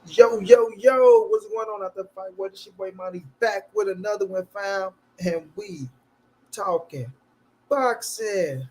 Yo, yo, yo, what's going on out the fight? What is your boy Monty back with another one found? And we talking boxing.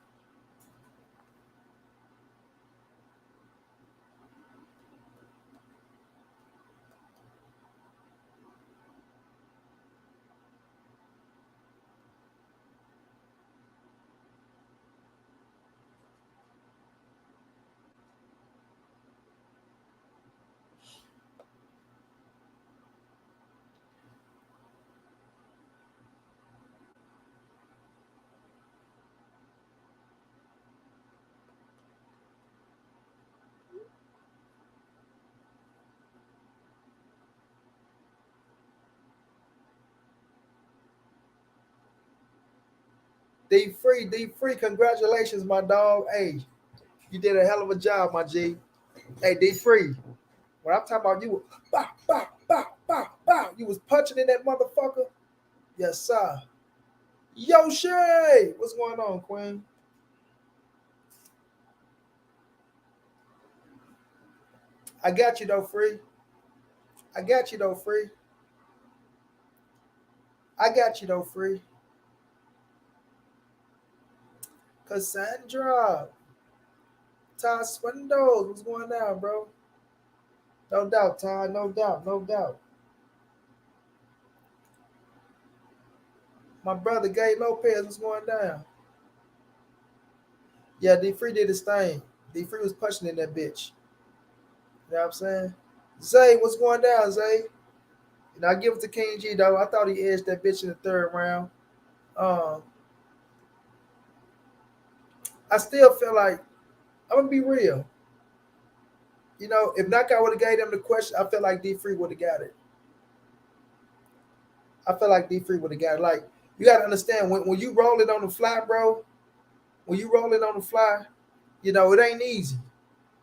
D free, congratulations, my dog. Hey, you did a hell of a job, my G. Hey, D free. When I'm talking about you, bow, bow, bow, bow, bow. You was punching in that motherfucker. Yes, sir. Yo, Shay, what's going on, Queen? I got you though, free. I got you though, free. I got you though, free. Cassandra, Todd Swindows, what's going on, bro? No doubt, Todd. No doubt. No doubt. My brother Gay Lopez, what's going down? Yeah, D Free did his thing. D Free was punching in that bitch. You know what I'm saying? Zay, what's going down, Zay? And I give it to King G though. I thought he edged that bitch in the third round. Um, I still feel like I'm gonna be real. You know, if Knockout would have gave them the question, I feel like D Free would have got it. I feel like D Free would have got it. Like you gotta understand when you roll it on the fly, bro. When you roll it on the fly, you know it ain't easy.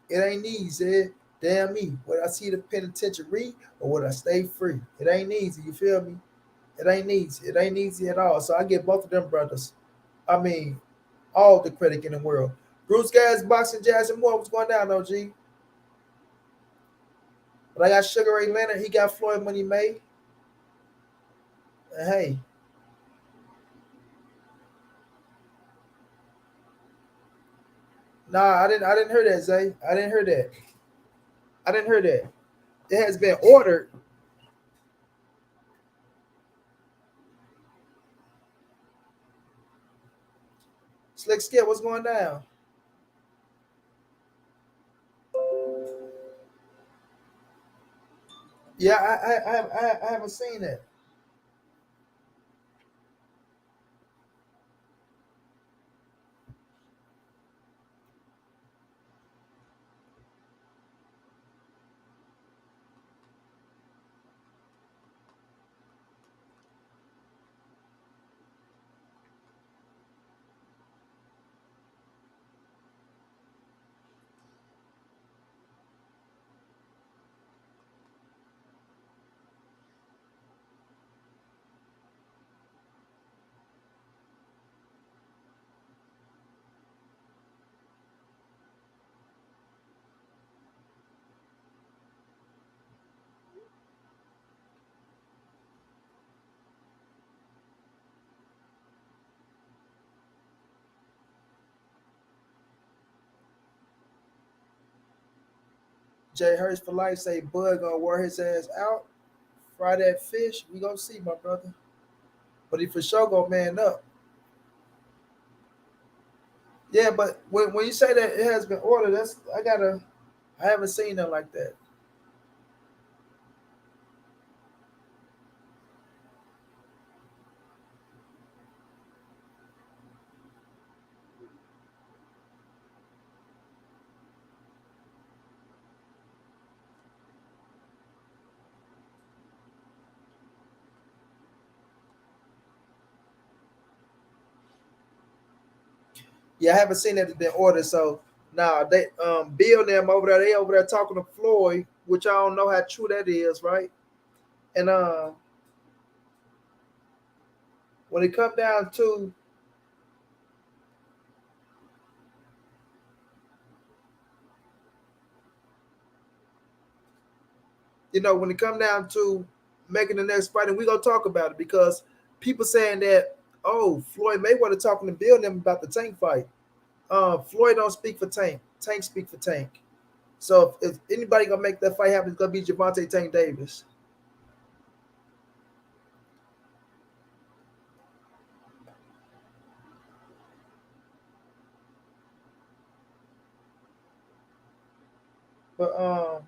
It ain't easy. Damn me. Would I see the penitentiary or would I stay free? It ain't easy. You feel me? It ain't easy. It ain't easy at all. So I give both of them brothers, I mean, all the credit in the world. Bruce Gas, Boxing, Jazz, and more. What's going down, OG? But I got Sugar Ray Leonard. He got Floyd Money May. And hey, nah, I didn't hear that, Zay. I didn't hear that. I didn't hear that. It has been ordered. Slick Skip, what's going down? Yeah, I haven't seen that. Jay Hurst for life say Bud gonna wear his ass out. Fry that fish. We gonna see, my brother. But he for sure gonna man up. Yeah, but when you say that it has been ordered, that's I haven't seen nothing like that. Yeah, I haven't seen that it's been ordered. So now they Bill and them over there, they over there talking to Floyd, which I don't know how true that is, right? And when it come down to when it come down to making the next fight, and we gonna talk about it because people saying that, oh, Floyd Mayweather talking to Bill and them about the Tank fight. Floyd don't speak for Tank. Tank speak for Tank. So if anybody gonna make that fight happen, it's gonna be Gervonta Tank Davis. But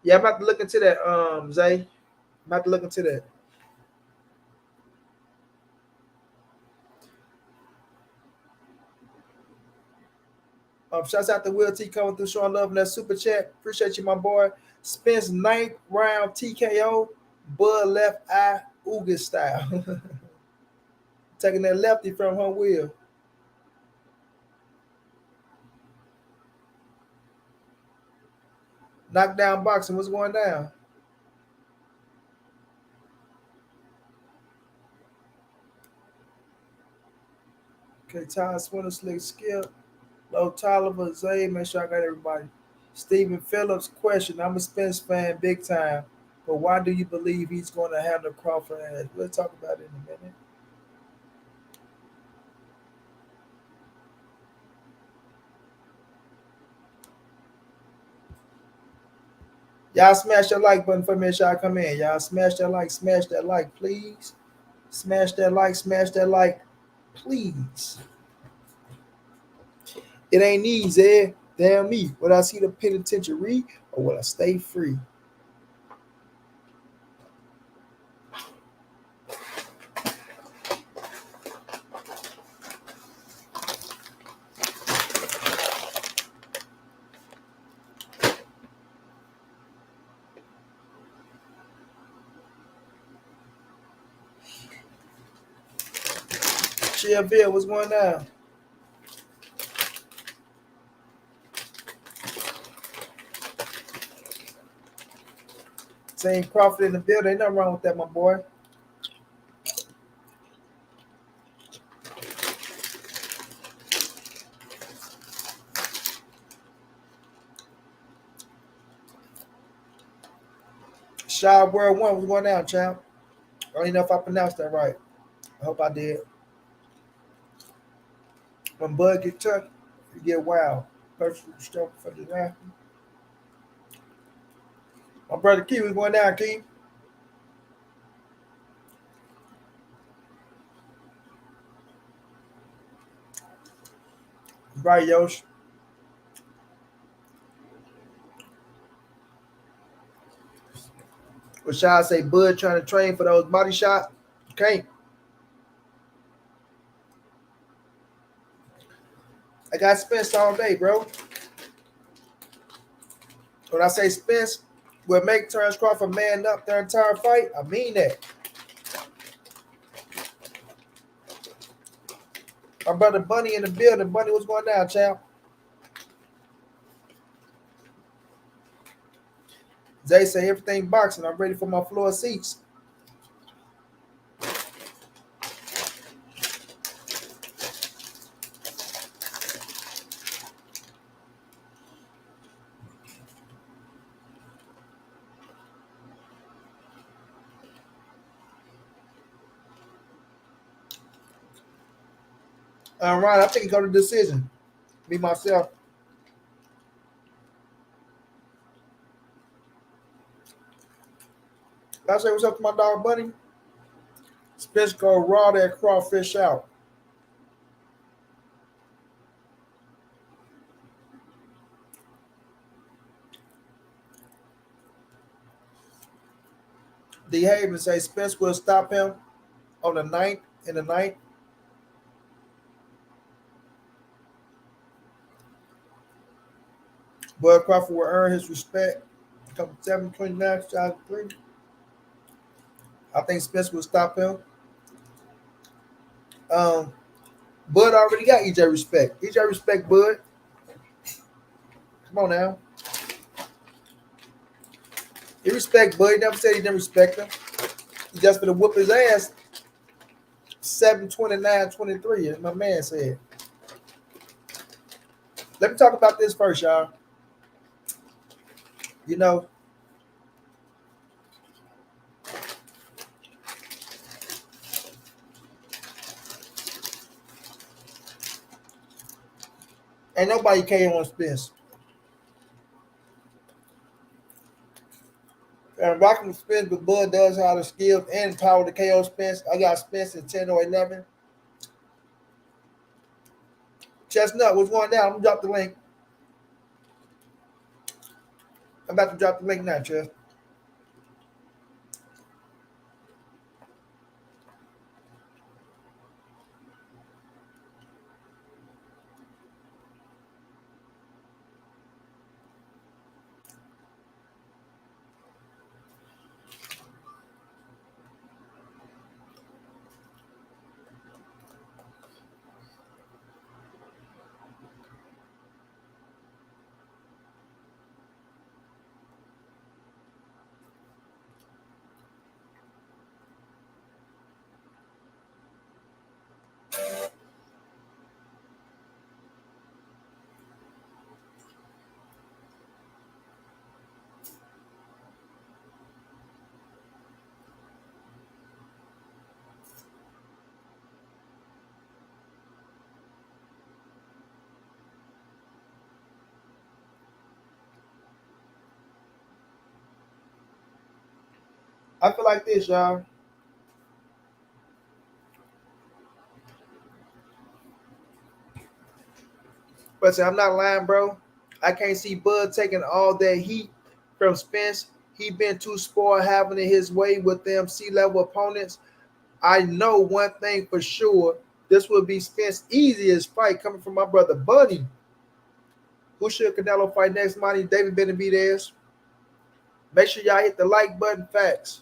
yeah, I'm about to look into that. Zay, I'm about to look into that. Shouts out to Will T coming through, showing love in that super chat. Appreciate you, my boy. Spence ninth round TKO, Bud left eye Uga style. Taking that lefty from her Will. Knockdown boxing. What's going down? Okay, Todd Swinner, Slick Skip, Low Tolliver, Zay. Make sure I got everybody. Stephen Phillips question. I'm a Spence fan, big time. But why do you believe he's going to handle Crawford? We'll talk about it in a minute. Y'all smash that like button for me as y'all come in. Y'all smash that like, please. Smash that like, please. It ain't easy. Damn me. Would I see the penitentiary or would I stay free? Chill Bill, what's going on? Same Crawford in the building. Ain't nothing wrong with that, my boy. Shaw World One, what's going on, champ? I don't even know if I pronounced that right. I hope I did. When Bud get tucked, you get wild. Personal stroke for the draft. My brother Key, what's going down, Key? Right, Yosh. What should I say? Bud trying to train for those body shots? You can't. I got Spence all day, bro. When I say Spence will make Terence Crawford man up their entire fight, I mean that. My brother Bunny in the building. Bunny, what's going down, champ? Zay say everything boxing. I'm ready for my floor seats. Ron, I think he go to decision. Me myself. I say what's up to my dog Bunny. Spence go raw that crawfish out. D. Haven say Spence will stop him on the ninth in the ninth. Bud Crawford will earn his respect. Come 729, 2003. I think Spence will stop him. Um, Bud already got EJ respect. EJ respect Bud. Come on now. He respect Bud. He never said he didn't respect him. He just for to whoop his ass 7-29-23, as my man said. Let me talk about this first, y'all. You know, ain't nobody KO on Spence. And rocking the Spence, but Bud does have the skills and power to KO Spence. I got Spence in 10 or 11. Chestnut, what's going down? I'm going to drop the link. I'm about to drop the link now, Chess. I feel like this, y'all. But I'm not lying, bro. I can't see Bud taking all that heat from Spence. He been too spoiled having it his way with them C-level opponents. I know one thing for sure. This will be Spence's easiest fight coming from my brother Buddy. Who should Canelo fight next, Monty? David Benavidez. Make sure y'all hit the like button. Facts.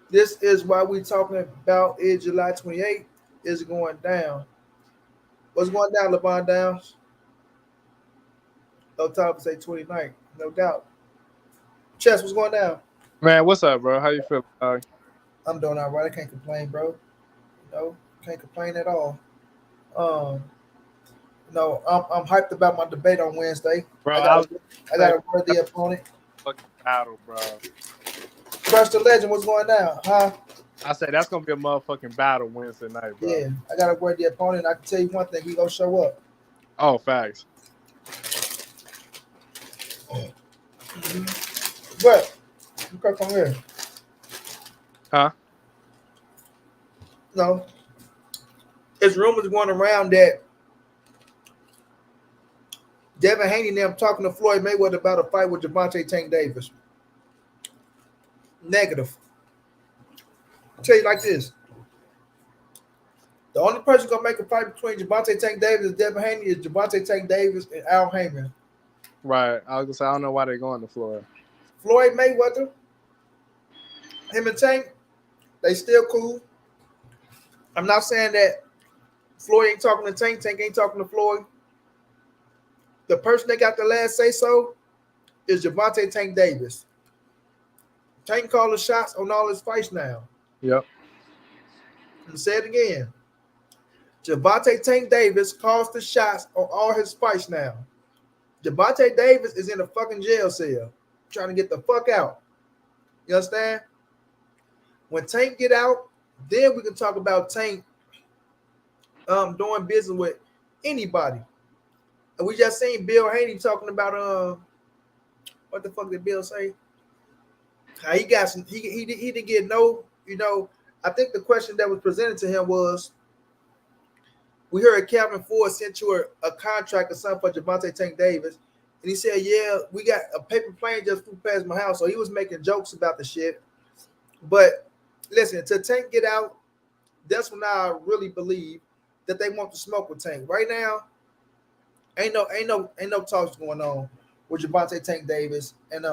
This is why we talking about it. July 28th is going down. What's going down, LeBron Downs? No time to say 29th, no doubt. Chess, what's going down? Man, what's up, bro? How you feel? I'm doing all right. I can't complain, bro. No, can't complain at all. No, I'm hyped about my debate on Wednesday. Bro, I got a worthy opponent. Fucking battle, bro. Crush the Legend, what's going down? Huh? I said that's gonna be a motherfucking battle Wednesday night, bro. Yeah, I got a worthy opponent. I can tell you one thing, he gonna show up. Oh, facts. But you come from here. Huh? No. There's rumors going around that Devin Haney and them talking to Floyd Mayweather about a fight with Gervonta Tank Davis. Negative. I'll tell you like this. The only person gonna make a fight between Gervonta Tank Davis and Devin Haney is Gervonta Tank Davis and Al Heyman. Right. I was gonna say I don't know why they're going to Florida. Floyd Mayweather, him and Tank, they still cool. I'm not saying that Floyd ain't talking to Tank, Tank ain't talking to Floyd. The person that got the last say so is Gervonta Tank Davis. Tank calling shots on all his fights now. Yep. I'm gonna say it again. Gervonta Tank Davis calls the shots on all his fights now. Gervonta Davis is in a fucking jail cell trying to get the fuck out. You understand? When Tank get out, then we can talk about Tank doing business with anybody. And we just seen Bill Haney talking about what the fuck did Bill say? How he got some he didn't get no, I think the question that was presented to him was, we heard Calvin Ford sent you a contract or something for Gervonta Tank Davis. And he said, yeah, we got a paper plane just flew past my house. So he was making jokes about the shit. But listen, to Tank get out, that's when I really believe that they want to smoke with Tank. Right now, ain't no talks going on with Gervonta Tank Davis and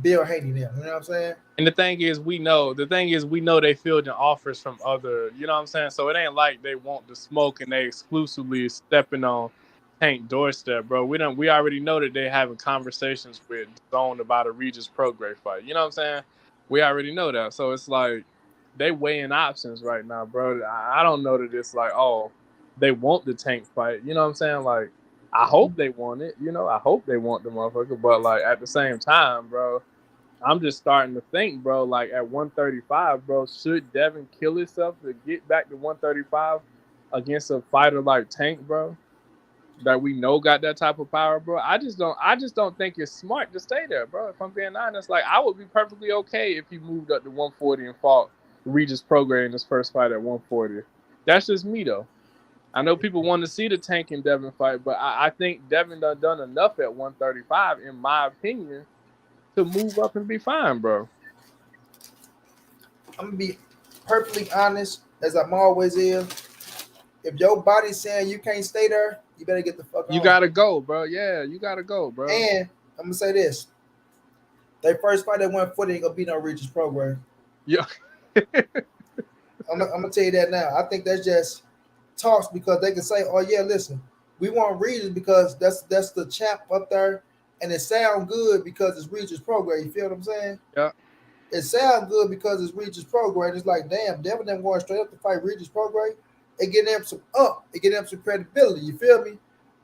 Bill Haney now. You know what I'm saying? And the thing is, we know they fielding offers from other, you know what I'm saying? So it ain't like they want the smoke and they exclusively stepping on Tank doorstep, bro. We already know that they having conversations with Zone about a Regis Prograde fight. You know what I'm saying? We already know that. So it's like they weighing options right now, bro. I don't know that it's like, oh, they want the Tank fight. You know what I'm saying? Like, I hope they want it. You know, I hope they want the motherfucker. But like at the same time, bro, I'm just starting to think, bro, like at 135, bro, should Devin kill himself to get back to 135 against a fighter like Tank, bro? That we know got that type of power, bro. I just don't think it's smart to stay there, bro. If I'm being honest, like I would be perfectly okay if he moved up to 140 and fought Regis Prograde in his first fight at 140. That's just me though. I know people want to see the Tank and Devin fight, but I think Devin done enough at 135, in my opinion, to move up and be fine, bro. I'm gonna be perfectly honest, as I'm always is. If your body's saying you can't stay there, you better get the fuck You on. gotta go, bro. Yeah, you gotta go, bro. And I'm gonna say this: they first fight at 140 ain't gonna be no Regis program. Yeah. I'm gonna tell you that now. I think that's just talks because they can say, "Oh yeah, listen, we want Regis because that's the champ up there, and it sound good because it's Regis program." You feel what I'm saying? Yeah. It sounds good because it's Regis program. It's like, damn, Devin them going straight up to fight Regis program. It get them some up. It get them some credibility. You feel me?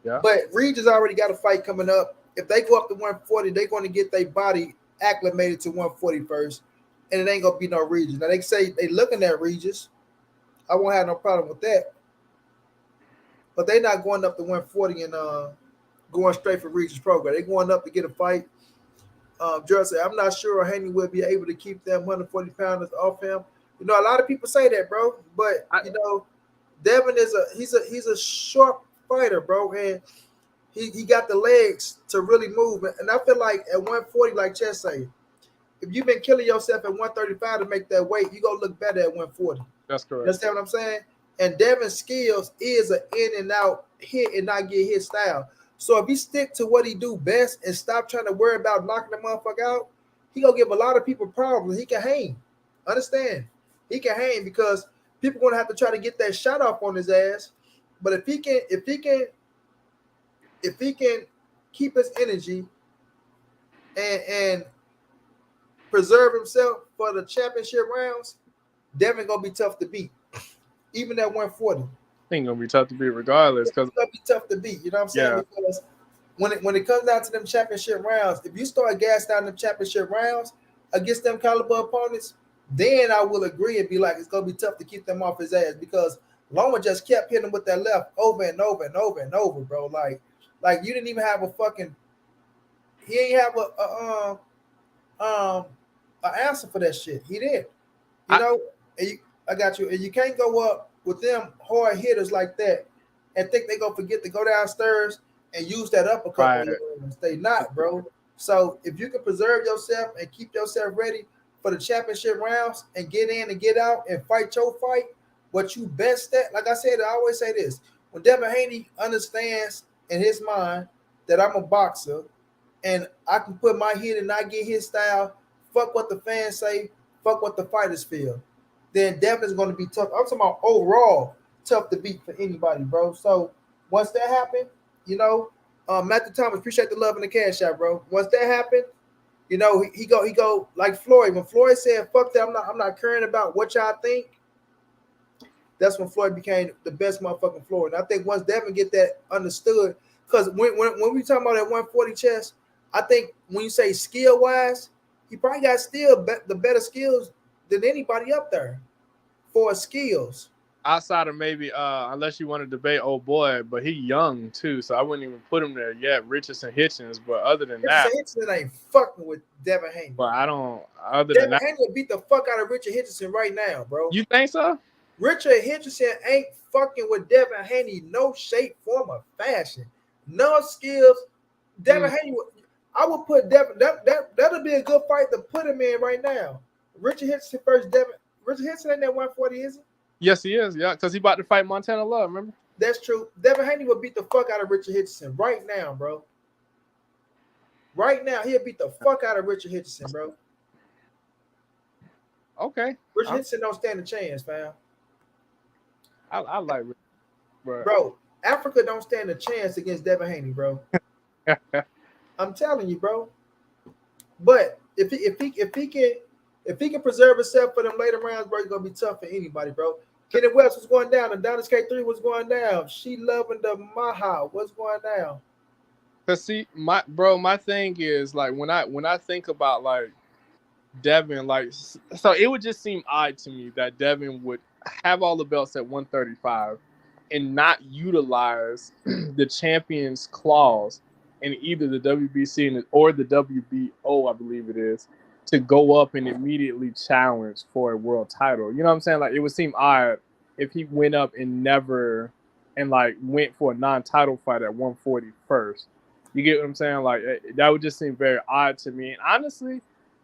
Yeah. But Regis already got a fight coming up. If they go up to 140, they're going to get their body acclimated to 140 first, and it ain't going to be no Regis. Now, they say they looking at Regis. I won't have no problem with that. But they not going up to 140 and going straight for Regis program. They going up to get a fight. Gerald said, I'm not sure Haney will be able to keep them 140 pounders off him. You know, a lot of people say that, bro. But you know, Devin is he's a sharp fighter, bro, and he got the legs to really move. And I feel like at 140, like Chess say, if you've been killing yourself at 135 to make that weight, you gonna look better at 140. That's correct. You understand what I'm saying? And Devin's skills is an in and out hit and not get hit style. So if he stick to what he do best and stop trying to worry about knocking the motherfucker out, he gonna give a lot of people problems. He can hang. Understand? He can hang because people gonna have to try to get that shot off on his ass. But if he can keep his energy and preserve himself for the championship rounds, Devin gonna be tough to beat. Even at 140. Think gonna be tough to beat regardless, because it's gonna be tough to beat. You know what I'm saying? Yeah. Because when it comes down to them championship rounds, if you start gas down them championship rounds against them caliber opponents, then I will agree and be like, it's gonna be tough to keep them off his ass because Loma just kept hitting him with that left over and over and over and over, bro. Like you didn't even have a fucking. He ain't have an answer for that shit. He did. You know, I got you. And you can't go up with them hard hitters like that and think they gonna forget to go downstairs and use that uppercut. Right. They not, bro. So if you can preserve yourself and keep yourself ready for the championship rounds and get in and get out and fight your fight, what you best at, like I said, I always say this: when Devin Haney understands in his mind that I'm a boxer and I can put my hit and not get his style, fuck what the fans say, fuck what the fighters feel, then Devin is going to be tough. I'm talking about overall tough to beat for anybody, bro. So once that happened, you know, Matthew Thomas, appreciate the love and the cash out, bro. Once that happened, you know, he go like Floyd. When Floyd said, "Fuck that, I'm not caring about what y'all think," that's when Floyd became the best motherfucking Floyd. And I think once Devin get that understood, because when we talking about that 140 chest, I think when you say skill wise, he probably got still the better skills than anybody up there for skills. Outside of maybe, unless you want to debate old boy, but he young too, so I wouldn't even put him there yet. Richardson Hitchens, but other than that, Hitchens ain't fucking with Devin Haney. But I don't. Other Devin than that, Haney would beat the fuck out of Richard Hitchison right now, bro. You think so? Richard Hitchison ain't fucking with Devin Haney, no shape, form, or fashion. No skills. Devin Haney, I would put Devin. That'll be a good fight to put him in right now. Richard Hitchison versus Devin. Richard Hitchison ain't that 140, is it? Yes, he is. Yeah, because he about to fight Montana Love. Remember? That's true. Devin Haney would beat the fuck out of Richard Hitchison right now, bro. Right now, he'll beat the fuck out of Richard Hitchison, bro. Okay. Richard Hitchison don't stand a chance, fam. I like Richard, bro. Africa don't stand a chance against Devin Haney, bro. I'm telling you, bro. But if he can preserve himself for them later rounds, bro, it's gonna be tough for anybody, bro. Kenneth West was going down, and Adonis K3 was going down. She loving the Maha. What's going down? Cause see, my thing is like when I think about like Devin, like so it would just seem odd to me that Devin would have all the belts at 135 and not utilize the champions clause in either the WBC or the WBO, I believe it is, to go up and immediately challenge for a world title. You know what I'm saying? Like it would seem odd if he went up and never and like went for a non-title fight at 140 first. You get what I'm saying? Like that would just seem very odd to me. And honestly,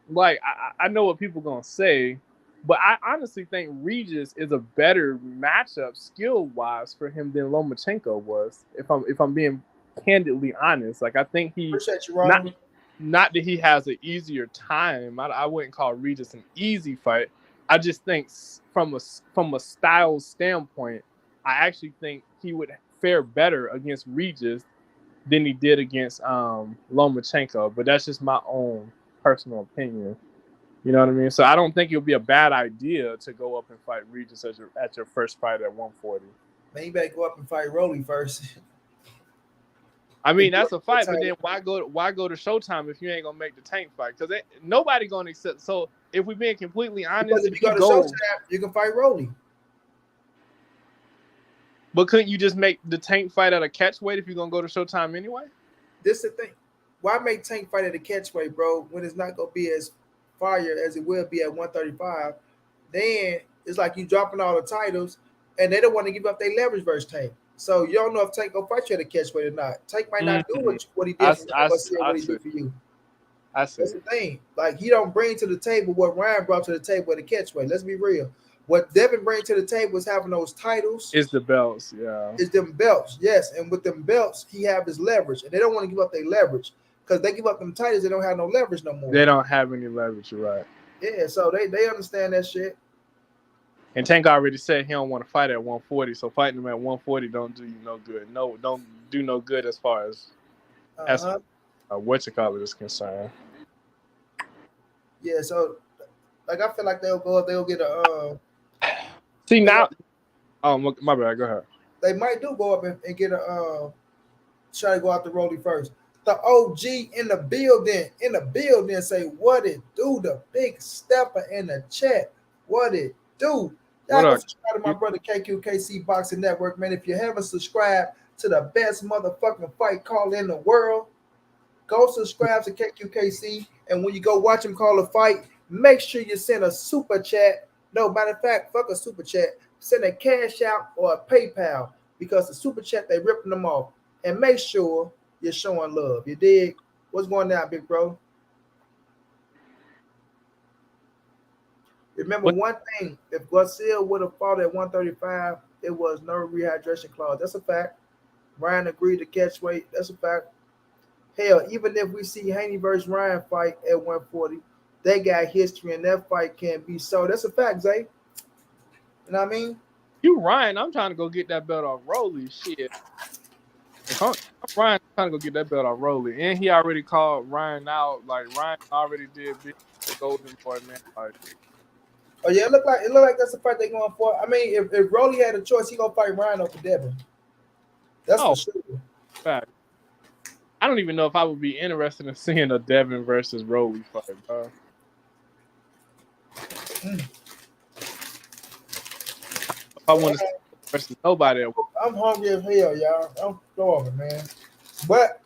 like I know what people gonna say, but I honestly think Regis is a better matchup skill wise for him than Lomachenko was. If I'm being candidly honest, like I think he Appreciate you, Ronnie. not that he has an easier time. I wouldn't call Regis an easy fight. I just think from a style standpoint, I actually think he would fare better against Regis than he did against Lomachenko. But that's just my own personal opinion. You know what I mean? So I don't think it would be a bad idea to go up and fight Regis at your first fight at 140. Man, you better go up and fight Rolly first. I mean, that's a fight, but then why go to Showtime if you ain't gonna make the Tank fight? Because nobody gonna accept. So if we're being completely honest, because if you go to Showtime, you can fight Rolly. But couldn't you just make the Tank fight at a catch weight if you're gonna go to Showtime anyway? This is the thing. Why make Tank fight at a catch weight, bro, when it's not gonna be as fire as it will be at 135? Then it's like you dropping all the titles, and they don't want to give up their leverage versus Tank. So you don't know if Tank gonna fight you at a catch weight or not. Tank might not do what he did for you, what he did for you. I see. That's the thing. Like he don't bring to the table what Ryan brought to the table at the catch weight. Let's be real. What Devin bring to the table is having those titles. It's the belts, yeah. It's them belts, yes. And with them belts, he have his leverage, and they don't want to give up their leverage because they give up them titles, they don't have no leverage no more. They don't have any leverage, you're right. Yeah, so they understand that shit. And Tank already said he don't want to fight at 140, so fighting him at 140 don't do you no good. No, don't do no good as far as what you call it is concerned. Yeah, so like I feel like they'll get a. See now, oh my bad. Go ahead. They might do go up and get a try to go out the Rolly first. The OG in the building say what it do. The big stepper in the chat, what it do. Y'all go subscribe to my brother KQKC Boxing Network, man. If you haven't subscribed to the best motherfucking fight call in the world, go subscribe to KQKC. And when you go watch him call a fight, make sure you send a super chat. No, matter of fact, fuck a super chat. Send a cash out or a PayPal because the super chat, they ripping them off. And make sure you're showing love. You dig? What's going down, big bro? Remember one thing, if Garcia would have fought at 135, it was no rehydration clause. That's a fact. Ryan agreed to catch weight. That's a fact. Hell, even if we see Haney versus Ryan fight at 140, they got history and that fight can be sold. That's a fact, Zay. You know what I mean? You Ryan, I'm trying to go get that belt off Rolly. Shit. I'm Ryan trying to go get that belt off Rolly. And he already called Ryan out. Like Ryan already did big golden boy, man. Like, oh yeah, it look like that's the fight they're going for. I mean, if Rolly had a choice, he gonna fight Ryan over Devin. That's for sure. Fact. I don't even know if I would be interested in seeing a Devin versus Rolly fight, bro. If I want to see versus nobody. I'm hungry as hell, y'all. I'm starving, man. But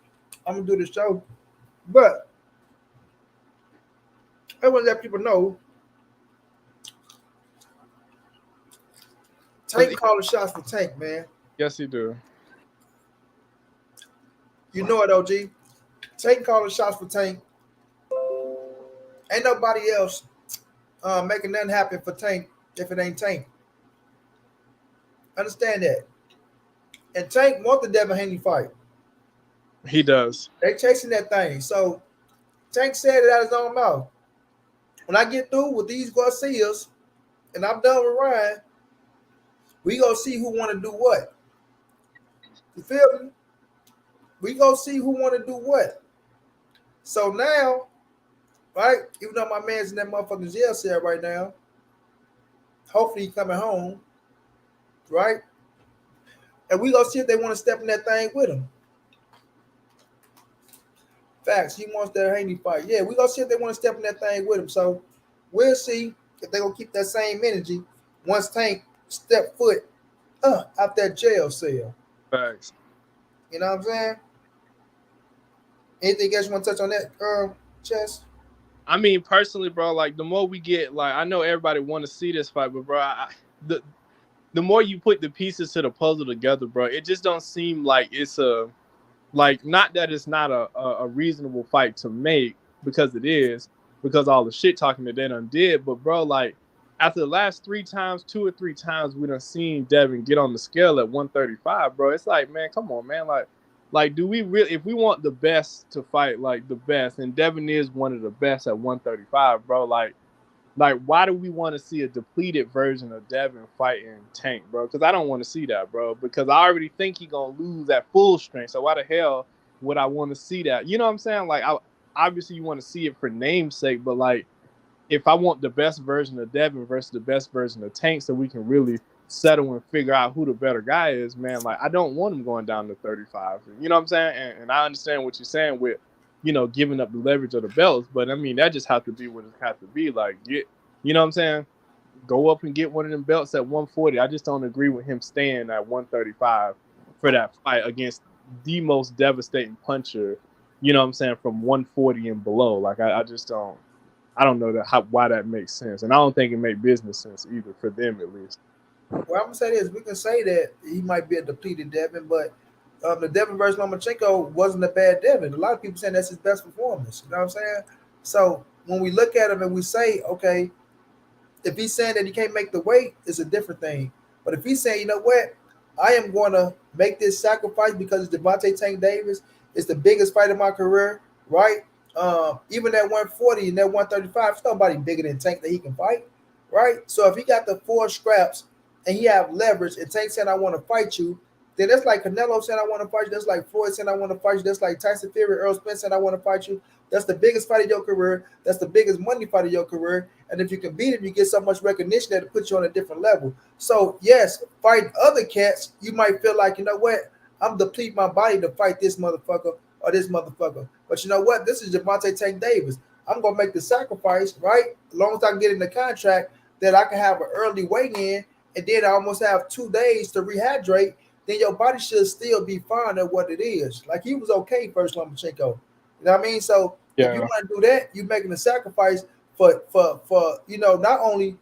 I'm gonna do the show. But I want to let people know Tank calling shots for Tank, man. Yes, he do. You know it, OG. Tank calling shots for Tank. Ain't nobody else making nothing happen for Tank if it ain't Tank. Understand that. And Tank want the Devin Haney fight. He does. They chasing that thing. So Tank said it out of his own mouth. When I get through with these Garcias and I'm done with Ryan, we gonna see who want to do what. You feel me? We go see who want to do what. So now, right? Even though my man's in that motherfucking jail cell right now, hopefully he coming home, right? And we go see if they want to step in that thing with him. Facts. He wants that Haney fight. Yeah, we gonna see if they want to step in that thing with him. So we'll see if they gonna keep that same energy once Tank step foot out that jail cell. Facts. You know what I'm saying? Anything else you want to touch on that, Chess? I mean, personally, bro, like the more we get, like I know everybody want to see this fight, but bro, the the more you put the pieces to the puzzle together, bro, it just don't seem like it's a like not that it's not a reasonable fight to make because it is because all the shit talking that they done did, but bro, like after the last three times, two or three times we done seen Devin get on the scale at 135, bro. It's like, man, come on, man, like, do we really? If we want the best to fight, like the best, and Devin is one of the best at 135, bro. Like, why do we want to see a depleted version of Devin fighting Tank, bro? Because I don't want to see that, bro. Because I already think he gonna lose at full strength. So why the hell would I want to see that? You know what I'm saying? Like, obviously you want to see it for namesake, but like, if I want the best version of Devin versus the best version of Tank, so we can really settle and figure out who the better guy is, man. Like, I don't want him going down to 35. You know what I'm saying? And I understand what you're saying with, giving up the leverage of the belts, but I mean that just has to be what it has to be. Like, you know what I'm saying? Go up and get one of them belts at 140. I just don't agree with him staying at 135 for that fight against the most devastating puncher. You know what I'm saying, from 140 and below. Like, I just don't. I don't know why that makes sense, and I don't think it makes business sense either for them at least. Well, I'm gonna say this: we can say that he might be a depleted Devin, but the Devin versus Lomachenko wasn't a bad Devin. A lot of people saying that's his best performance. You know what I'm saying? So when we look at him and we say, okay, if he's saying that he can't make the weight, it's a different thing. But if he's saying, you know what, I am going to make this sacrifice because it's Devontae Tank Davis. It's the biggest fight of my career, right? Even at 140 and that 135, there's nobody bigger than Tank that he can fight, right? So if he got the four scraps and he have leverage and Tank saying, I want to fight you, then that's like Canelo saying, I want to fight you. That's like Floyd saying, I want to fight you. That's like Tyson Fury, Errol Spence saying, I want to fight you. That's the biggest fight of your career. That's the biggest money fight of your career. And if you can beat him, you get so much recognition that it puts you on a different level. So, yes, fighting other cats, you might feel like, you know what? I'm depleting my body to fight this motherfucker or this motherfucker. But you know what? This is Devontae Tank Davis. I'm going to make the sacrifice, right? As long as I can get in the contract that I can have an early weigh-in and then I almost have 2 days to rehydrate, then your body should still be fine at what it is. Like, he was okay first, Lomachenko. You know what I mean? So if you Yeah, want to do that, you're making a sacrifice for not only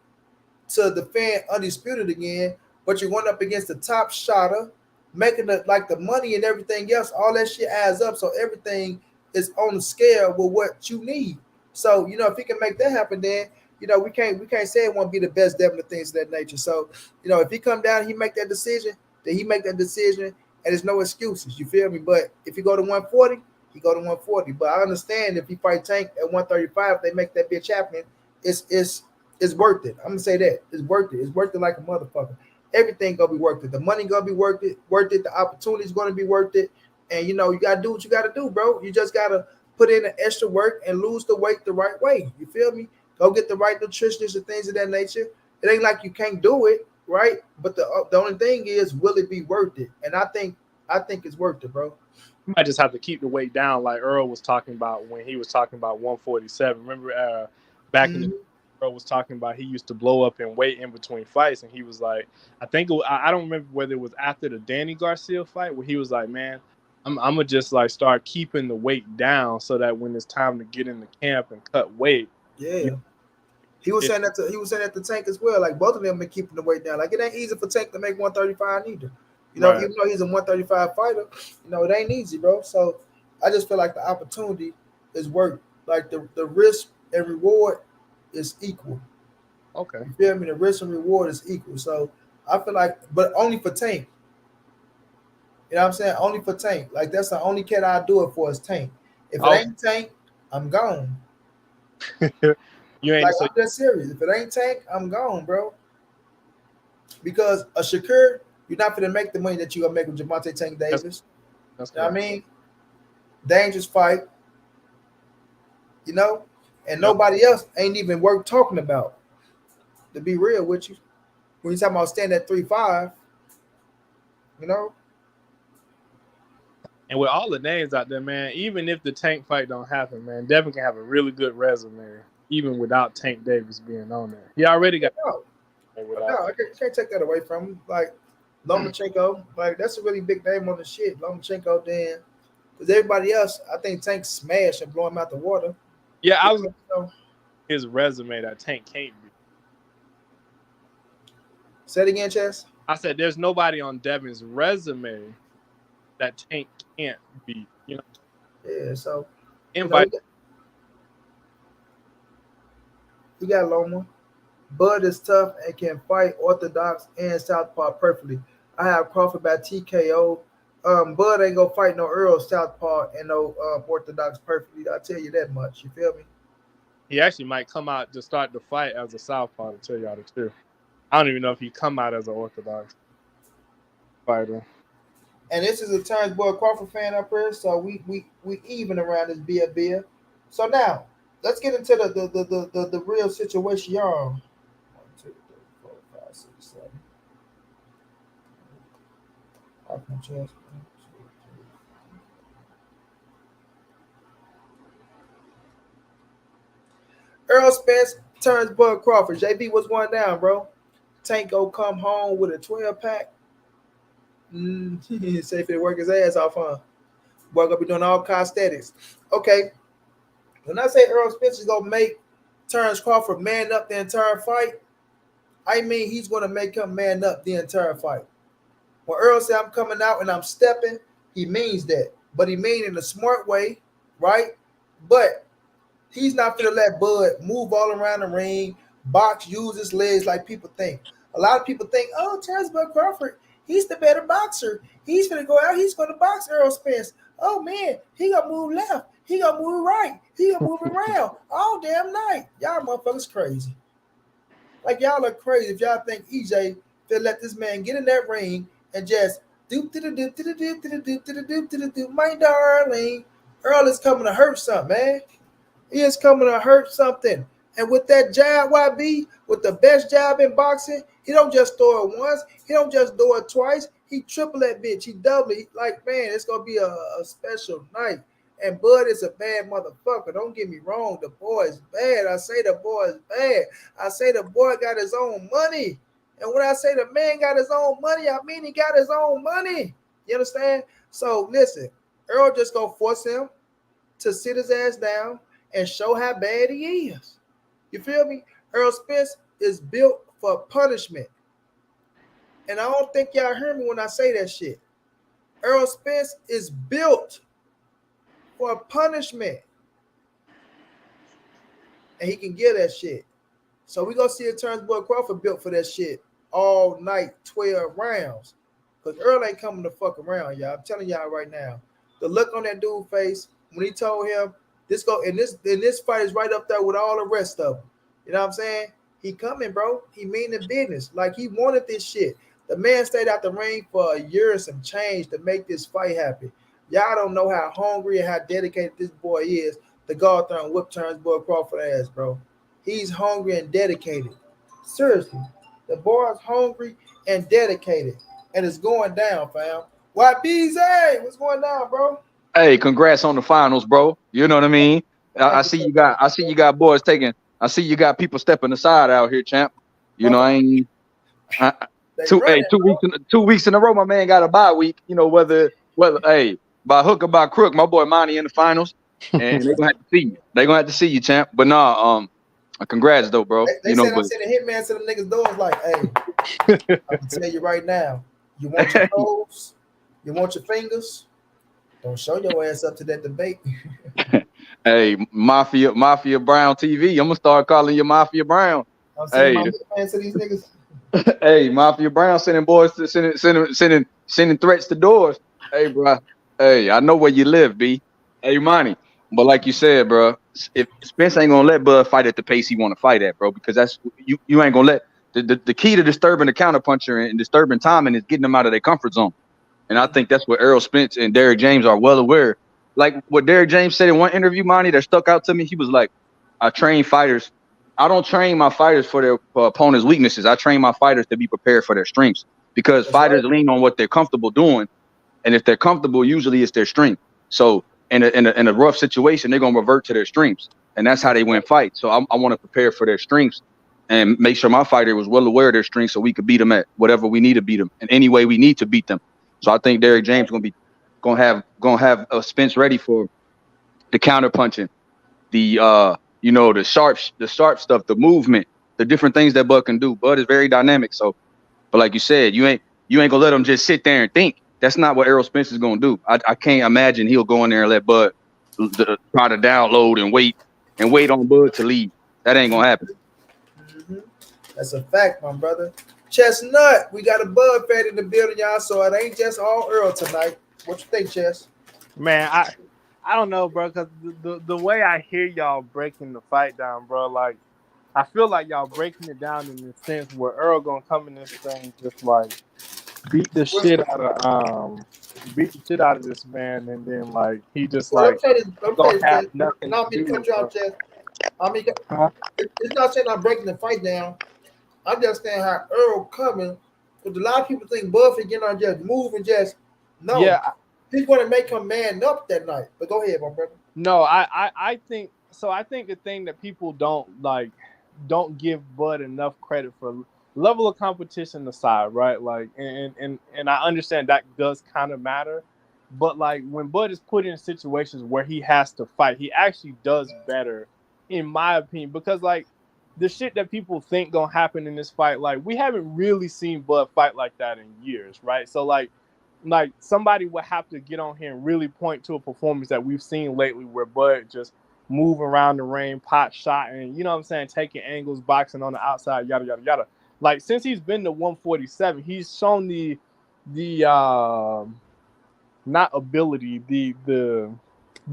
to defend undisputed again, but you're going up against the top shotter, making it like the money and everything else. All that shit adds up, so everything is on the scale with what you need. So if he can make that happen, then we can't say it won't be the best Devin of things of that nature. So if he come down, and he make that decision, then he make that decision, and there's no excuses. You feel me? But if he go to 140, he go to 140. But I understand if he fight Tank at 135, they make that bitch happen. It's worth it. I'm gonna say that it's worth it. It's worth it like a motherfucker. Everything gonna be worth it. The money gonna be worth it. Worth it. The opportunity's gonna be worth it. And you gotta do what you gotta do, bro. You just gotta put in the extra work and lose the weight the right way. You feel me? Go get the right nutritionist and things of that nature. It ain't like you can't do it, right? But the only thing is, will it be worth it? And I think it's worth it, bro. you might just have to keep the weight down, like Earl was talking about when he was talking about 147. Remember, back in the Mm-hmm. Earl was talking about he used to blow up in weight in between fights, and he was like, I think I don't remember whether it was after the Danny Garcia fight where he was like, man, I'm gonna just like start keeping the weight down so that when it's time to get in the camp and cut weight, you Yeah. He was saying that to Tank as well. Like both of them been keeping the weight down. Like it ain't easy for Tank to make 135 either. right. Even though he's a 135 fighter, it ain't easy, bro. So I just feel like the opportunity is worth like the risk and reward is equal. Okay. You feel me? The risk and reward is equal. So I feel like, but only for Tank. You know what I'm saying? Only for Tank. Like that's the only cat I do it for is Tank. If it Okay. ain't Tank, I'm gone. You Like ain't so I'm just serious. If it ain't Tank, I'm gone, bro. Because a Shakur, You're not going to make the money that you're going to make with Javante Tank That's Davis. that's You know what I correct. mean? Dangerous fight, you know? And Yep. nobody else ain't even worth talking about, to be real with you. When you're talking about standing at 3-5, you know? And with all the names out there, man, even if the Tank fight don't happen, man, Devin can have a really good resume, even without Tank Davis being on there. He already got No, without. no, I can't take that away from him. Like, Lomachenko, like, that's a really big name on the shit. Lomachenko, then. Because everybody else, I think Tank smash and blow him out the water. Yeah, I You was know? his resume that Tank can't be. Say it again, Chess. I said there's nobody on Devin's resume that Tank can't beat. You know, Yeah, so, invite. he got Loma. Bud is tough and can fight orthodox and southpaw perfectly. I have Crawford by TKO. Bud ain't gonna fight no Errol southpaw and no orthodox perfectly. I tell you that much. You feel me? He actually might come out to start the fight as a southpaw. To tell y'all the truth, I don't even know if he come out as an orthodox fighter. And this is a Terence Boy Crawford fan up here, so we even around this beer. So now let's get into the real situation, y'all. 1, 2, 3, 4, 5, 6, 7. Errol Spence turns Bud Crawford. JB, what's going down, bro? Tank go come home with a 12-pack. Safe to work his ass off, huh? Boy gonna be doing all prosthetics. Okay. When I say Errol Spence is gonna make Terence Crawford man up the entire fight, I mean he's gonna make him man up the entire fight. When Errol said I'm coming out and I'm stepping, he means that. But he mean in a smart way, right? But he's not gonna let Bud move all around the ring, box, use his legs like people think. A lot of people think, oh, Terence Bud Crawford, he's the better boxer. He's gonna go out, he's gonna box Errol Spence. Oh man, he gonna move left, he gonna move right, he gonna move around all damn night. Y'all motherfuckers crazy. Like y'all are crazy if y'all think EJ will let this man get in that ring and just doop doop doop doop doop doop doop doop doop doop. My darling, Earl is coming to hurt something, man. He is coming to hurt something. And with that jab, YB, with the best jab in boxing, he don't just throw it once. He don't just throw it twice. He triple that bitch. He double it. Like, man, it's going to be a special night. And Bud is a bad motherfucker. Don't get me wrong. The boy is bad. I say the boy is bad. I say the boy got his own money. And when I say the man got his own money, I mean he got his own money. You understand? So, listen, Earl just going to force him to sit his ass down and show how bad he is. You feel me? Errol Spence is built for punishment. And I don't think y'all hear me when I say that shit. Errol Spence is built for punishment. And he can give that shit. So we're going to see a Terence Boy Crawford built for that shit all night, 12 rounds. Because Earl ain't coming to fuck around, y'all. I'm telling y'all right now. The look on that dude's face when he told him, this fight is right up there with all the rest of them. You know what I'm saying? He coming, bro. He mean the business. Like he wanted this shit. The man stayed out the ring for a year and some change to make this fight happen. Y'all don't know how hungry and how dedicated this boy is to go out there and whip Terence Boy Crawford ass, bro. He's hungry and dedicated. Seriously. The boy's hungry and dedicated. And it's going down, fam. YBZ, what's going down, bro? Hey, congrats on the finals, bro. You know what I mean? I see you got boys taking. I see you got people stepping aside out here, champ. You know, Running, 2 weeks in a row, my man got a bye week. You know, whether hey, by hook or by crook, my boy Monty in the finals, and they're gonna have to see you. They're gonna have to see you, champ. But nah, congrats though, bro. They said I said a hitman to the niggas doors like, hey, I'm gonna tell you right now, you want your toes, you want your fingers. Don't show your ass up to that debate. Hey, Mafia Brown TV. I'm gonna start calling you Mafia Brown. I'm sending my hitman to these niggas. Hey, Mafia Brown sending boys to sending threats to doors. Hey, bro. Hey, I know where you live, B. Hey, Monty. But like you said, bro, if Spence ain't gonna let Bud fight at the pace he want to fight at, bro, because that's you ain't gonna let The key to disturbing the counterpuncher and disturbing timing is getting them out of their comfort zone. And I think that's what Errol Spence and Derrick James are well aware. Like what Derrick James said in one interview, Monty, that stuck out to me. He was like, I train fighters. I don't train my fighters for their opponent's weaknesses. I train my fighters to be prepared for their strengths, because fighters lean on what they're comfortable doing. And if they're comfortable, usually it's their strength. So in a rough situation, they're going to revert to their strengths. And that's how they win fights. So I want to prepare for their strengths and make sure my fighter was well aware of their strengths so we could beat them at whatever we need to beat them in any way we need to beat them. So I think Derrick James gonna have a Spence ready for the counter punching, the the sharp stuff, the movement, the different things that Bud can do. Bud is very dynamic. So, but like you said, you ain't gonna let him just sit there and think. That's not what Errol Spence is gonna do. I can't imagine he'll go in there and let Bud try to download and wait on Bud to lead. That ain't gonna happen. Mm-hmm. That's a fact, my brother. Chestnut, we got a Bud fan in the building, y'all. So it ain't just all Earl tonight. What you think, Chess? Man, I don't know, bro, because the way I hear y'all breaking the fight down, bro, like I feel like y'all breaking it down in the sense where Earl gonna come in this thing just like beat the shit out of this man, and then like he just well, like I'm gonna have Chess. nothing Not to me to do. cut you off, Chess. I mean, it's not saying I'm breaking the fight down. I'm just saying how Earl coming. Because a lot of people think Buffy get on just move and just no. Yeah, he's going to make him man up that night. But go ahead, my brother. no, I think so. I think the thing that people don't give Bud enough credit for, level of competition aside, right? Like, and I understand that does kind of matter, but like when Bud is put in situations where he has to fight, he actually does better, in my opinion, because like the shit that people think gonna happen in this fight, like we haven't really seen Bud fight like that in years, right? So like somebody would have to get on here and really point to a performance that we've seen lately where Bud just move around the ring, pot shot, and you know what I'm saying, taking angles, boxing on the outside, yada yada yada. Like since he's been to 147, he's shown the not ability, the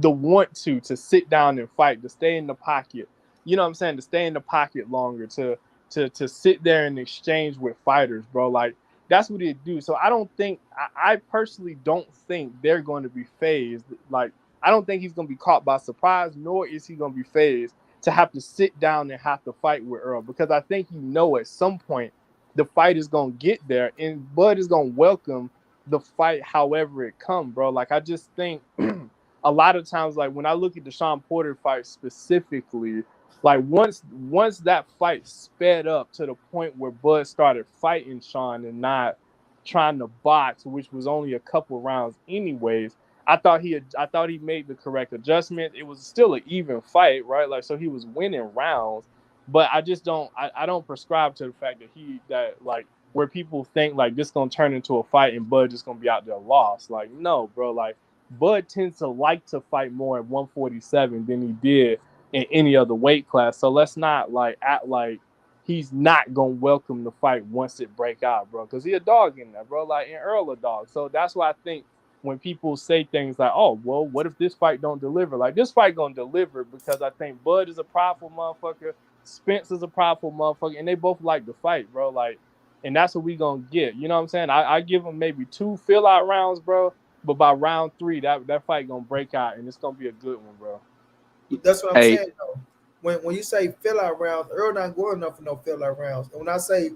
want to sit down and fight, to stay in the pocket. You know what I'm saying? To stay in the pocket longer, to sit there and exchange with fighters, bro. Like that's what he'd do. So I don't think I personally don't think they're going to be phased. Like I don't think he's going to be caught by surprise, nor is he going to be phased to have to sit down and have to fight with Earl, because I think at some point the fight is going to get there and Bud is going to welcome the fight however it come, bro. Like I just think a lot of times, like when I look at the Sean Porter fight specifically, like once that fight sped up to the point where Bud started fighting Sean and not trying to box, which was only a couple rounds anyways, I thought he made the correct adjustment. It was still an even fight, right? Like so he was winning rounds, but I just don't prescribe to the fact that like where people think like this gonna turn into a fight and Bud just gonna be out there lost. Like no, bro. Like Bud tends to like to fight more at 147 than he did in any other weight class. So let's not like act like he's not gonna welcome the fight once it break out, bro. Because he a dog in there, bro. Like and Earl a dog. So that's why I think when people say things like, "Oh, well, what if this fight don't deliver?" Like this fight gonna deliver because I think Bud is a powerful motherfucker, Spence is a powerful motherfucker, and they both like to fight, bro. Like, and that's what we gonna get. You know what I'm saying? I give them maybe 2 fill out rounds, bro. But by round 3, that fight gonna break out, and it's gonna be a good one, bro. That's what I'm saying, though. When you say fill out rounds, Earl not going enough for no fill out rounds. And when I say,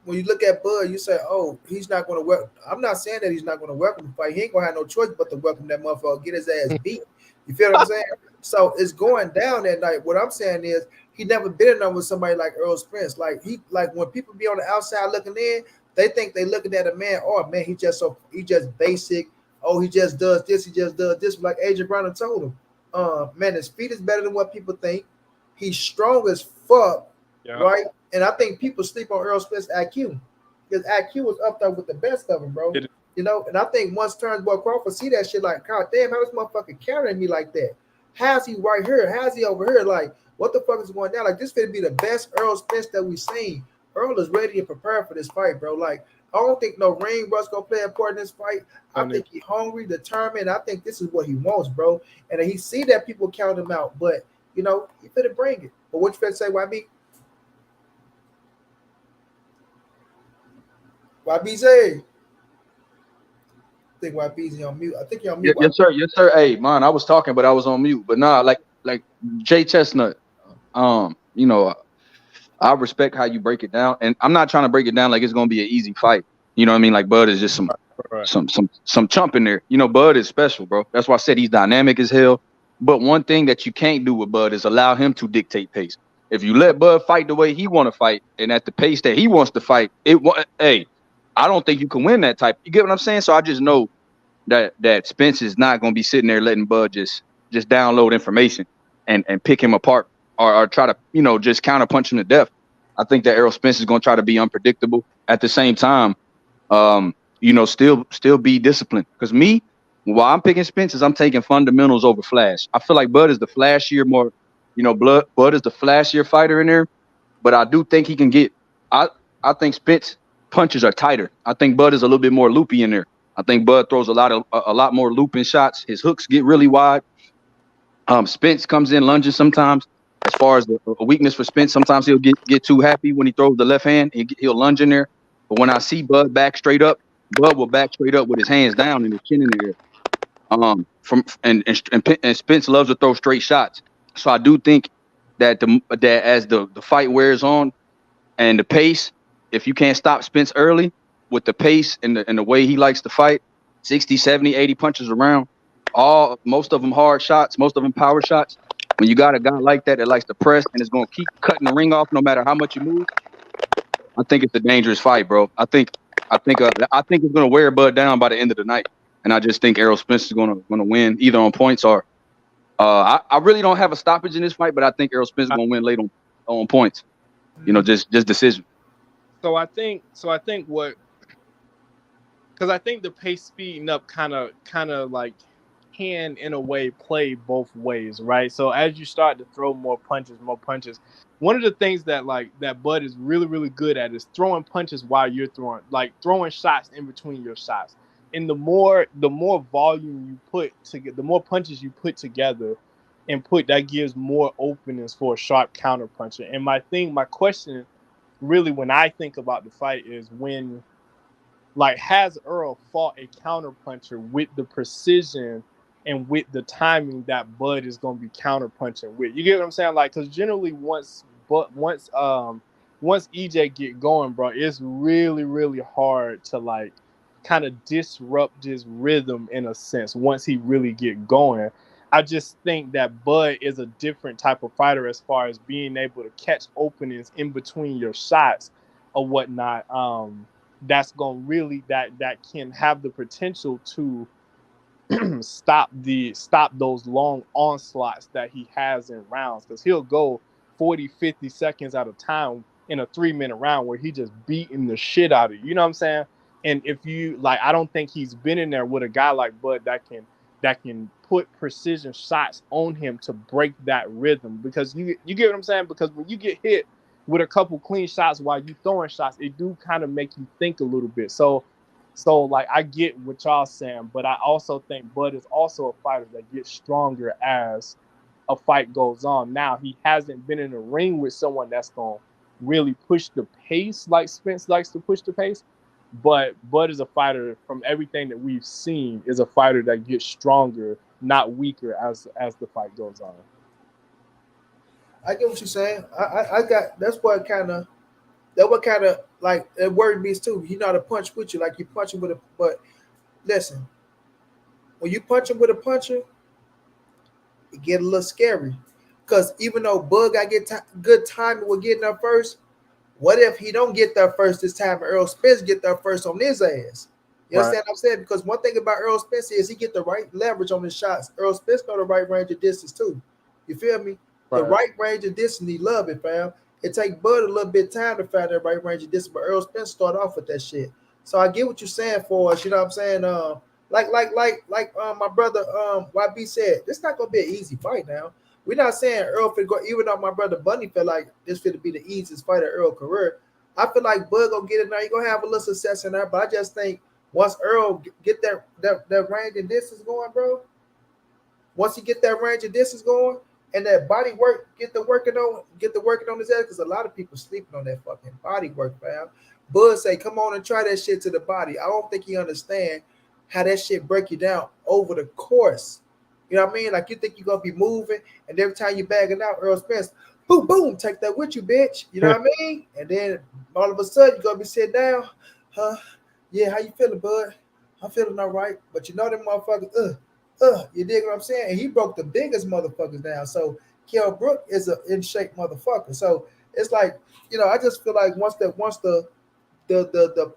when you look at Bud, you say, oh, he's not going to welcome. I'm not saying that he's not going to welcome the fight. He ain't going to have no choice but to welcome that motherfucker, get his ass beat. You feel what I'm saying? So it's going down that night. What I'm saying is he never been in there with somebody like Errol Spence. Like when people be on the outside looking in, they think they looking at a man. Oh man, he just basic. Oh, he just does this. He just does this. Like Adrian Brown told him. Man, his feet is better than what people think. He's strong as fuck, right? And I think people sleep on Errol Spence's IQ. His IQ was up there with the best of them, bro. You know, and I think once Turnbull Crawford see that shit, like, God damn, how this motherfucker carrying me like that? How's he right here? How's he over here? Like, what the fuck is going down? Like, this finna be the best Errol Spence that we've seen. Earl is ready and prepared for this fight, bro. Like, I don't think no ring rust gonna play a part in this fight. I think he's hungry, determined. I think this is what he wants, bro. And he see that people count him out, but you know, he finna bring it. But what you finna say, YB? YBZ. I think YBZ on mute. I think you're on mute. Yes, sir. Yes, sir. Hey, man, I was talking, but I was on mute. But nah, like Jay Chestnut. You know, I respect how you break it down, and I'm not trying to break it down like it's gonna be an easy fight. You know what I mean? Like Bud is just Right. some chump in there. You know, Bud is special, bro. That's why I said he's dynamic as hell. But one thing that you can't do with Bud is allow him to dictate pace. If you let Bud fight the way he want to fight and at the pace that he wants to fight, hey, I don't think you can win that type. You get what I'm saying? So I just know that Spence is not going to be sitting there letting Bud just download information and pick him apart or try to, you know, just counter punch him to death. I think that Errol Spence is going to try to be unpredictable. At the same time, you know, still be disciplined. Because me, while I'm picking Spence, I'm taking fundamentals over flash. I feel like Bud is the flashier, more, you know, Bud is the flashier fighter in there. But I do think he can get. I think Spence punches are tighter. I think Bud is a little bit more loopy in there. I think Bud throws a lot more looping shots. His hooks get really wide. Spence comes in lunging sometimes. As far as a weakness for Spence, sometimes he'll get too happy when he throws the left hand. He'll lunge in there. But when I see Bud back straight up, Bud will back straight up with his hands down and his chin in the air. And Spence loves to throw straight shots. So I do think that as the fight wears on and the pace, if you can't stop Spence early with the pace and the way he likes to fight, 60, 70, 80 punches around, most of them hard shots, most of them power shots. When you got a guy like that likes to press and is going to keep cutting the ring off no matter how much you move, I think it's a dangerous fight, bro. I think it's going to wear Bud down by the end of the night. And I just think Errol Spence is going to win either on points or I really don't have a stoppage in this fight, but I think Errol Spence is going to win late on points. You know, just decision. So I think because I think the pace speeding up kind of like can in a way play both ways, right? So as you start to throw more punches, one of the things that Bud is really, really good at is throwing punches while you're throwing shots in between your shots. And the more volume you put together, the more punches you put together and that gives more openings for a sharp counter puncher. And my question really when I think about the fight is has Errol fought a counter puncher with the precision and with the timing that Bud is going to be counter punching with? You get what I'm saying? Because generally once EJ get going, bro, it's really, really hard to kind of disrupt his rhythm in a sense once he really get going. I just think that Bud is a different type of fighter as far as being able to catch openings in between your shots or whatnot. That's going to really that can have the potential to stop those long onslaughts that he has in rounds, because he'll go 40-50 seconds at a time in a 3-minute round where he just beating the shit out of you. You know what I'm saying? And if you I don't think he's been in there with a guy like Bud that can put precision shots on him to break that rhythm, because you get what I'm saying? Because when you get hit with a couple clean shots while you throwing shots, it do kind of make you think a little bit. So I get what y'all saying, but I also think Bud is also a fighter that gets stronger as a fight goes on. Now, he hasn't been in a ring with someone that's going to really push the pace like Spence likes to push the pace, but Bud is a fighter, from everything that we've seen, is a fighter that gets stronger, not weaker as the fight goes on. I get what you're saying. I got that's what kind of it worried me too. He know how to punch with you, like you punch him with but listen, when you punch him with a puncher, it get a little scary. Because even though Bud got good timing with getting up first, what if he don't get there first this time and Errol Spence get there first on his ass? You understand what I'm saying? Because one thing about Errol Spence is he get the right leverage on his shots. Errol Spence know the right range of distance too. You feel me? Right. The right range of distance, he love it, fam. It take Bud a little bit of time to find that right range of distance, but Errol Spence start off with that shit. So I get what you're saying for us. You know what I'm saying? My brother YB said, this not gonna be an easy fight now. We're not saying Errol fit go, even though my brother Bunny felt like this fit be the easiest fight of Errol's career. I feel like Bud gonna get in there. He gonna have a little success in there, but I just think once Errol get that range and distance going, bro. Once he get that range and distance going, and that body work get the working on his ass, because a lot of people sleeping on that fucking body work, fam. Bud say, come on and try that shit to the body. I don't think he understand how that shit break you down over the course. You know what I mean? Like you think you're gonna be moving, and every time you bagging out, Earl Spence, boom, boom, take that with you, bitch. You know what I mean? And then all of a sudden you're gonna be sitting down, huh? Yeah, how you feeling, bud? I'm feeling all right. But you know them motherfuckers, you dig what I'm saying? And he broke the biggest motherfuckers down. So Kell Brook is an in shape motherfucker. So it's like, I just feel like once the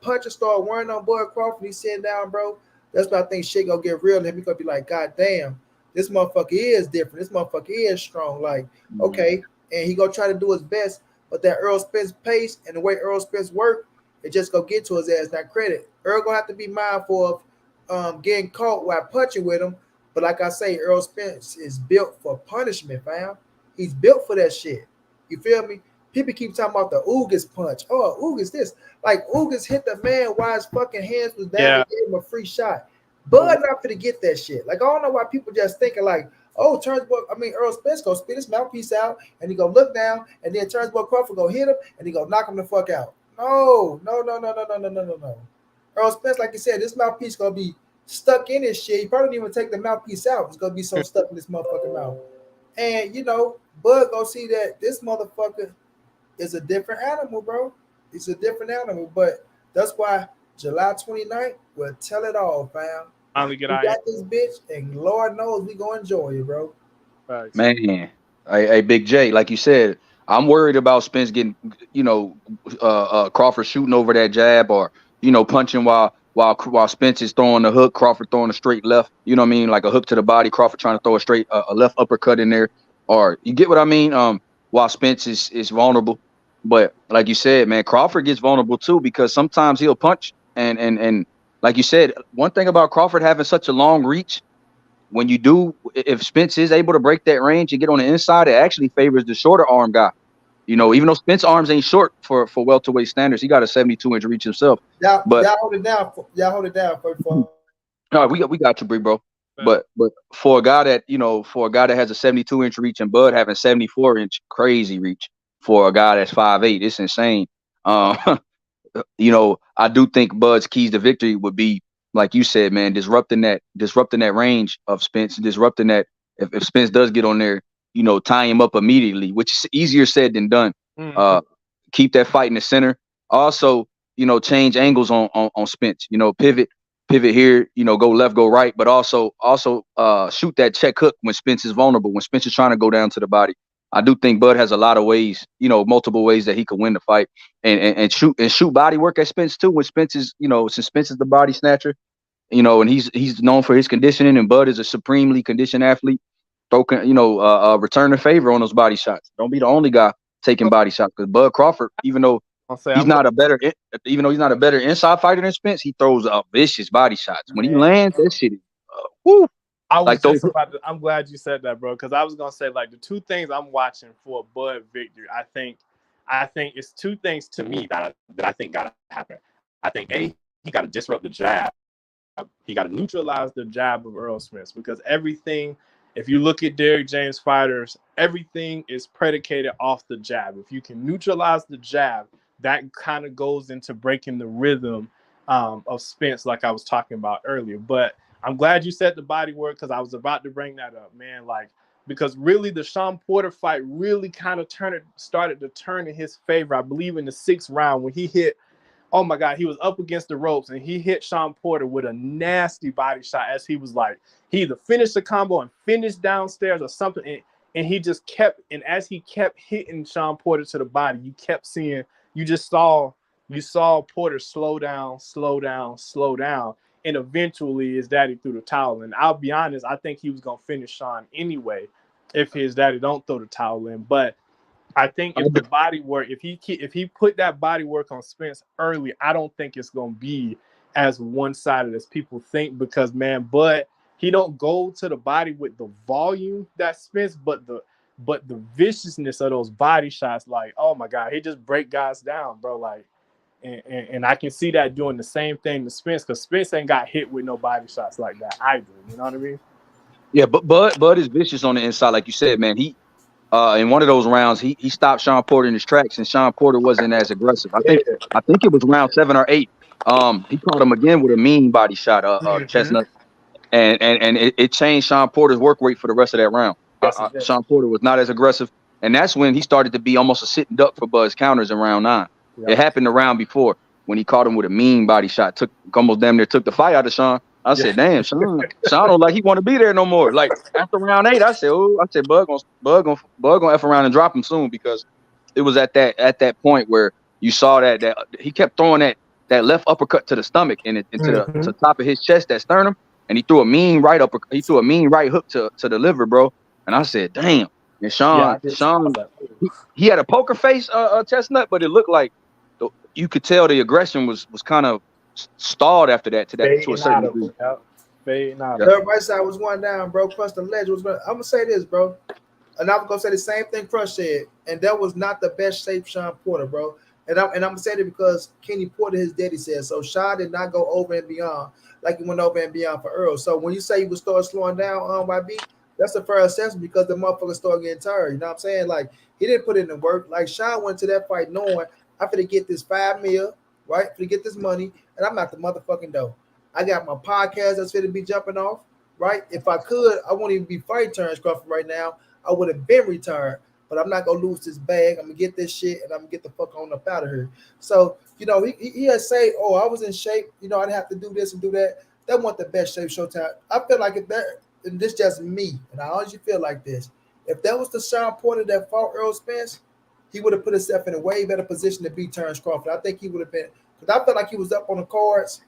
puncher start wearing on Bud Crawford, he's sitting down, bro. That's when I think shit gonna get real. And he's gonna be like, God damn, this motherfucker is different. This motherfucker is strong. Like, okay. And he gonna try to do his best, but that Earl Spence pace and the way Earl Spence work, it just gonna get to his ass. Now credit. Earl gonna have to be mindful of getting caught while punching with him. But like I say, Earl Spence is built for punishment, fam. He's built for that shit. You feel me? People keep talking about the Ugas punch. Oh, Ugas this. Like, Ugas hit the man while his fucking hands was down and gave him a free shot. Bud not finna get that shit. Like, I don't know why people just thinking like, oh, Earl Spence gonna spit his mouthpiece out and he gonna look down and then Turnbull Crawford gonna hit him and he gonna knock him the fuck out. No. Earl Spence, like you said, this mouthpiece gonna be stuck in his shit. He probably didn't even take the mouthpiece out. It's gonna be so stuck in this motherfucking mouth. And Bud gonna see that this motherfucker is a different animal, bro. It's a different animal, but that's why July 29th will tell it all, fam. We got this bitch, and Lord knows we gonna enjoy it, bro. Thanks. Man, hey, Big J, like you said, I'm worried about Spence getting, Crawford shooting over that jab or punching while Spence is throwing the hook, Crawford throwing a straight left. You know what I mean, like a hook to the body, Crawford trying to throw a straight a left uppercut in there, or you get what I mean. While Spence is vulnerable. But like you said, man, Crawford gets vulnerable too because sometimes he'll punch and like you said, one thing about Crawford having such a long reach, when you do, if Spence is able to break that range and get on the inside, it actually favors the shorter arm guy. Even though Spence's arms ain't short for welterweight standards, he got a 72-inch reach himself. Y'all hold it down. Y'all hold it down for. All right, we got you, big bro. But for a guy that has a 72-inch reach and Bud having 74-inch crazy reach for a guy that's 5'8", it's insane. I do think Bud's keys to victory would be, like you said, man, disrupting that range of Spence, disrupting that if Spence does get on there, tie him up immediately, which is easier said than done. Keep that fight in the center. Also, change angles on Spence. Pivot here, go left, go right, but also shoot that check hook when Spence is vulnerable, when Spence is trying to go down to the body. I do think Bud has a lot of ways, multiple ways that he could win the fight and shoot body work at Spence too. When Spence is, since Spence is the body snatcher, and he's known for his conditioning, and Bud is a supremely conditioned athlete. Return the favor on those body shots. Don't be the only guy taking body shots, because Bud Crawford, even though he's not a better inside fighter than Spence, he throws vicious body shots. When he lands, that shit is woo. I'm glad you said that, bro, because I was gonna say, like, the two things I'm watching for Bud victory, I think it's two things to me that I think gotta happen. I think he gotta disrupt the jab. He gotta neutralize the jab of Earl Spence, because everything, if you look at Derrick James fighters, everything is predicated off the jab. If you can neutralize the jab, that kind of goes into breaking the rhythm of Spence, like I was talking about earlier. But I'm glad you said the body work, because I was about to bring that up, man. Like, because really the Sean Porter fight really kind of started to turn in his favor. I believe in the 6th round when he hit, oh my God, he was up against the ropes and he hit Sean Porter with a nasty body shot, as he was like, he either finished the combo and finished downstairs or something. And he just kept, and as he kept hitting Sean Porter to the body, you saw Porter slow down. And eventually his daddy threw the towel in. I'll be honest, I think he was going to finish Sean anyway if his daddy don't throw the towel in. But I think if the body work, if he put that body work on Spence early, I don't think it's going to be as one-sided as people think, because, man, Bud, he don't go to the body with the volume that Spence, but the viciousness of those body shots, like, oh my God, he just break guys down, bro. Like, and I can see that doing the same thing to Spence, because Spence ain't got hit with no body shots like that either. You know what I mean? Yeah, but Bud is vicious on the inside, like you said, man. He in one of those rounds, he stopped Sean Porter in his tracks, and Sean Porter wasn't as aggressive. I think it was round 7 or 8. He caught him again with a mean body shot, Chestnut, and it changed Sean Porter's work rate for the rest of that round. Sean Porter was not as aggressive, and that's when he started to be almost a sitting duck for Buzz counters in round 9. Yep. It happened the round before when he caught him with a mean body shot, almost damn near took the fight out of Sean. I said, damn, Sean don't like he want to be there no more. Like after round 8, I said, Bug gonna F around and drop him soon, because it was at that point where you saw that he kept throwing that left uppercut to the stomach and into the top of his chest, that sternum, and he threw a mean right hook to the liver, bro. And I said, damn. And Sean, he had a poker face, Chestnut, but it looked like you could tell the aggression was kind of stalled after that to a certain degree. The right side was going down, bro. Crush the ledge was going. I'm gonna say this, bro, and I'm gonna say the same thing Crush said, and that was not the best shape Sean Porter, bro. And I'm gonna say that because Kenny Porter, his daddy, said so. Sean did not go over and beyond like he went over and beyond for Errol. So when you say he would start slowing down on YB, that's a fair assessment, because the motherfucker started getting tired. You know what I'm saying? Like he didn't put in the work. Like Sean went to that fight knowing I'm gonna get this $5 million, right? To get this money, and I'm at the motherfucking door. I got my podcast that's going to be jumping off, right? If I could, I won't even be fighting Terence Crawford right now. I would have been retired, but I'm not going to lose this bag. I'm going to get this shit, and I'm going to get the fuck on up out of here. So, you know, he had say, oh, I was in shape. You know, I'd have to do this and do that. That wasn't the best shape Showtime. I feel like if that, and this just me, and I honestly feel like this, if that was the Sean Porter that fought Errol Spence, he would have put himself in a way better position to beat Terence Crawford. I think he would have been, because I felt like he was up on the cards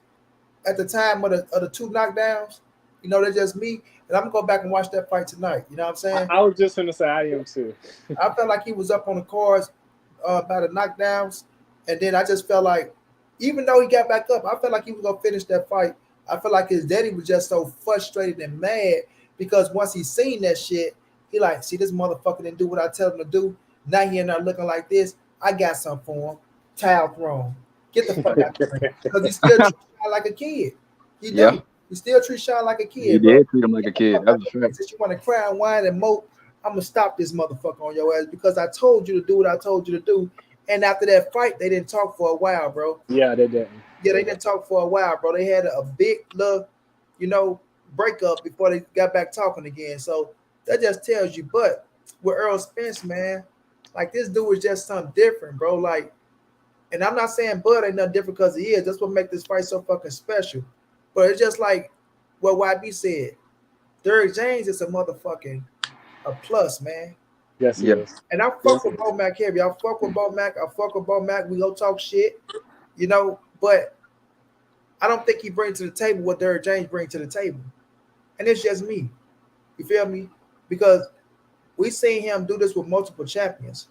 at the time of the 2 knockdowns. You know, that's just me. And I'm going to go back and watch that fight tonight. You know what I'm saying? I was just going to say I am too. I felt like he was up on the cards by the knockdowns. And then I just felt like, even though he got back up, I felt like he was going to finish that fight. I felt like his daddy was just so frustrated and mad, because once he seen that shit, he like, see, this motherfucker didn't do what I tell him to do. Now he ain't not looking like this. I got something for him. Towel thrown. Get the fuck out of here. Because he still treats Sean like a kid. He do. He still treats Sean like a kid. He did treat him like a kid. That's right. Since you want to cry and whine and mope, I'm going to stop this motherfucker on your ass, because I told you to do what I told you to do. And after that fight, they didn't talk for a while, bro. Yeah, they didn't. Yeah, they didn't talk for a while, bro. They had a big little, you know, breakup before they got back talking again. So that just tells you. But with Errol Spence, man, like, this dude is just something different, bro. Like, and I'm not saying Bud ain't nothing different, because he is. That's what makes this fight so fucking special. But it's just like what YB said. Derrick James is a plus, man. Yes, he is. And I fuck with Bo Mac heavy. I fuck with Bo Mac. We go talk shit, you know. But I don't think he brings to the table what Derrick James brings to the table. And it's just me. You feel me? Because we seen him do this with multiple champions.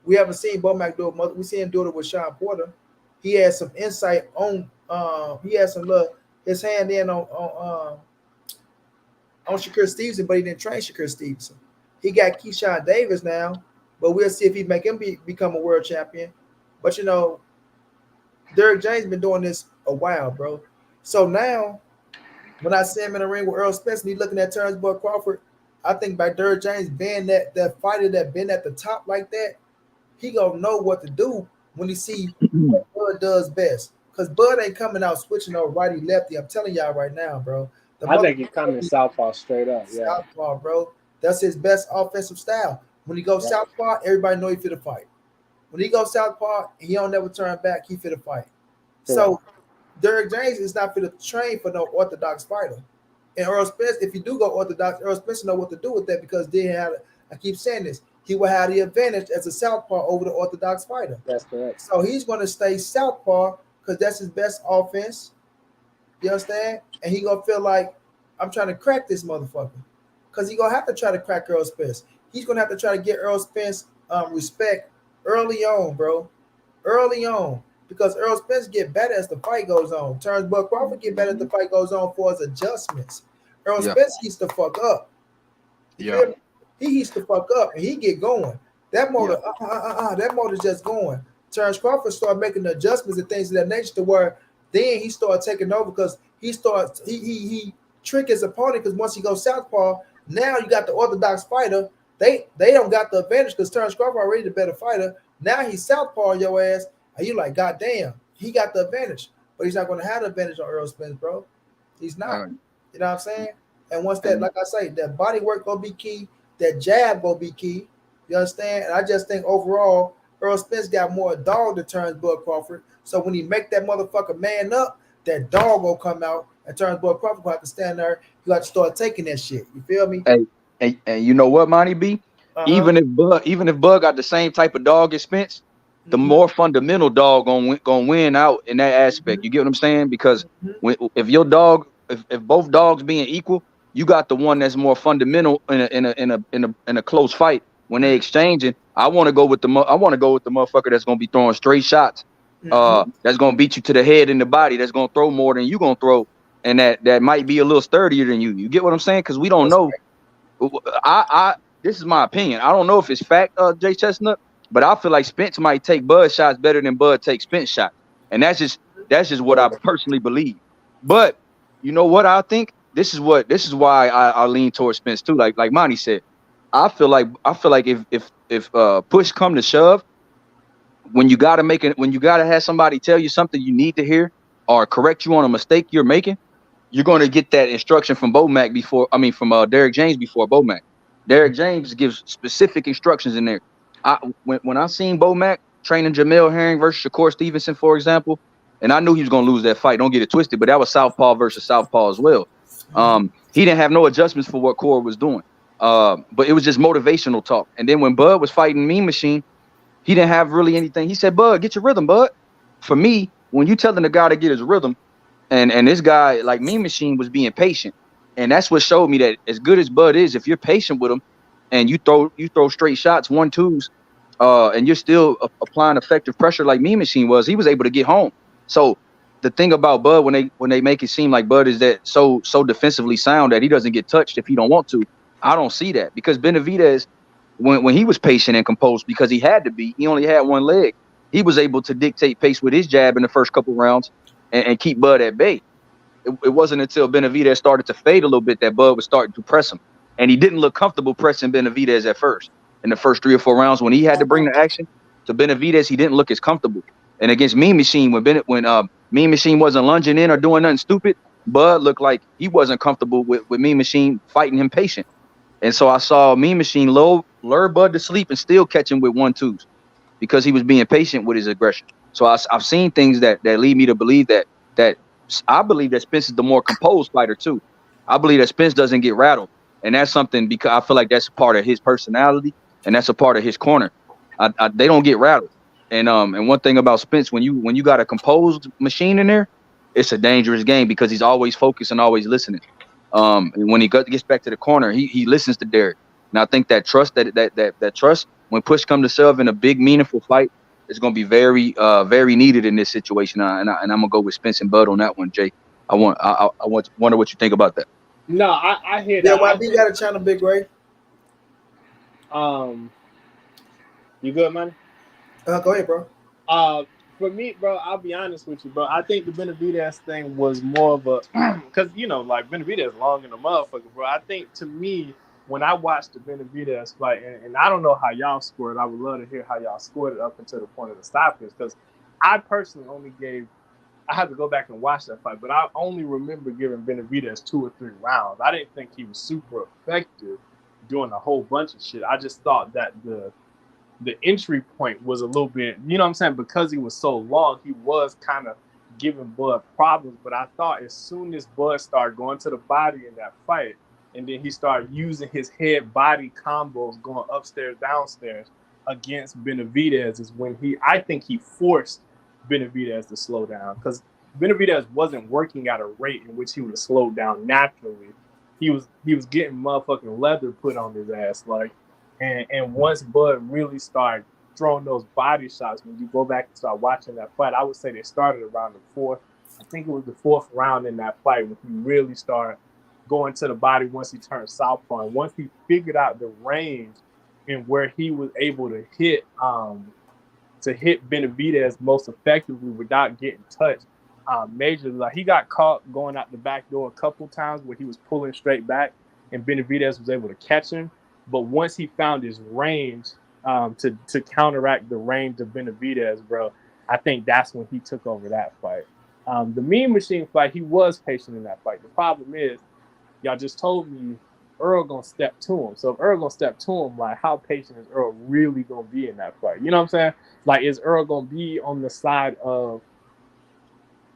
We haven't seen Bo Mac do it. We seen him do it with Sean Porter. He had some insight on. He had some look his hand in on Shakur Stevenson, but he didn't train Shakur Stevenson. He got Keyshawn Davis now, but we'll see if he make him become a world champion. But you know, Derrick James been doing this a while, bro. So now, when I see him in the ring with Errol Spence and he's looking at Terence Crawford, I think by Derrick James being that fighter that been at the top like that, he gonna know what to do when he see what Bud does best. Because Bud ain't coming out switching over righty lefty. I'm telling y'all right now, bro. I think he's coming southpaw straight up. Yeah, southpaw, bro. That's his best offensive style. When he goes southpaw, everybody know he fit a fight. When he goes southpaw, he don't never turn back. He fit a fight. Yeah. So Derrick James is not fit to train for no orthodox fighter. And Errol Spence, if you do go orthodox, Errol Spence know what to do with that, because they have. I keep saying this. He will have the advantage as a southpaw over the orthodox fighter. That's correct. So he's going to stay southpaw because that's his best offense. You understand? And he going to feel like, I'm trying to crack this motherfucker. Because he going to have to try to crack Errol Spence. He's going to have to try to get Errol Spence respect early on, bro. Early on. Because Errol Spence get better as the fight goes on. Terence Crawford get better as the fight goes on for his adjustments. Errol Spence heats the fuck up. Yeah. He heats the fuck up and he get going. That motor, that motor's just going. Terence Crawford started making the adjustments and things of that nature to where then he started taking over, because he trick his opponent, because once he goes southpaw, now you got the orthodox fighter They don't got the advantage because Terence Crawford already the better fighter. Now he's southpaw your ass, and you like, God damn, he got the advantage, but he's not going to have the advantage on Errol Spence, bro. He's not. You know what I'm saying? And once that, like I say, that body work gonna be key, that jab gonna be key. You understand? And I just think overall, Errol Spence got more dog than Terence Bud Crawford. So when he make that motherfucker man up, that dog will come out, and Terence Bud Crawford will have to stand there. You have to start taking that shit. You feel me? And you know what, Monty B? Uh-huh. Even if Bud got the same type of dog as Spence, the more fundamental dog gonna win out in that aspect. You get what I'm saying? Because if your dog, if both dogs being equal, you got the one that's more fundamental in a close fight when they exchanging. I want to go with the motherfucker that's gonna be throwing straight shots. That's gonna beat you to the head and the body. That's gonna throw more than you gonna throw, and that might be a little sturdier than you. You get what I'm saying? Because we don't know. This is my opinion. I don't know if it's fact, Jay Chestnut, but I feel like Spence might take Bud shots better than Bud takes Spence shots, and that's just what I personally believe. But you know what I think? This is why I lean towards Spence too. Like Monty said, I feel like if push come to shove, when you gotta have somebody tell you something you need to hear or correct you on a mistake you're making, you're going to get that instruction from from Derek James before Bomac. Derek James gives specific instructions in there. When I seen Bomac training Jamel Herring versus Shakur Stevenson, for example, and I knew he was going to lose that fight. Don't get it twisted, but that was Southpaw versus Southpaw as well. He didn't have no adjustments for what Core was doing, but it was just motivational talk. And then when Bud was fighting Mean Machine, he didn't have really anything. He said, "Bud, get your rhythm, Bud." For me, when you telling the guy to get his rhythm, and this guy, like Mean Machine, was being patient. And that's what showed me that as good as Bud is, if you're patient with him and you throw straight shots, 1-2s, and you're still applying effective pressure like Mean Machine was, he was able to get home. So the thing about Bud, when they make it seem like Bud is that so defensively sound that he doesn't get touched if he don't want to, I don't see that. Because Benavidez, when he was patient and composed because he had to be, he only had one leg. He was able to dictate pace with his jab in the first couple rounds and keep Bud at bay. It wasn't until Benavidez started to fade a little bit that Bud was starting to press him. And he didn't look comfortable pressing Benavidez at first. In the first 3 or 4 rounds, when he had to bring the action to Benavidez, he didn't look as comfortable. And against Mean Machine, when Mean Machine wasn't lunging in or doing nothing stupid, Bud looked like he wasn't comfortable with Mean Machine fighting him patient. And so I saw Mean Machine lure Bud to sleep and still catch him with 1-2s because he was being patient with his aggression. So I've seen things that lead me to believe that I believe that Spence is the more composed fighter too. I believe that Spence doesn't get rattled, and that's something because I feel like that's a part of his personality and that's a part of his corner. They don't get rattled, and one thing about Spence, when you got a composed machine in there, it's a dangerous game because he's always focused and always listening. And when he gets back to the corner, he listens to Derek, and I think that trust that trust when push comes to shove in a big meaningful fight, it's going to be very, very needed in this situation, and I'm gonna go with Spence and Bud on that one, Jay. I wonder what you think about that. No, I hear Yeah, that. YB got a channel, Big Ray. You good, man? Go ahead, bro. For me, bro, I'll be honest with you, bro. I think the Benavidez thing was more of a because like Benavidez long in the motherfucker, bro. I think to me, when I watched the Benavidez fight, and I don't know how y'all scored, I would love to hear how y'all scored it up until the point of the stoppage, because I personally I had to go back and watch that fight, but I only remember giving Benavidez 2 or 3 rounds. I didn't think he was super effective doing a whole bunch of shit. I just thought that the entry point was a little bit, you know what I'm saying? Because he was so long, he was kind of giving Bud problems. But I thought as soon as Bud started going to the body in that fight, and then he started using his head-body combos going upstairs, downstairs against Benavidez is when I think he forced Benavidez to slow down, because Benavidez wasn't working at a rate in which he would have slowed down naturally. He was getting motherfucking leather put on his ass, like. And once Bud really started throwing those body shots, when you go back and start watching that fight, I would say they started around the 4th. I think it was the 4th round in that fight when he really started going to the body once he turned southpaw. And once he figured out the range and where he was able to hit Benavidez most effectively without getting touched majorly. Like, he got caught going out the back door a couple times where he was pulling straight back and Benavidez was able to catch him. But once he found his range to counteract the range of Benavidez, bro, I think that's when he took over that fight. The Mean Machine fight, he was patient in that fight. The problem is, y'all just told me Errol gonna step to him. So if Errol gonna step to him, like how patient is Errol really gonna be in that fight? You know what I'm saying? Like, is Errol gonna be on the side of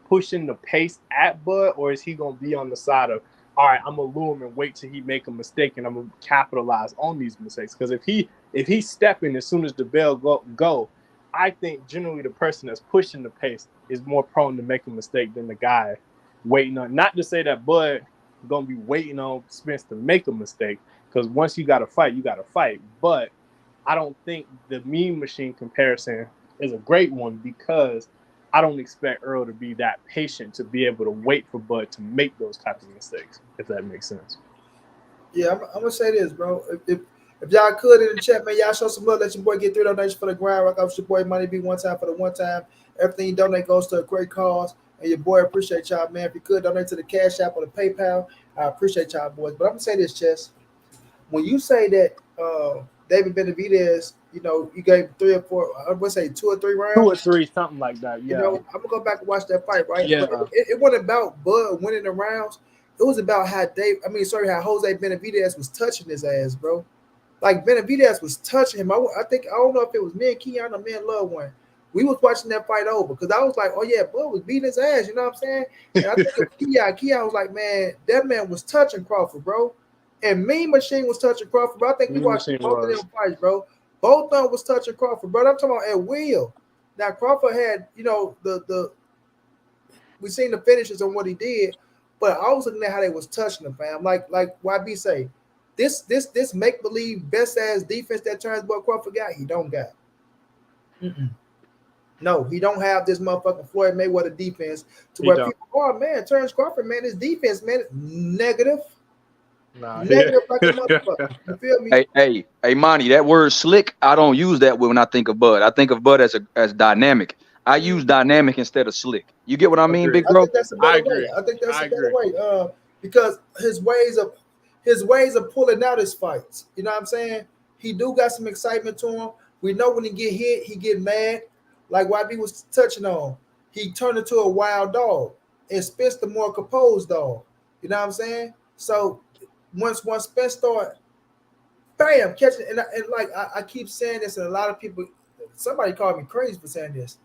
pushing the pace at Bud, or is he gonna be on the side of, all right, I'm gonna lure him and wait till he make a mistake and I'm gonna capitalize on these mistakes? Because if he's stepping as soon as the bell go, I think generally the person that's pushing the pace is more prone to make a mistake than the guy waiting on. Not to say that Bud gonna be waiting on Spence to make a mistake, because once you got to fight, you got to fight. But I don't think the Mean Machine comparison is a great one, because I don't expect Errol to be that patient to be able to wait for Bud to make those types of mistakes, if that makes sense. Yeah, I'm gonna say this, bro. If y'all could in the chat, man, y'all show some love. Let your boy get 3 donations for the grind. Rock off your boy Money Be one time for the one time. Everything you donate goes to a great cause. And your boy appreciate y'all, man. If you could donate to the Cash App or the PayPal, I appreciate y'all, boys. But I'm gonna say this, Chess. When you say that David Benavidez, you know, you gave 3 or 4, I would say 2 or 3 rounds. 2 or 3, something like that. Yeah. You know, I'm gonna go back and watch that fight, right? Yeah. But it wasn't about Bud winning the rounds. It was about how how Jose Benavidez was touching his ass, bro. Like Benavidez was touching him. I don't know if it was me and Keon or me and Love One. We was watching that fight over because I was like, oh yeah, Bud was beating his ass. You know what I'm saying? And I think Keon was like, man, that man was touching Crawford, bro. And Mean Machine was touching Crawford, bro. I think we watched both of them fights, bro. Both of them was touching Crawford, bro. I'm talking about at will. Now Crawford had, you know, we seen the finishes on what he did, but I was looking at how they was touching him, fam. Like YB say, this make believe best ass defense that Terence Crawford got, he don't got. No, he don't have this motherfucking Floyd Mayweather defense to where people, oh man, Terence Crawford, man, his defense, man, negative. Negative like a motherfucker. You feel me? Hey, Monty, that word slick, I don't use that when I think of Bud. I think of Bud as dynamic. I use dynamic instead of slick. You get what I mean, big bro? I think that's a better way. I think that's a better way. Because his ways of pulling out his fights. You know what I'm saying? He do got some excitement to him. We know when he get hit, he get mad. Like YB was touching on. He turned into a wild dog. And Spence the more composed dog. You know what I'm saying? So once Spence start, bam, catching, and I keep saying this, and a lot of people, somebody called me crazy for saying this.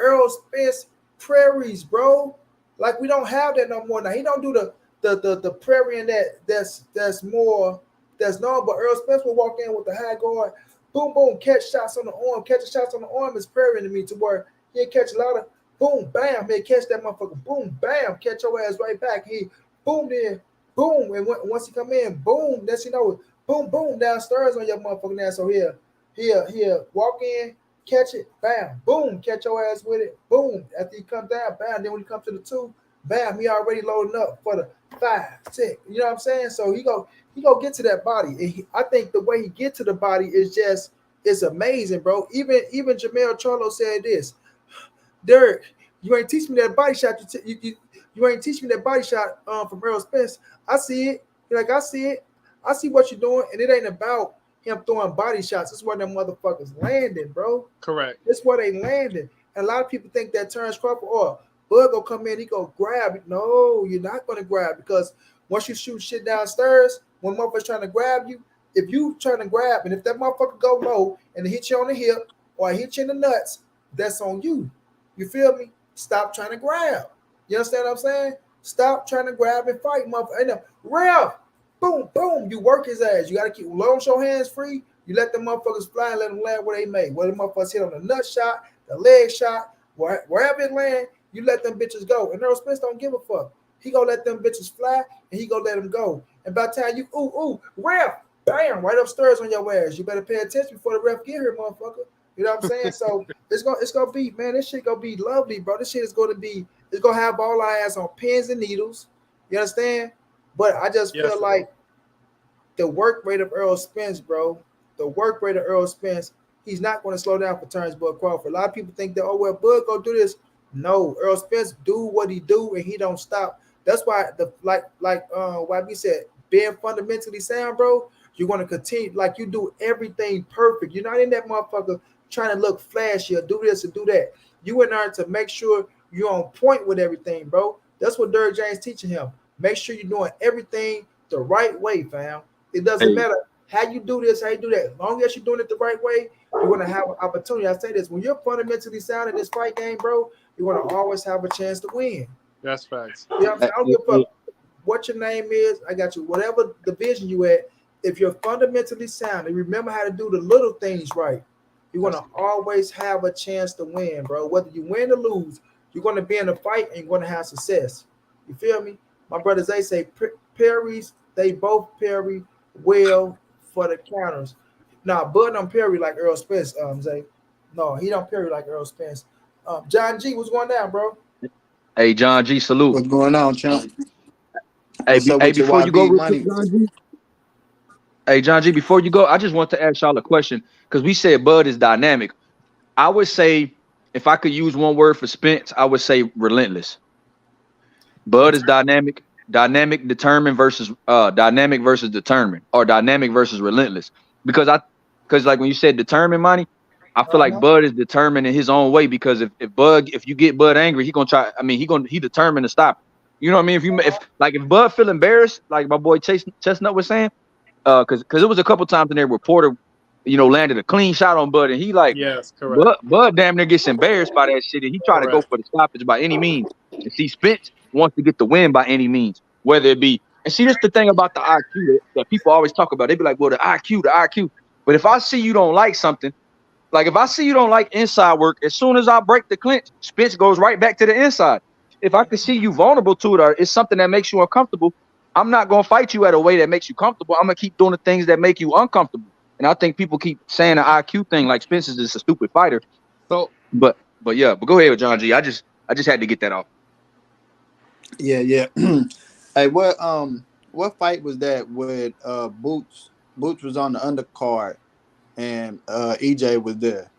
Errol Spence prairies, bro. Like we don't have that no more now. He don't do the prairie and that's more that's known. But Errol Spence will walk in with the high guard, boom, boom, catch shots on the arm. Catching shots on the arm is prairie to me, to where he catch a lot of boom, bam, he catch that motherfucker, boom, bam, catch your ass right back. He boom, then boom, and once he come in, boom, that's boom, boom, downstairs on your motherfucking ass. So he'll walk in, catch it, bam, boom, catch your ass with it, boom. After he comes down, bam, then when he comes to the 2, bam, he already loading up for the 5, 6. You know what I'm saying? So he go get to that body. And I think the way he get to the body is it's amazing, bro. Even Jamel Charlo said this, Derek, you ain't teach me that body shot. You ain't teach me that body shot from Errol Spence. I see it. You're like, I see it. I see what you're doing, and it ain't about him throwing body shots. It's where them motherfuckers landing, bro. Correct. It's where they landing. And a lot of people think that Terence Crawford or Bud go come in, he go grab it. No, you're not gonna grab, because once you shoot shit downstairs, when motherfuckers trying to grab you, if you trying to grab, and if that motherfucker go low and it hit you on the hip or hit you in the nuts, that's on you. You feel me? Stop trying to grab. You understand what I'm saying? Stop trying to grab and fight, motherfucker. Ralph, boom, boom. You work his ass. You got to keep long show hands free. You let them motherfuckers fly and let them land where they may. Whether the motherfuckers hit on the nut shot, the leg shot, wherever it land, you let them bitches go. And Errol Spence don't give a fuck. He gonna let them bitches fly and he gonna let them go. And by the time you, Ralph, bam, right upstairs on your ass. You better pay attention before the ref get here, motherfucker. You know what I'm saying? So it's gonna be, man, this shit gonna be lovely, bro. This shit is gonna have all our ass on pins and needles. You understand? But I just feel like the work rate of Errol Spence, bro. The work rate of Errol Spence, he's not going to slow down for Terence Crawford. A lot of people think that, oh well, Bud go do this. No, Errol Spence do what he do and he don't stop. That's why YB said, being fundamentally sound, bro. You're going to continue like you do everything perfect. You're not in that motherfucker trying to look flashy or do this or do that. You in there to make sure you're on point with everything, bro. That's what Derrick James teaching him. Make sure you're doing everything the right way, fam. It doesn't Hey, matter how you do this, how you do that. As long as you're doing it the right way, you're going to have an opportunity. I say this, when you're fundamentally sound in this fight game, bro, you're going to always have a chance to win. That's facts. You know what I'm saying? I don't give a hey, fuck what your name is. I got you. Whatever division you at, if you're fundamentally sound and remember how to do the little things right, you're going to always have a chance to win, bro. Whether you win or lose, you're going to be in a fight and you're going to have success. You feel me? My brothers, they say parries, they both parry well for the counters. Now, Bud don't parry like Earl Spence, Zay. No, he don't parry like Earl Spence. John G, what's going down, bro? hey, John G, salute. What's going on, champ? Hey, What's up with your before you go, YB real quick, money? John G. Hey, John G, before you go, I just want to ask y'all a question because we said Bud is dynamic. I would say, if I could use one word for Spence, I would say relentless. Bud is dynamic, determined versus dynamic versus determined, or dynamic versus relentless. Because like when you said determined, money, I feel like Bud is determined in his own way. Because if you get Bud angry, he gonna try. I mean, he determined to stop. You know what I mean? If Bud feel embarrassed, like my boy Chestnut was saying, because it was a couple times in there where Porter, landed a clean shot on Bud, and he like Yes, correct. Bud damn near gets embarrassed by that shit, and he try to go Correct. for the stoppage by any means. And see, Spence wants to get the win by any means, whether it be. And see, that's the thing about the IQ that people always talk about. They be like, well, the IQ. But if I see you don't like something, like if I see you don't like inside work, as soon as I break the clinch, Spence goes right back to the inside. If I can see you vulnerable to it, or it's something that makes you uncomfortable, I'm not gonna fight you at a way that makes you comfortable. I'm gonna keep doing the things that make you uncomfortable. And I think people keep saying the IQ thing, like Spence is just a stupid fighter. So But go ahead, John G. I just had to get that off. Yeah. Hey, what fight was that with Boots? Boots was on the undercard, and EJ was there.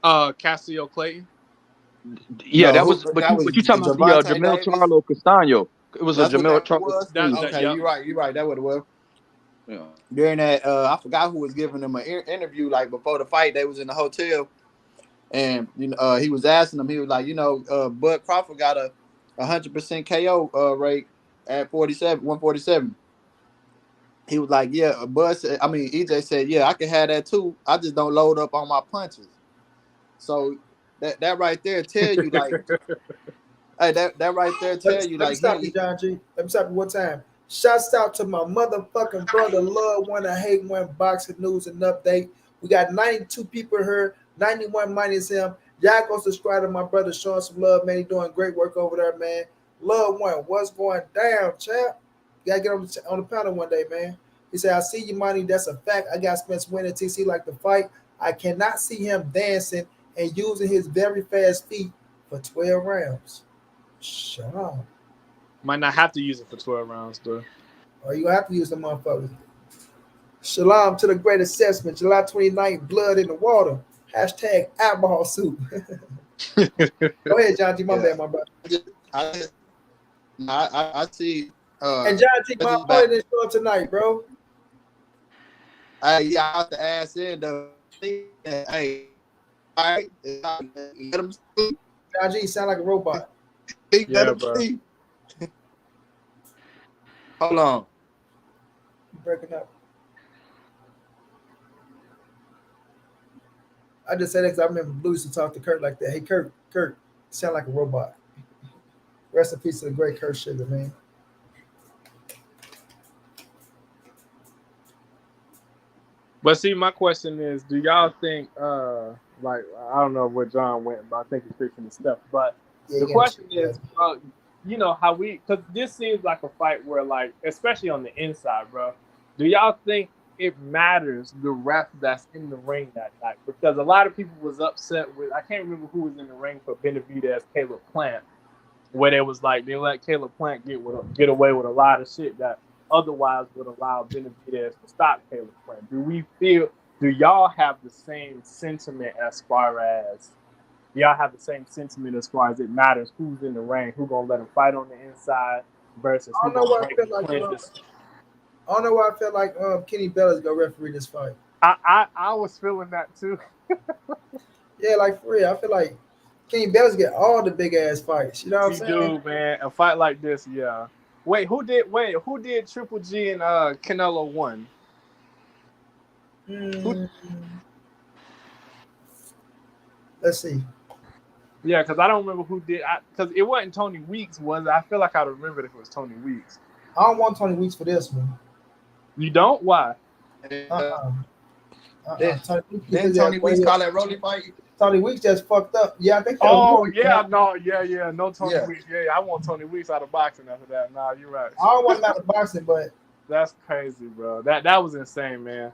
Cassio Clayton. Yeah, No, that was. But you talking about the Javante Jamel Davis? Charlo Castano? It was That's a what Jamel that Charlo. was. Okay, Yep. you're right. That what it was. Yeah. During that, I forgot who was giving him an interview. Like before the fight, they was in the hotel, and he was asking him. He was like, Bud Crawford got a 100% KO rate at 147. He was like, yeah, EJ said, yeah, I can have that too. I just don't load up on my punches. So that right there tell you like, hey, that right there tell you Let me like stop you, John G. Let me stop you one time. Shouts out to my motherfucking brother, love one, I hate one, boxing news and update. We got 92 people here, 91 minus him. Y'all go subscribe to my brother, showing some love, man. He doing great work over there, man. Love one, what's going down, champ? You gotta get on the panel one day, man. He said, I see you, money. That's a fact. I got Spence winning TC like the fight. I cannot see him dancing and using his very fast feet for 12 rounds. Shut up. Might not have to use it for 12 rounds, though. Or you have to use the motherfuckers. Shalom to the great assessment. July 29th, blood in the water. Hashtag alcohol soup. Go ahead, John G. My bad, my brother. I see. And John G. My boy didn't show up tonight, bro. I have to ask in the hey, all right, let him speak. John G. Sound like a robot. Let him speak. Hold on. You breaking up. I just said that because I remember Blue used to talk to Kurt like that. Hey, Kurt, sound like a robot. Rest in peace to the great Kurt Sugar, man. But see, my question is, do y'all think, like, I don't know where John went, but I think he's fixing the stuff. But the question is, how because this seems like a fight where, like, especially on the inside, bro, do y'all think it matters the ref that's in the ring that night? Because a lot of people was upset with, I can't remember who was in the ring for Benavidez, Caleb Plant, where they was like, they let Caleb Plant get away with a lot of shit that otherwise would allow Benavidez to stop Caleb Plant. Do y'all have the same sentiment as far as it matters who's in the ring, who gonna let him fight on the inside versus who's gonna break the clinches? I don't know why I feel like Kenny Bella's gonna referee this fight. I was feeling that too. Yeah, like for real. I feel like Kenny Bella's get all the big ass fights. You know what I'm He saying? do, man. A fight like this, yeah. Wait, who did Triple G and Canelo one? Who? Mm, let's see. Yeah, because I don't remember who did. Because it wasn't Tony Weeks, was it? I feel like I remembered if it was Tony Weeks. I don't want Tony Weeks for this one. You don't? Why? Then Tony Weeks call that Rolly fight. Tony Weeks just fucked up. Yeah, I think. Oh yeah, no, yeah, no Tony Yeah. Weeks. Yeah, I want Tony Weeks out of boxing after that. Nah, you're right. I don't want him out of boxing, but That's crazy, bro. That was insane, man.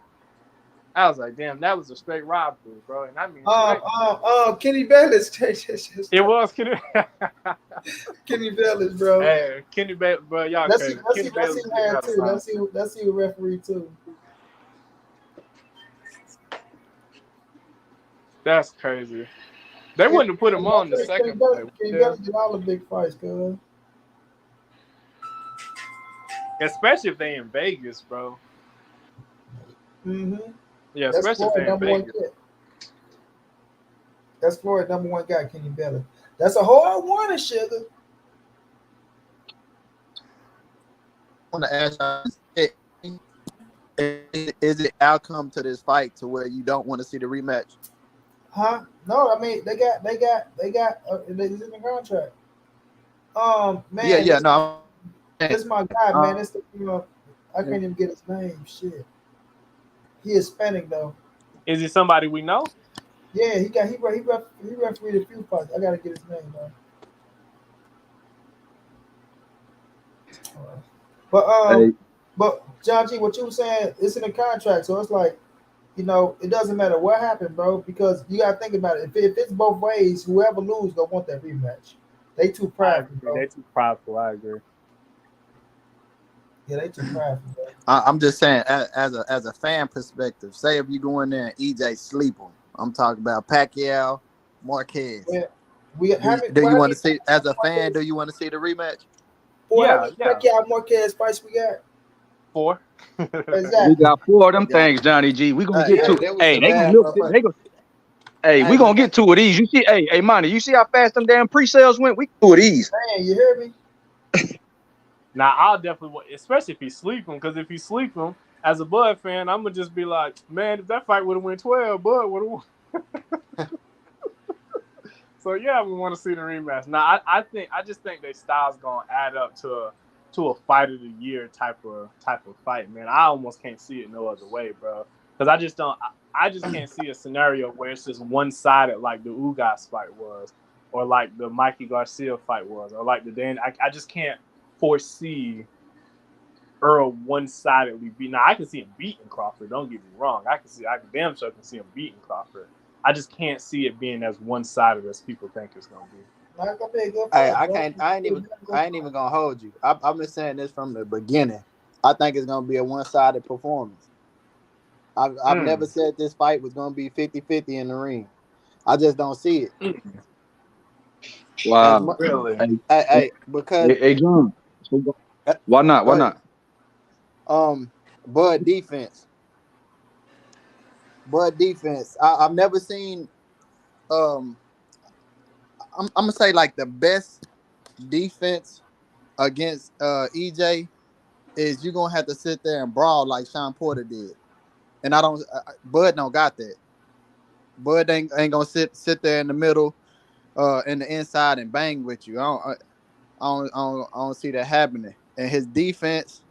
I was like, damn, that was a straight robbery, bro. And I mean, Kenny Bellis. it was Kenny. Kenny Bellis, bro. Hey, Kenny Bayless, bro, y'all Let's crazy. see who had too. Let's see who referee too. That's crazy. They wouldn't have put him on the second fight. Kenny Bellis did all the big fights, cuz. Especially if they in Vegas, bro. Mm-hmm. Yeah, especially if they in Vegas. That's Florida number one guy, Kenny Bellis. That's a whole warning, sugar. I want to ask you, is it outcome to this fight to where you don't want to see the rematch? Huh? No, I mean they got it's in the contract. Man. Yeah, no. This is my guy, man. This I can't even get his name. Shit. He is Hispanic though. Is he somebody we know? Yeah, he refereed a few fights. I gotta get his name though. But John G, what you were saying, it's in the contract, so it's like, it doesn't matter what happened, bro, because you gotta think about it. If it's both ways, whoever loses gonna want that rematch. They too prideful, bro. They too prideful. I agree. Yeah, they too prideful, bro. I'm just saying, as a fan perspective, say if you go in there and EJ sleep him. I'm talking about Pacquiao, Marquez. Yeah. Do you want to see, as a fan, do you want to see the rematch? Yeah. Pacquiao Marquez fights we got 4. exactly. We got 4 of them things, Johnny G. We gonna get 2. Hey, we gonna get 2 of these. You see, hey, Monty, you see how fast them damn pre-sales went? We 2 of these. Man, you hear me? Now I'll definitely, especially if he sleep him, because if he sleep him, as a Bud fan, I'm gonna just be like, man, if that fight would have went 12, Bud would have won. So yeah, we want to see the rematch. Now I just think their style's gonna add up to a fight of the year type of fight, man. I almost can't see it no other way, bro. Because I just can't see a scenario where it's just one-sided like the Ugas fight was, or like the Mikey Garcia fight was, or like the Dan. I just can't foresee Errol one-sidedly beat. Now I can see him beating Crawford. Don't get me wrong. I can damn sure see him beating Crawford. I just can't see it being as one-sided as people think it's gonna be. I ain't even gonna hold you. I've been saying this from the beginning. I think it's gonna be a one-sided performance. I've never said this fight was gonna be 50-50 in the ring. I just don't see it. Wow. Really? Because hey John. Why not? Bud defense. I've never seen. I'm gonna say like the best defense against EJ is you're gonna have to sit there and brawl like Sean Porter did, and Bud don't got that. Bud ain't gonna sit there in the middle, in the inside and bang with you. I don't see that happening. And his defense,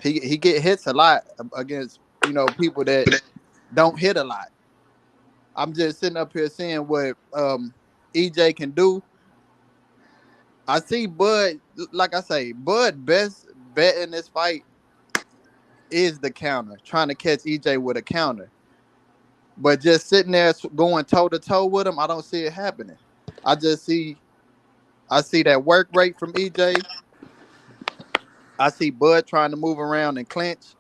he get hits a lot against people that don't hit a lot. I'm just sitting up here seeing what EJ can do. I see Bud, like I say, Bud best bet in this fight is the counter, trying to catch EJ with a counter. But just sitting there going toe-to-toe with him, I don't see it happening. I see that work rate from EJ. I see Bud trying to move around and clinch,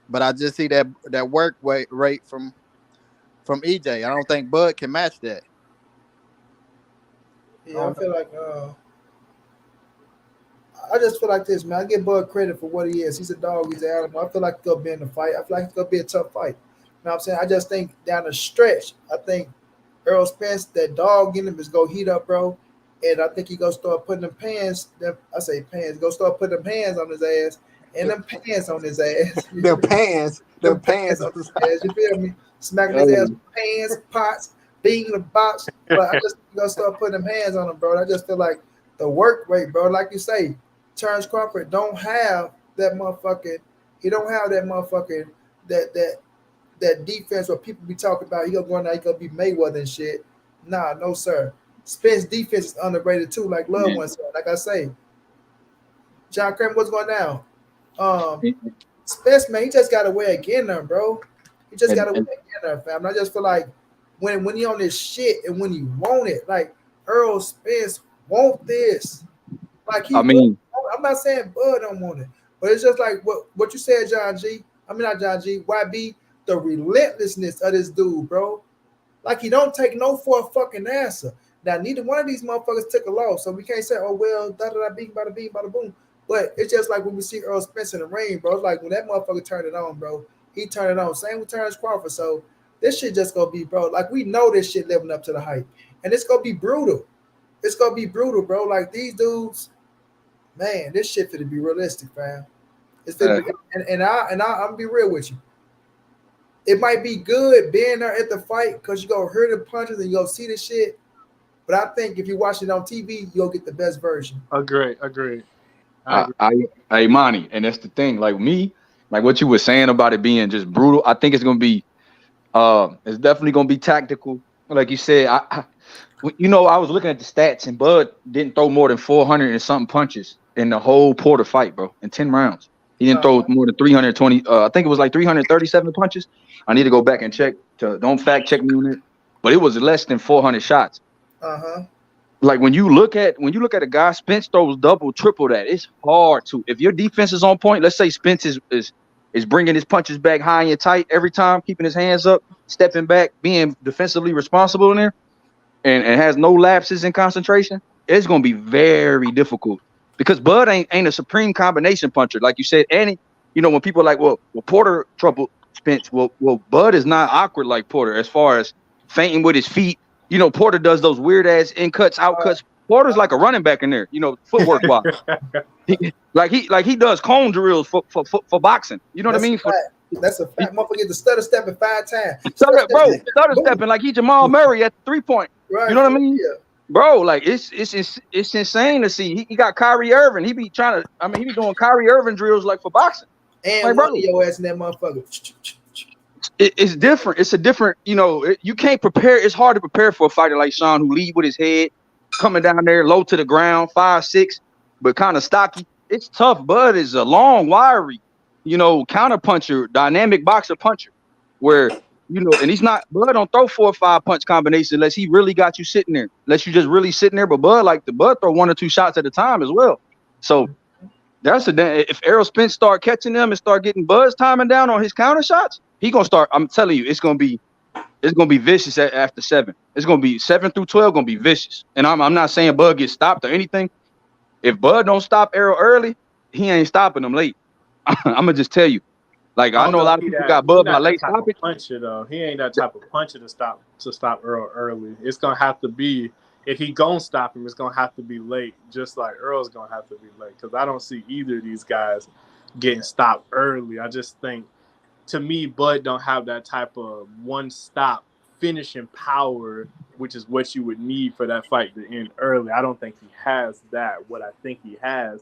but I just see that work rate from EJ. I don't think Bud can match that. Yeah, I feel like I just feel like this, man. I give Bud credit for what he is. He's a dog. He's an animal. I feel like he's gonna be in the fight. I feel like it's gonna be a tough fight. You know what I'm saying? I just think down the stretch, I think Errol Spence, that dog in him is gonna heat up, bro. And I think he gonna start putting them pants. I say pants. Go start putting them hands on his ass and them pants on his ass. Their pants. Their pants on his ass. You feel me? Smacking his ass with pans, pots, beating the box. But I just gonna start putting them hands on him, bro. I just feel like the work rate, bro. Like you say, Terence Crawford don't have that motherfucking. He don't have that motherfucking that defense where people be talking about. He gonna go in there, he gonna be Mayweather and shit. Nah, no sir. Spence defense is underrated too, like Love once said. Like I say, John Kramer, what's going down? Spence, man, he just got to wear again there, bro. He just got to wear again there, fam. I just feel like when he on this shit and when he want it, like Errol Spence want this. Like he, I'm not saying Bud don't want it, but it's just like what you said, John G. I mean not John G. YB, the relentlessness of this dude, bro. Like he don't take no for a fucking answer. Now neither one of these motherfuckers took a loss, so we can't say, oh well, da da da, bing bada bing bada boom. But it's just like when we see Errol Spence in the ring, bro. It's like when that motherfucker turned it on, bro. He turned it on. Same with Terence Crawford. So this shit just gonna be, bro. Like we know this shit living up to the hype, and it's gonna be brutal. It's gonna be brutal, bro. Like these dudes, man. This shit finna be realistic, fam. It's finna be, and I'm gonna be real with you. It might be good being there at the fight because you gonna hear the punches and you gonna see the shit. But I think if you watch it on TV, you'll get the best version. Agreed. Hey, Monty, and that's the thing. Like me, like what you were saying about it being just brutal. I think it's gonna be, it's definitely gonna be tactical. Like you said, I was looking at the stats, and Bud didn't throw more than 400 and something punches in the whole Porter fight, bro, in 10 rounds. He didn't throw more than 320. I think it was like 337 punches. I need to go back and check. Don't fact check me on it, but it was less than 400 shots. Like when you look at a guy, Spence throws double, triple that. It's hard to. If your defense is on point, let's say Spence is bringing his punches back high and tight every time, keeping his hands up, stepping back, being defensively responsible in there, and has no lapses in concentration. It's gonna be very difficult because Bud ain't a supreme combination puncher, like you said. And when people are like, well, Porter troubled Spence. Well, Bud is not awkward like Porter as far as feinting with his feet. Porter does those weird ass in cuts, out cuts. Porter's like a running back in there, footwork wise. he does cone drills for boxing. You know what I mean? That's a fact. Motherfucker get the stutter stepping 5 times. Stutter stepping like he Jamal Murray at the 3-point. Right. You know what I mean? Yeah. Bro, like it's insane to see. He got Kyrie Irving. He be doing Kyrie Irving drills like for boxing. And like, bro, your ass in that motherfucker. It's different. It's a different, you can't prepare. It's hard to prepare for a fighter like Sean who lead with his head, coming down there low to the ground, 5'6", but kind of stocky. It's tough. Bud is a long, wiry, counter puncher, dynamic boxer puncher, where, and he's not, Bud don't throw 4 or 5 punch combinations unless he really got you sitting there, unless you just really sitting there. But Bud throw 1 or 2 shots at a time as well. So if Errol Spence start catching them and start getting Bud's timing down on his counter shots, he gonna start. I'm telling you, it's gonna be vicious after 7. It's gonna be 7 through 12. Gonna be vicious. And I'm not saying Bud gets stopped or anything. If Bud don't stop Errol early, he ain't stopping him late. I'm gonna just tell you. Like I know a lot of people got Bud by late stoppage. Puncher though, he ain't that type of puncher to stop Errol early. It's gonna have to be. If he gonna stop him, it's gonna have to be late, just like Earl's gonna have to be late. Because I don't see either of these guys getting stopped early. I just think, to me, Bud don't have that type of one-stop finishing power, which is what you would need for that fight to end early. I don't think he has that. What I think he has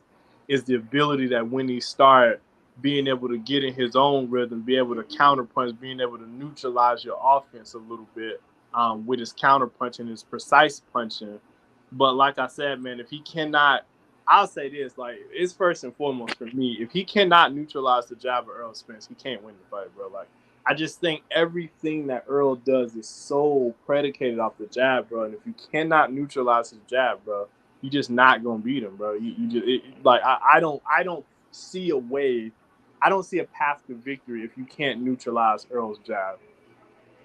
is the ability that when he start being able to get in his own rhythm, be able to counterpunch, being able to neutralize your offense a little bit. With his counter punching, his precise punching. But like I said, man, if he cannot, I'll say this, like, it's first and foremost for me, if he cannot neutralize the jab of Errol Spence, he can't win the fight, bro. Like, I just think everything that Errol does is so predicated off the jab, bro. And if you cannot neutralize his jab, bro, you're just not gonna beat him, bro. I don't see a way. I don't see a path to victory if you can't neutralize Errol's jab.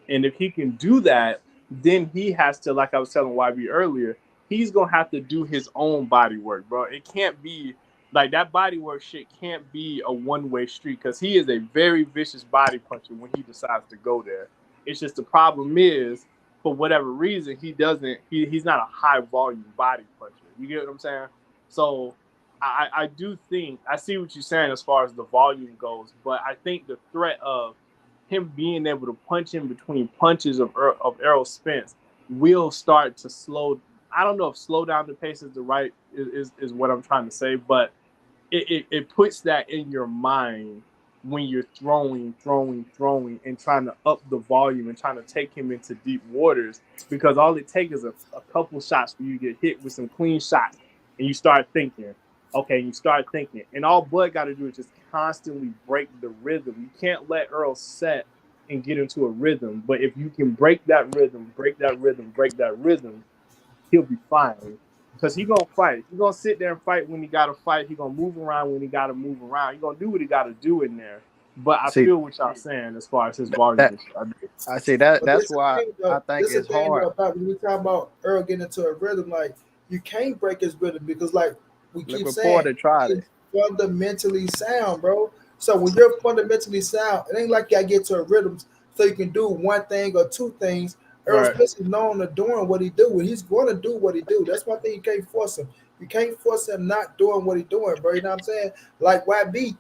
And if he can do that, then he has to, like I was telling YB earlier, he's going to have to do his own body work, bro. It can't be Like that body work shit can't be a one-way street because he is a very vicious body puncher when he decides to go there. It's just the problem is, for whatever reason, he's not a high volume body puncher. You get what I'm saying? So I do think I see what you're saying as far as the volume goes, but I think the threat of him being able to punch in between punches of Errol Spence will start to slow. I don't know if slow down the pace is the right is what I'm trying to say, but it puts that in your mind when you're throwing, and trying to up the volume and trying to take him into deep waters, because all it takes is a couple shots for you to get hit with some clean shots, and you start thinking, and all Bud got to do is just constantly break the rhythm. You can't let Errol set and get into a rhythm, but if you can break that rhythm, he'll be fine. Because he gonna fight. He gonna sit there and fight when he gotta fight. He gonna move around when he gotta move around. He gonna do what he gotta do in there. But I feel what y'all saying as far as his volume. I see that. That's why I think it's hard. When we talk about Earl getting into a rhythm, like you can't break his rhythm because, like we keep saying, he's fundamentally sound, bro. So when you're fundamentally sound, it ain't like you gotta get to a rhythm so you can do one thing or two things. Errol Spence is known to doing what he do, and he's going to do what he do. That's one thing you can't force him. You can't force him not doing what he's doing, bro. You know what I'm saying? Like YB,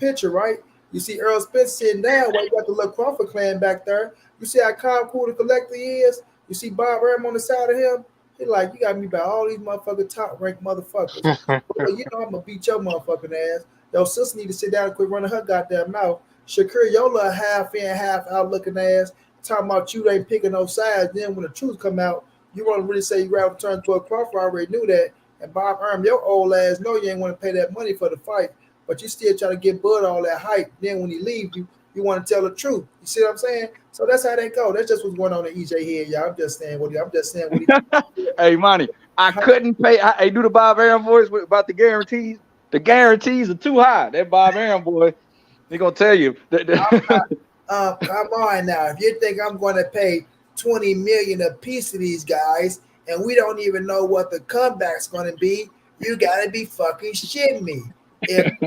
picture, right? You see Errol Spence sitting down while you got the little Crawford clan back there. You see how calm, cool the collector is. You see Bob Ram on the side of him. He like, you got me by all these motherfucking top ranked motherfuckers. Well, you know I'm gonna beat your motherfucking ass. Your sister need to sit down and quit running her goddamn mouth. Shakur, your little half in, half out looking ass, talking about you ain't picking no sides. Then when the truth come out, you want to really say you rather turn to a Crawford. I already knew that. And Bob Arm, your old ass know you ain't want to pay that money for the fight, but you still try to get Bud all that hype. Then when he leave you, you want to tell the truth. You see what I'm saying? So that's how they go. That's just what's going on in EJ here, y'all. I'm just saying what he. Hey, Monty, I couldn't pay. I do the Bob Aaron voice about the guarantees. The guarantees are too high. That Bob Aaron boy, he gonna tell you. Come on now. If you think I'm going to pay $20 million a piece to these guys, and we don't even know what the comeback's going to be, you got to be fucking shitting me. If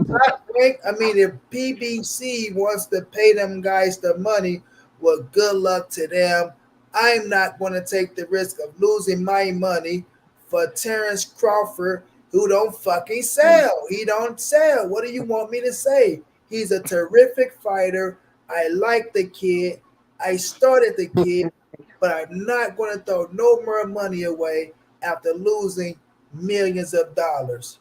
PBC wants to pay them guys the money, well, good luck to them. I'm not going to take the risk of losing my money for Terence Crawford, who don't fucking sell. He don't sell. What do you want me to say? He's a terrific fighter. I like the kid. I started the kid, but I'm not going to throw no more money away after losing millions of dollars.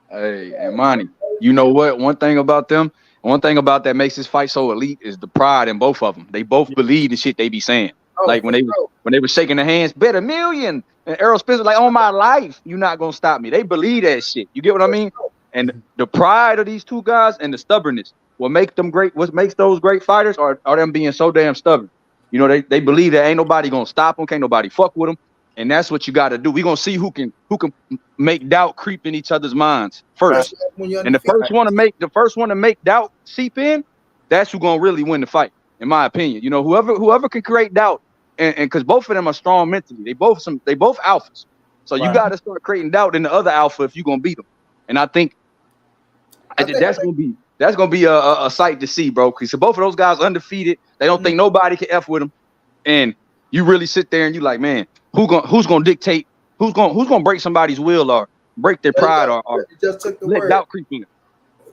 Hey, and Monty, you know what? One thing about that makes this fight so elite is the pride in both of them. They both believe the shit they be saying. Like when they were shaking their hands, bet $1 million. And Errol Spence was like, on my life, you're not gonna stop me. They believe that shit. You get what I mean? And the pride of these two guys and the stubbornness, what makes those great fighters are them being so damn stubborn. You know, they believe that ain't nobody gonna stop them, can't nobody fuck with them. And that's what you got to do. We're gonna see who can make doubt creep in each other's minds first. And the first one to make doubt seep in, that's who gonna really win the fight, in my opinion. You know, whoever can create doubt, and because both of them are strong mentally, they both alphas. So you got to start creating doubt in the other alpha if you're gonna beat them. And I think that's gonna be a sight to see, bro. Because both of those guys undefeated. They don't think nobody can F with them, and you really sit there and you like, man, who's gonna dictate? Who's gonna break somebody's will or break their pride or just took the let word. doubt creep in?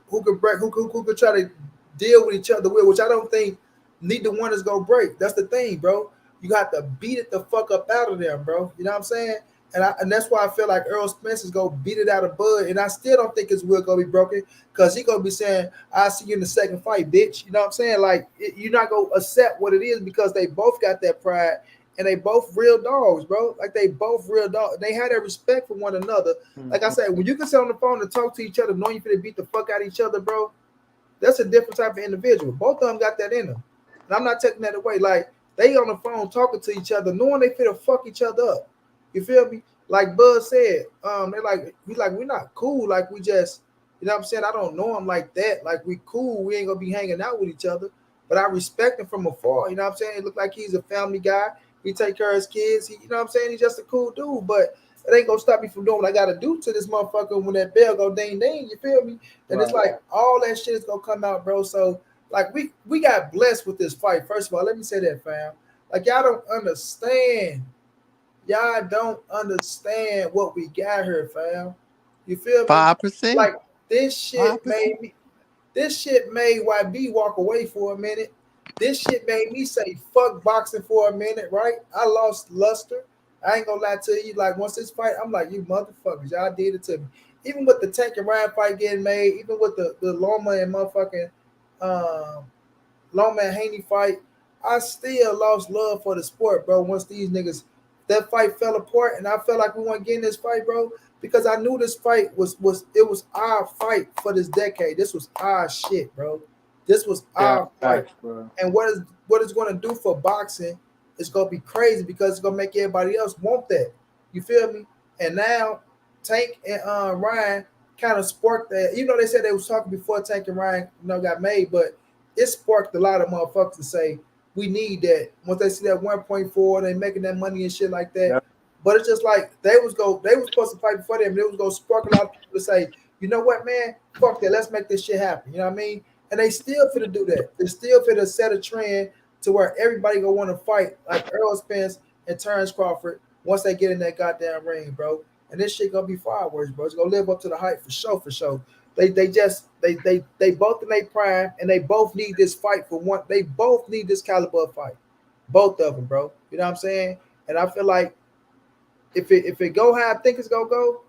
Who could break? Who could try to deal with each other will? Which I don't think neither one is gonna break. That's the thing, bro. You have to beat it the fuck up out of them, bro. You know what I'm saying? And that's why I feel like Errol Spence is gonna beat it out of Bud, and I still don't think his will gonna be broken because he gonna be saying, "I'll see you in the second fight, bitch." You know what I'm saying? Like you're not gonna accept what it is because they both got that pride and they both real dogs, bro. Like they both real dogs. They had that respect for one another. Like I said, when you can sit on the phone and talk to each other, knowing you're gonna beat the fuck out of each other, bro, that's a different type of individual. Both of them got that in them, and I'm not taking that away. Like they on the phone talking to each other, knowing they finna fuck each other up. You feel me? Like Bud said, he's like, we're not cool. Like we just, you know what I'm saying? I don't know him like that. Like we cool. We ain't gonna be hanging out with each other. But I respect him from afar. You know what I'm saying? It look like he's a family guy. He take care of his kids. You know what I'm saying? He's just a cool dude. But it ain't gonna stop me from doing what I gotta do to this motherfucker when that bell go ding ding. You feel me? And it's Right. like all that shit is gonna come out, bro. So like we got blessed with this fight. First of all, let me say that, fam. Like y'all don't understand. Y'all don't understand what we got here, fam. You feel me? 5%. Like this shit 5%. this shit made YB walk away for a minute. This shit made me say fuck boxing for a minute, right? I lost luster. I ain't gonna lie to you. Like once this fight, I'm like, you motherfuckers, y'all did it to me. Even with the Tank and Ryan fight getting made, even with the Loma and motherfucking um Loma and Haney fight, I still lost love for the sport, bro. Once these niggas that fight fell apart, and I felt like we weren't getting this fight, bro, because I knew this fight was our fight for this decade. This was our shit, bro. This was our fight. bro. And what it's going to do for boxing is going to be crazy because it's going to make everybody else want that. You feel me? And now Tank and Ryan kind of sparked that. Even though they said they was talking before Tank and Ryan, got made, but it sparked a lot of motherfuckers to say we need that. Once they see that 1.4, they making that money and shit like that. Yep. But it's just like they was supposed to fight before them. They was gonna spark a lot of people to say, you know what, man, fuck that. Let's make this shit happen. You know what I mean? And they still finna do that. They still finna set a trend to where everybody gonna want to fight like Errol, Spence, and Terence Crawford once they get in that goddamn ring, bro. And this shit gonna be fireworks, bro. It's gonna live up to the hype for sure, for sure. They both in their prime, and they both need this fight for one. They both need this caliber of fight, both of them, bro. You know what I'm saying? And I feel like if it go how I think it's gonna go,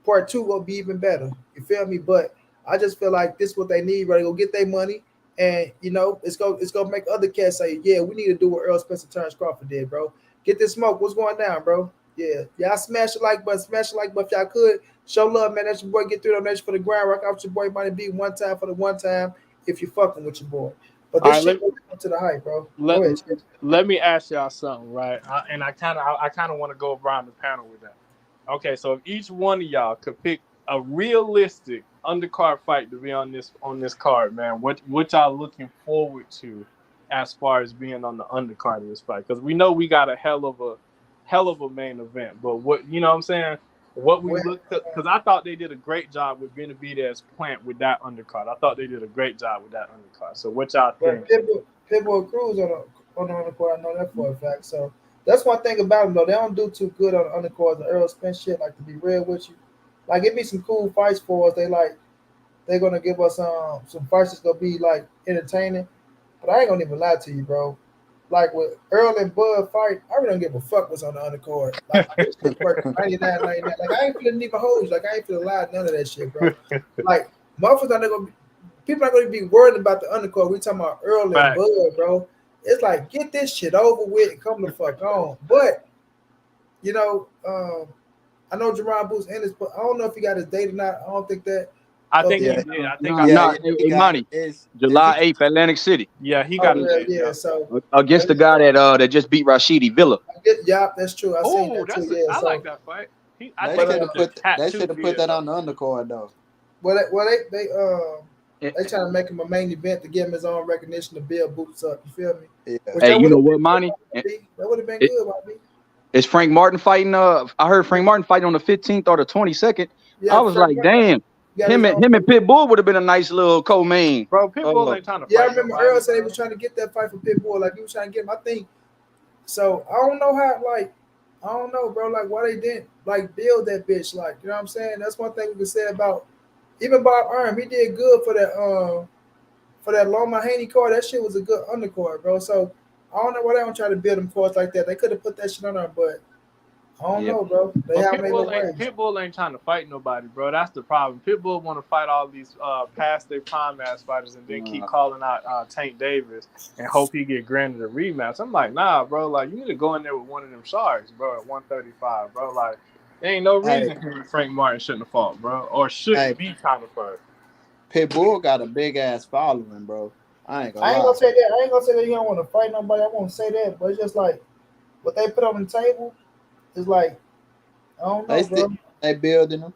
part two will be even better. You feel me? But I just feel like this is what they need, right? Go get their money, and it's gonna make other cats say, yeah, we need to do what Earl Spencer Terence Crawford did, bro. Get this smoke. What's going down, bro? Yeah, y'all smash the like button, if y'all could. Show love, man. That's your boy. Get through the nation for the ground. Rock out with your boy. Money be one time for the one time if you fucking with your boy. But this shit goes to the hype, bro. Let me ask y'all something, right? I kind of want to go around the panel with that. Okay, so if each one of y'all could pick a realistic undercard fight to be on this card, man, what y'all looking forward to as far as being on the undercard of this fight? Because we know we got a hell of a main event, but what you know what I'm saying? What we look, because I thought they did a great job with Benavidez Plant with that undercard. I thought they did a great job with that undercard. So what y'all think? Pitbull Cruz on the undercard, I know that for a fact. So that's one thing about them though. They don't do too good on the undercards. The Errol Spence shit, like to be real with you. Like it be some cool fights for us. They're gonna give us some fights that's gonna be like entertaining. But I ain't gonna even lie to you, bro. Like with Earl and Bud fight, I really don't give a fuck what's on the undercard. Like this shit work 99. Like I ain't feeling even hold. Like I ain't feeling lie none of that shit, bro. Like motherfuckers are not gonna be, people are gonna be worried about the undercard. We talking about Earl and Bud, bro. It's like get this shit over with and come the fuck on. But I know Jerron Booth's in this, but I don't know if he got his date or not. I don't think that. I think he did. I think money. July 8th, Atlantic City. Yeah, he got it. Yeah. So against the guy that just beat Rashidi Villa. Yeah, that's true. I seen that too. Yeah, I like that fight. They should have put that on the undercard though. Well, they trying to make him a main event to give him his own recognition to build Boots up. You feel me? Yeah. Hey, you know what, Monty? That would have been good, YB. Is Frank Martin fighting? I heard Frank Martin fighting on the 15th or the 22nd. Yeah, I was Frank like, Martin. Damn. Him and Pitbull would have been a nice little co-main. Bro, Pitbull ain't trying to fight. Yeah, I remember Errol said he was trying to get that fight for Pitbull. Like he was trying to get him. I think so. I don't know how. Like I don't know, bro. Like why they didn't like build that bitch. Like you know what I'm saying? That's one thing we can say about even Bob Arm. He did good for that Loma Haney card. That shit was a good undercard, bro. So I don't know why they don't try to build them cards like that. They could have put that shit on there, but I don't know, bro. Pitbull ain't trying to fight nobody, bro. That's the problem. Pitbull want to fight all these past their prime ass fighters and then keep calling out Tank Davis and hope he get granted a rematch. I'm like, nah, bro. Like you need to go in there with one of them sharks, bro, at 135, bro. Like there ain't no reason Frank Martin shouldn't have fought, bro, or shouldn't be trying to fight. Pitbull got a big ass following, bro. I ain't gonna say that. I ain't gonna say that you don't want to fight nobody. I won't say that, but it's just like what they put on the table is like I don't know, bro. They building them.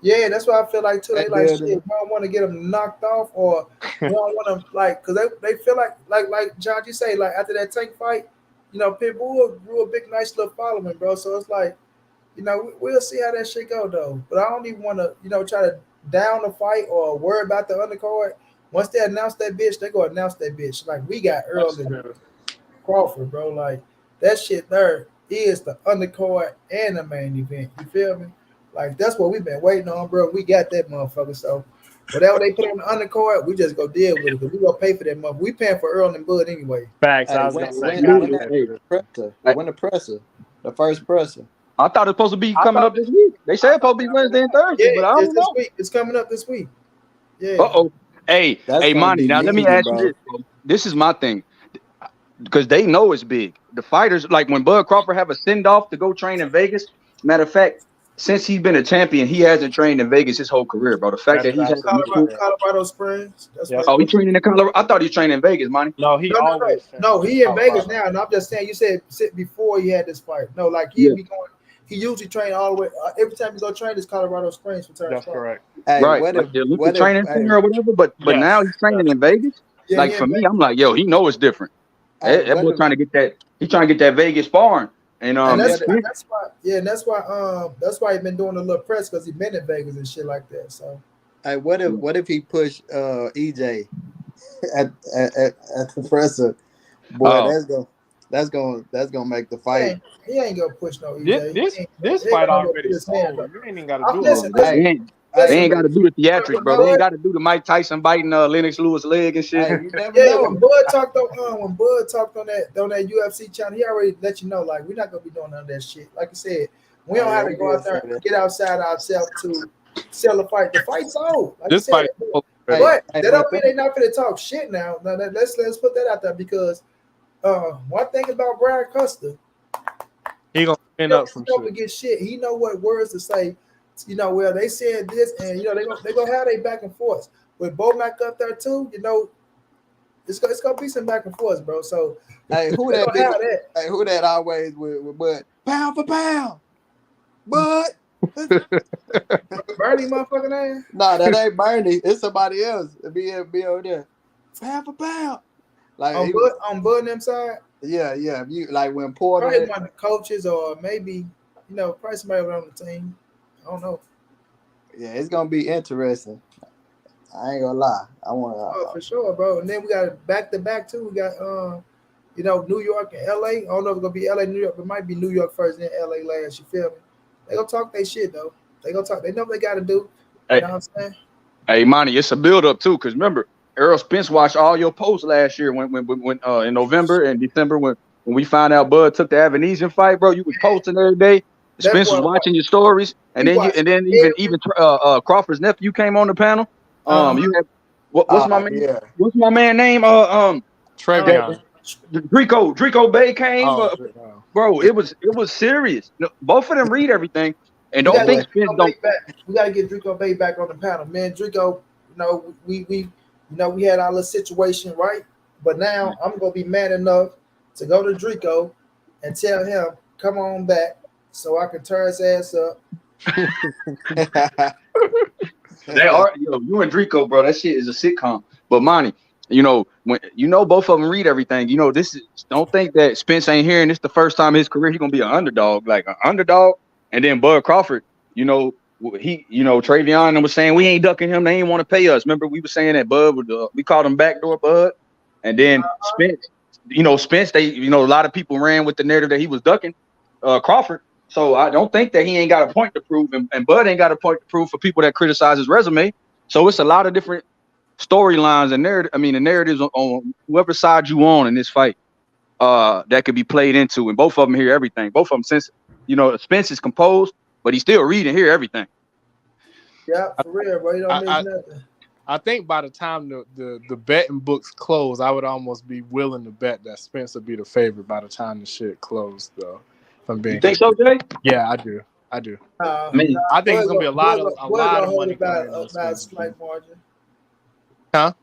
Yeah, that's what I feel like too. They like shit. We don't want to get them knocked off, or we don't want them like because they feel like John, you say like after that Tank fight, Pitbull grew a big nice little following, bro. So it's like You know, we'll see how that shit go though. But I don't even want to, try to down the fight or worry about the undercard. Once they announce that bitch, they go announce that bitch. Like we got Errol and Crawford, bro. Like that shit there is the undercard and the main event. You feel me? Like that's what we've been waiting on, bro. We got that motherfucker. So whatever they put on the undercard, we just go deal with it because we gonna pay for that motherfucker. We paying for Errol and Bud anyway. Facts. Hey, I was gonna say, when the presser, the first presser. I thought it was supposed to be coming up this week. They said it's supposed to be Wednesday and Thursday, but I don't know. This week. It's coming up this week. Yeah. Uh-oh. Hey, Monty, now let me ask you this. This is my thing. Because they know it's big. The fighters, like when Bud Crawford have a send-off to go train in Vegas, matter of fact, since he's been a champion, he hasn't trained in Vegas his whole career, bro. The fact that he's Colorado Springs. Oh, he training in Colorado? I thought he was training in Vegas, Monty. No, he always. No, he in Vegas now. And I'm just saying, you said before he had this fight. No, like he be going. He usually train all the way. Every time he go train, it's Colorado Springs for Terence. That's correct. Hey, right, like training center or whatever. But now he's training in Vegas. Yeah, like for me, I'm like, yo, he know it's different. That boy trying to get that. He trying to get that Vegas sparring. And that's why he been doing a little press because he been in Vegas and shit like that. So, hey, what if he pushed EJ at the presser? Boy, that's gonna make the fight. He ain't gonna push no EJ. This fight already sold. You ain't even gotta do it. They ain't got to do the theatrics, bro. They ain't got to do the Mike Tyson biting Lennox Lewis leg and shit. Hey, when Bud talked on that UFC channel, he already let you know, like, we're not gonna be doing none of that shit. Like I said, we don't have to go out there and get outside ourselves to sell a fight. The fight's old. Like this fight, but that don't mean they not gonna talk shit now. Let's put that out there because one thing about Brian Custer, he gonna end up some shit. Get shit. He know what words to say. Well, they said this, and they gonna have their back and forth. With Bo Mac up there too, it's gonna be some back and forth, bro. So hey, who that always with Bud? Pound for pound, Bud. Bernie, motherfucking ass. No, that ain't Bernie. It's somebody else. Be over there. Pound for pound. Like on Bud and them side. Yeah. You like when Porter. Probably one of the coaches, or maybe probably somebody on the team. I don't know. Yeah, it's gonna be interesting. I ain't gonna lie. I want to. For sure, bro. And then we got back to back too. We got New York and LA. I don't know if it's gonna be LA, New York. It might be New York first, then LA last. You feel me? They gonna talk their shit though. They gonna talk. They know what they gotta do. You know what I'm saying? Hey, Monty, it's a build up too, because remember, Errol Spence watched all your posts last year when in November and December when we found out Bud took the Avanesian fight, bro. You was posting every day. Spence was watching your stories, and then even Crawford's nephew came on the panel. You had what's my man? Yeah. What's my man name? Trevion. Drico Bay came. Bro, it was serious. Both of them read everything, and don't think Spence don't. We gotta get Drico Bay back on the panel, man. Drico, we had our little situation, right? But now I'm gonna be man enough to go to Drico and tell him, come on back. So I can tear his ass up. They are, you and Drico, bro. That shit is a sitcom. But Monty, when both of them read everything. This is, don't think that Spence ain't here and it's the first time in his career he's gonna be an underdog, And then Bud Crawford, Travion was saying we ain't ducking him. They ain't want to pay us. Remember we were saying that Bud we called him backdoor Bud, and then Spence. Spence. They, a lot of people ran with the narrative that he was ducking Crawford. So I don't think that he ain't got a point to prove, and Bud ain't got a point to prove for people that criticize his resume. So it's a lot of different storylines and the narratives on whoever side you on in this fight that could be played into, and both of them hear everything. Both of them, since Spence is composed, but he still read and hear everything. Yeah, for real, bro. You don't miss nothing. I think by the time the betting books close, I would almost be willing to bet that Spence would be the favorite by the time the shit closed, though. You think so, Jay? Yeah, I do. I think it's gonna be a lot of money coming in. Slight margin. Huh?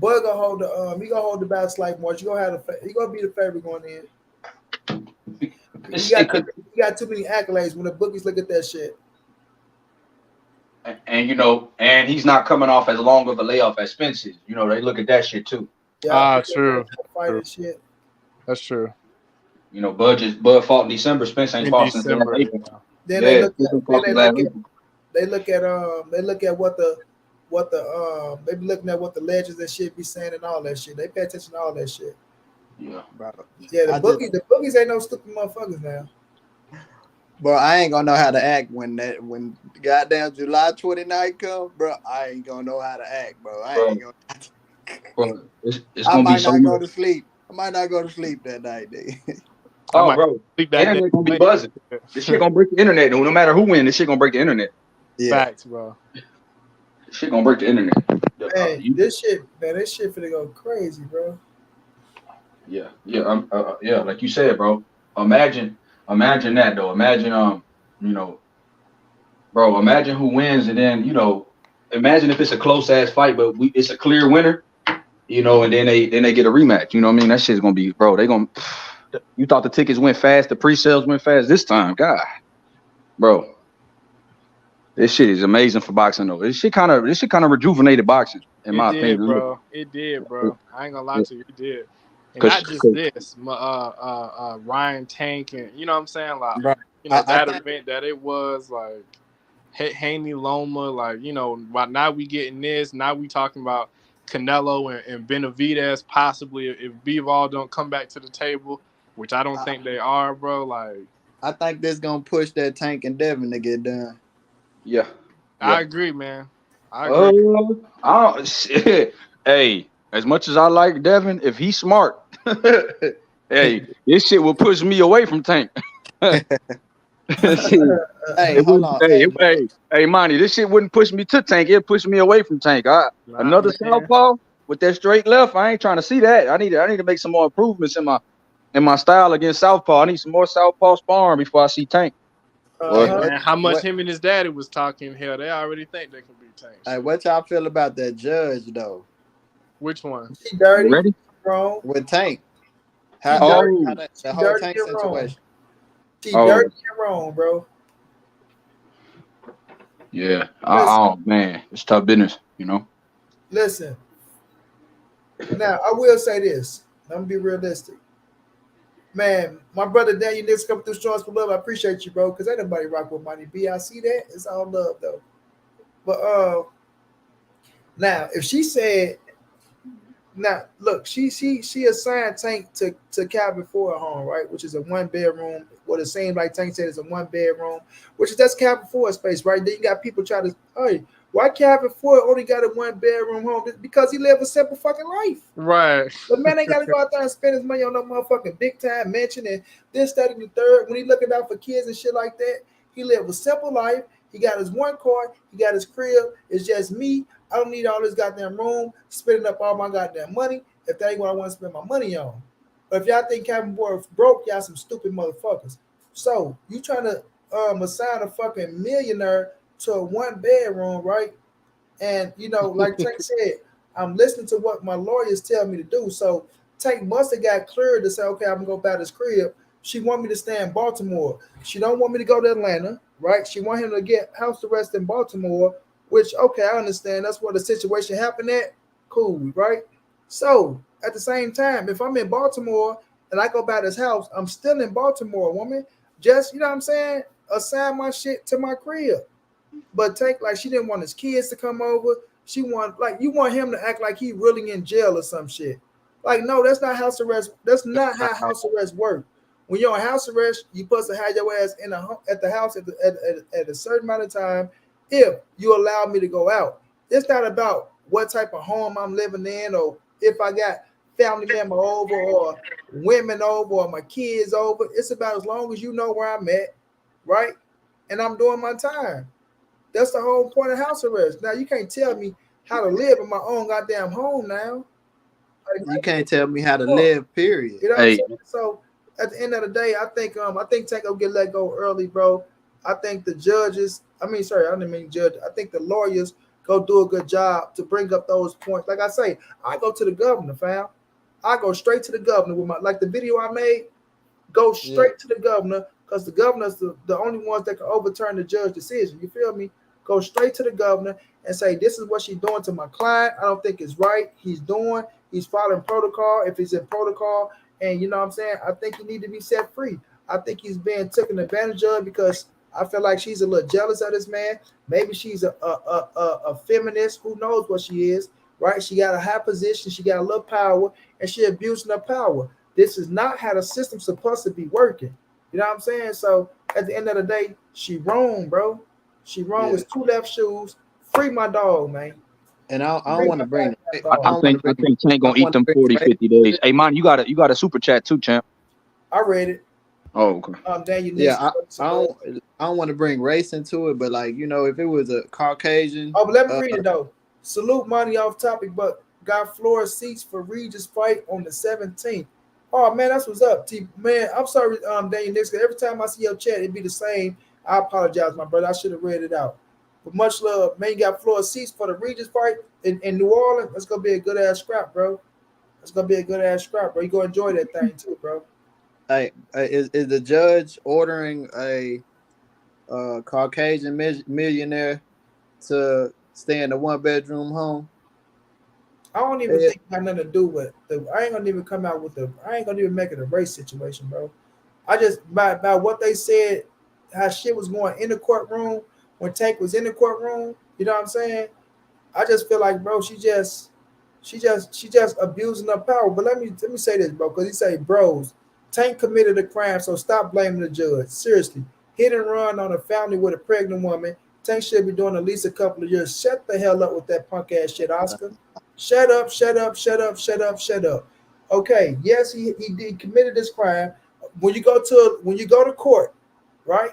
Bud gonna hold the bad slight margin. You gonna be the favorite going in. You got too many accolades when the bookies look at that shit. And he's not coming off as long of a layoff as Spence is. They look at that shit too. Yeah, true. Shit. That's true. You know, Bud fought in December. Spence ain't In fought since December. April. Then Yeah, they look Spence at ain't fought since last April. they look at what the they be looking at what the legends and shit be saying and all that shit. They pay attention to all that shit. Yeah. Bro, Yeah, I the boogies ain't no stupid motherfuckers now. bro, I ain't gonna know how to act when goddamn July 29th come, bro. I ain't gonna know how to act, bro. I ain't gonna. Bro, it's I gonna be might so not go much. to sleep. I might not go to sleep that night, nigga. I Oh, might bro, sleep that day. internet gonna be buzzing. This shit gonna break the internet. No matter who wins, this shit gonna break the internet. Yeah. Facts, bro. This shit gonna break the internet. Man, this shit finna go crazy, bro. Yeah, yeah. Like you said, bro. Imagine that though. Imagine, you know, bro. Imagine who wins, and then imagine if it's a close ass fight, but it's a clear winner. You know, and then they get a rematch. You know what I mean? That shit's gonna be, bro. You thought the tickets went fast, the pre-sales went fast this time, God, bro. This shit is amazing for boxing though. This shit kind of rejuvenated boxing, in my opinion. Bro. It did, bro. I ain't gonna lie to you, it did. And Cause, not just this, Ryan Tank, and you know what I'm saying, like Bro, that event that it was like Haney Loma, like now we getting this. Now we talking about Canelo and Benavidez possibly if Bivol don't come back to the table, which I don't think they are, bro. Like I think this gonna push that Tank and Devin to get done. yeah. I agree, man. I agree. Shit. Hey, as much as I like Devin, if he's smart, hey, this shit will push me away from Tank. Hey, hold on. Hey, Monty, this shit wouldn't push me to Tank. It'd push me away from Tank. Another southpaw with that straight left. I ain't trying to see that. I need to make some more improvements in my style against southpaw. I need some more southpaw sparring before I see Tank. Man, how much him and his daddy was talking? Hell, they already think they can beat Tank. Hey, what y'all feel about that judge though? Which one? She dirty, ready? wrong. With Tank. How that whole dirty Tank and wrong. situation. She dirty and wrong, bro. Yeah. Oh man, it's tough business, Listen. Now I will say this. I'm gonna be realistic. Man, my brother Daniel Nix coming through Strong for Love. I appreciate you, bro, because ain't nobody rock with Money B. I see that. It's all love though. But now if she said, now look, she assigned Tank to Calvin Ford home, right? Which is a 1-bedroom. What it seems like Tank said is a 1-bedroom, that's Calvin Ford space, right? Then you got people try to, hey, why Calvin Ford only got a 1-bedroom home? Because he lived a simple fucking life. Right. The man ain't got to go out there and spend his money on no motherfucking big time mansion and this, that, and the third. When he looking out for kids and shit like that, he lived a simple life. He got his one car. He got his crib. It's just me. I don't need all this goddamn room, spending up all my goddamn money if that ain't what I want to spend my money on. But if y'all think Calvin Ford broke, y'all some stupid motherfuckers. So you trying to assign a fucking millionaire to a 1-bedroom, right? And like Tank said, I'm listening to what my lawyers tell me to do. So Tank must have got cleared to say, okay, I'm gonna go buy this crib. She want me to stay in Baltimore. She don't want me to go to Atlanta, right? She want him to get house arrest in Baltimore, which okay, I understand. That's where the situation happened at. Cool, right? So at the same time, if I'm in Baltimore and I go buy this house, I'm still in Baltimore, woman. Just, what I'm saying? Assign my shit to my crib. But Tank, like, she didn't want his kids to come over. She want, like, you want him to act like he really in jail or some shit. Like, no, that's not house arrest. That's not how house arrest work. When you're on house arrest, you're supposed to have your ass at the house at a certain amount of time if you allow me to go out. It's not about what type of home I'm living in or if I got family member over or women over or my kids over. It's about as long as you know where I'm at, right? And I'm doing my time. That's the whole point of house arrest. Now you can't tell me how to live in my own goddamn home now. Like, you can't tell me how to live, period. You know what I'm saying? So at the end of the day, I think Tank will get let go early, bro. I think the judges, I didn't mean judge. I think the lawyers go do a good job to bring up those points. Like I say, I go to the governor, fam. I go straight to the governor with the video I made. Go straight to the governor because the governor's the only ones that can overturn the judge's decision. You feel me? Go straight to the governor and say, this is what she's doing to my client. I don't think it's right. He's following protocol if he's in protocol. And you know what I'm saying? I think he need to be set free. I think he's being taken advantage of because I feel like she's a little jealous of this man. Maybe she's a feminist. Who knows what she is, right? She got a high position. She got a little power, and she abusing her power. This is not how the system's supposed to be working. You know what I'm saying? So at the end of the day, she wrong, bro. She wrong Yeah. with two left shoes. Free my dog, man. And I don't Free want my to bring. goddamn I I dog. don't want to think I bring. think Tank I gonna don't eat want to them bring 40, race 50 days. Hey man, you got a super chat too, champ. I read it. Oh, okay. Daniel Yeah, Nixon. I don't want to bring race into it, but like if it was a Caucasian, Oh, but let me read it though. Salute money off topic, but got floor seats for Regis fight on the 17th. Oh man, that's what's up, T man. I'm sorry, Daniel Nixon. Every time I see your chat, it be the same. I apologize, my brother. I should have read it out. But much love, man. You got floor seats for the Regis fight in New Orleans. That's gonna be a good ass scrap, bro. That's gonna be a good ass scrap, bro. You gonna enjoy that thing too, bro. is the judge ordering a Caucasian millionaire to stay in a 1-bedroom home? I don't even Eh, think it got nothing to do with the. I ain't gonna even come out with the. I ain't gonna even make it a race situation, bro. I just by what they said, how shit was going in the courtroom when Tank was in the courtroom. You know what I'm saying? I just feel like, bro, she just abusing her power. But let me say this, bro, because he say, bros, Tank committed a crime, so stop blaming the judge. Seriously, hit and run on a family with a pregnant woman. Tank should be doing at least a couple of years. Shut the hell up with that punk ass shit, Oscar. Shut up, shut up, shut up, shut up, shut up. Okay, yes, he did committed this crime. When you go to court, right?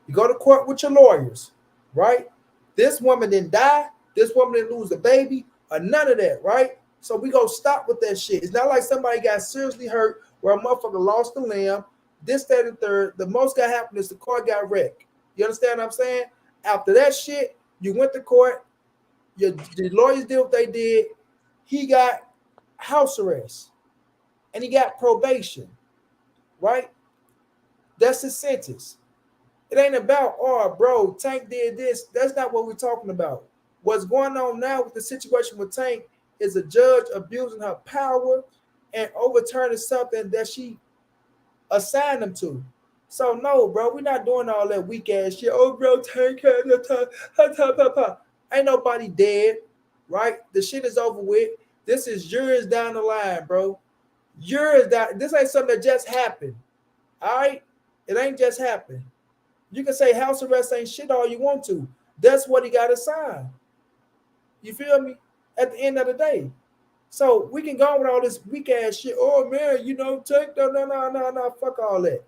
You go to court with your lawyers, right? This woman didn't die. This woman didn't lose a baby or none of that, right? So we go stop with that shit. It's not like somebody got seriously hurt where a motherfucker lost a limb. This, that, and third. The most that happened is the car got wrecked. You understand what I'm saying? After that shit, you went to court. The lawyers did what they did. He got house arrest and he got probation, right? That's his sentence. It ain't about, oh, bro, Tank did this. That's not what we're talking about. What's going on now with the situation with Tank is a judge abusing her power and overturning something that she assigned him to. So no, bro, we're not doing all that weak ass shit. Oh, bro, Tank had the time. Ain't nobody dead, right? The shit is over with. This is years down the line, bro. Years down. This ain't something that just happened. All right, it ain't just happened. You can say house arrest ain't shit all you want to. That's what he got to sign. You feel me? At the end of the day. So we can go with all this weak ass shit. Oh man, take no, fuck all that.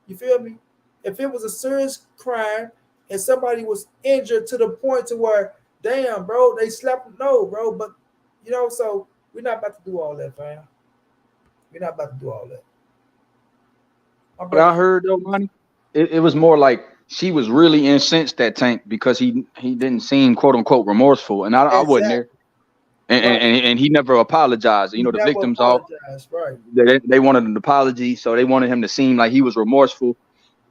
You feel me? If it was a serious crime and somebody was injured to the point to where, damn, bro, they slapped him. No, bro, but so we're not about to do all that, fam. We're not about to do all that. My What I brother, heard though, money, it was more like she was really incensed at Tank because he didn't seem quote unquote remorseful, and I wasn't there, exactly right. and he never apologized. You He know, the never victims all apologized, right? they wanted an apology, so they wanted him to seem like he was remorseful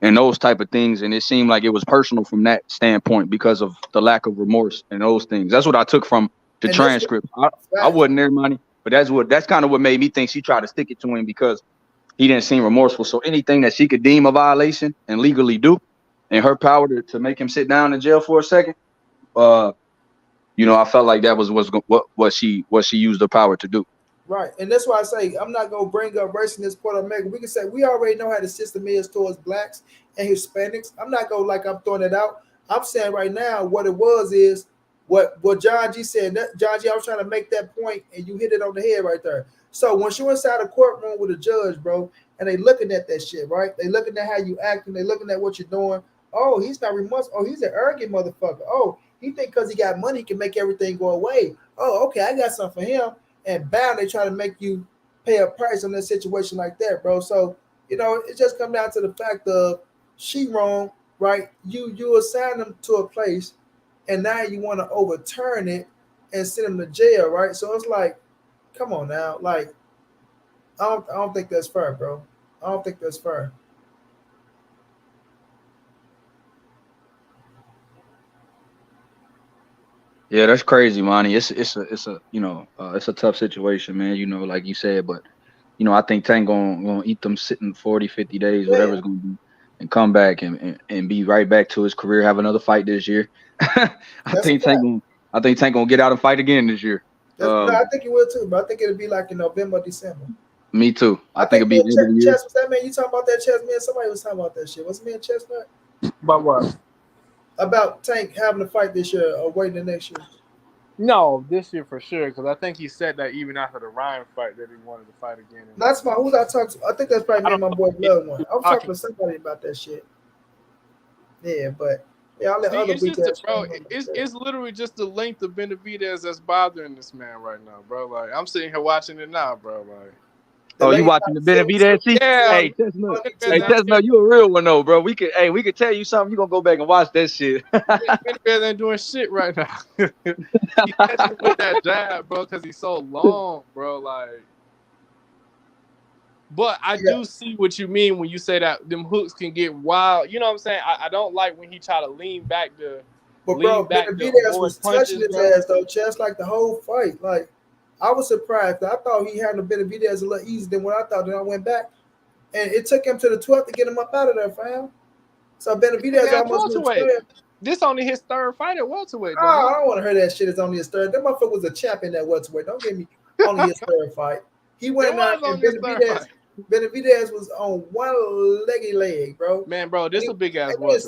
and those type of things, and it seemed like it was personal from that standpoint because of the lack of remorse and those things. That's what I took from the And this transcript. I facts. wasn't there, money, but that's kind of what made me think she tried to stick it to him because he didn't seem remorseful. So anything that she could deem a violation and legally do, in her power to make him sit down in jail for a second, uh, I felt like that was what she used her power to do. Right, and that's why I say I'm not gonna bring up race in this part of America. We can say we already know how the system is towards blacks and Hispanics. I'm not gonna like I'm throwing it out. I'm saying right now what it was is what John G said. John G, I was trying to make that point, and you hit it on the head right there. So once you're inside a courtroom with a judge, bro, and they looking at that shit, right? They looking at how you acting. They looking at what you're doing. Oh, he's not remorseful. Oh, he's an arrogant motherfucker. Oh, he think because he got money he can make everything go away. Oh, okay, I got something for him. And bound they try to make you pay a price on a situation like that, bro. So it just comes down to the fact of she wrong, right? You assign them to a place, and now you want to overturn it and send them to jail, right? So it's like, come on now, like I don't think that's fair, bro. I don't think that's fair. Yeah, that's crazy, Monty. It's a tough situation, man. Like you said, but you know, I think Tank gonna eat them sitting 40, 50 days, Yeah, whatever it's gonna be, and come back and be right back to his career. Have another fight this year. I that's a think fact. Tank gonna get out and fight again this year. No, I think he will too, but I think it'll be like in November, December. Me too. I I think think it'll me be the end of and the year. Chess was that man. You talking about that Chess man? Somebody was talking about that shit. Was it me and Chestnut But what? about Tank having to fight this year or waiting the next year? No, this year for sure. Because I think he said that even after the Ryan fight that he wanted to fight again. That's my who's I talking to? I think that's probably I me and don't my know. boy Blood one. I was talking Talking. to somebody about that shit. Yeah, but yeah, I'll let See, other it's beat just that bro. shit. It's literally just the length of Benavidez that's bothering this man right now, bro. Like I'm sitting here watching it now, bro. Like Oh, you watching the Benavidez? yeah, Hey, Chestnut. Hey, Benavidez Chestnut, you a real one though, bro. We could tell you something. You gonna go back and watch that shit. ain't doing shit right now. He catching with that jab, bro, because he's so long, bro. Like, but I do see what you mean when you say that them hooks can get wild. You know what I'm saying? I don't like when he try to lean back to Benavidez avoid was touching punches, his bro. ass though, Chess, like the whole fight. Like I was surprised. I thought he handled Benavidez a little easier than what I thought. Then I went back, and it took him to the 12th to get him up out of there, fam. So Benavidez At almost went welterweight. 12. This only his third fight at welterweight, though. Oh, I don't want to hear that shit. It's only his third. That motherfucker was a champion that welterweight. Don't give me only his third fight. He went out and Benavidez was on one leggy leg, bro. Man, bro, this a big ass And then welterweight.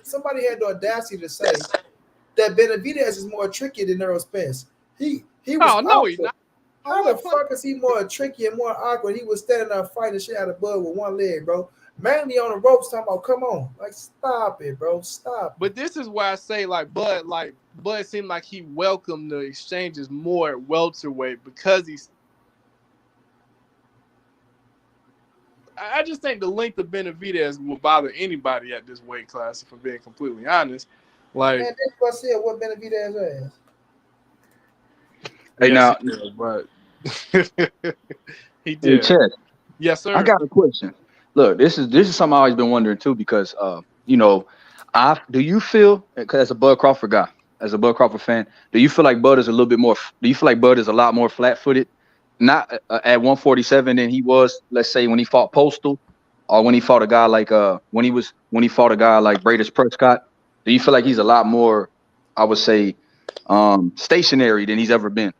somebody had the audacity to say that Benavidez is more tricky than Errol Spence. He was he's not. How the fuck is he more tricky and more awkward? He was standing there fighting shit out of Bud with one leg, bro. Mainly on the ropes, talking about, come on. Like, stop it, bro. Stop. But this is why I say, Bud seemed like he welcomed the exchanges more at welterweight because he's. I just think the length of Benavidez will bother anybody at this weight class, if I'm being completely honest. Like, man, that's what I said, what Benavidez is. Hey, yes, now, he did. Hey, Chess, Yes, sir. I got a question. Look, this is something I've always been wondering too, because you know, do you feel, because as a Bud Crawford guy, as a Bud Crawford fan, do you feel like Bud is a little bit more? Do you feel like Bud is a lot more flat-footed, not at 147 than he was, let's say, when he fought Postal, or when he fought a guy like when he fought a guy like Bradis Prescott? Do you feel like he's a lot more, I would say, stationary than he's ever been?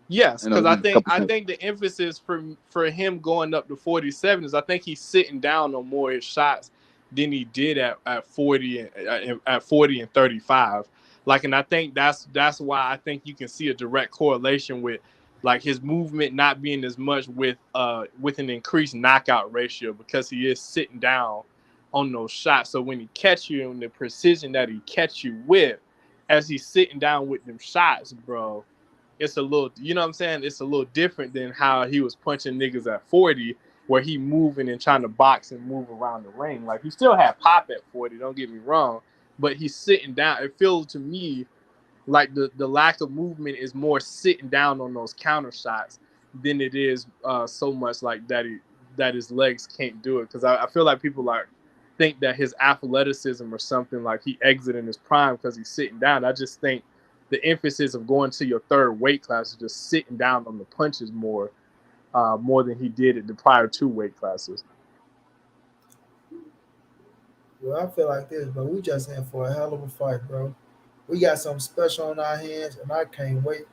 Yes, because I think the emphasis for him going up to 47 is I think he's sitting down on more of his shots than he did at 40 and 35. Like, and I think that's why I think you can see a direct correlation with like his movement not being as much with an increased knockout ratio, because he is sitting down on those shots. So when he catch you and the precision that he catch you with, as he's sitting down with them shots, bro, it's a little, you know what I'm saying? It's a little different than how he was punching niggas at 40, where he moving and trying to box and move around the ring. Like, he still had pop at 40, don't get me wrong, but he's sitting down. It feels to me like the lack of movement is more sitting down on those counter shots than it is so much like that his legs can't do it. Because I feel like people think that his athleticism or something, like he exiting his prime because he's sitting down. I just think the emphasis of going to your third weight class is just sitting down on the punches more than he did at the prior two weight classes. Well, I feel like this, but we just in for a hell of a fight, bro. We got something special on our hands, and I can't wait.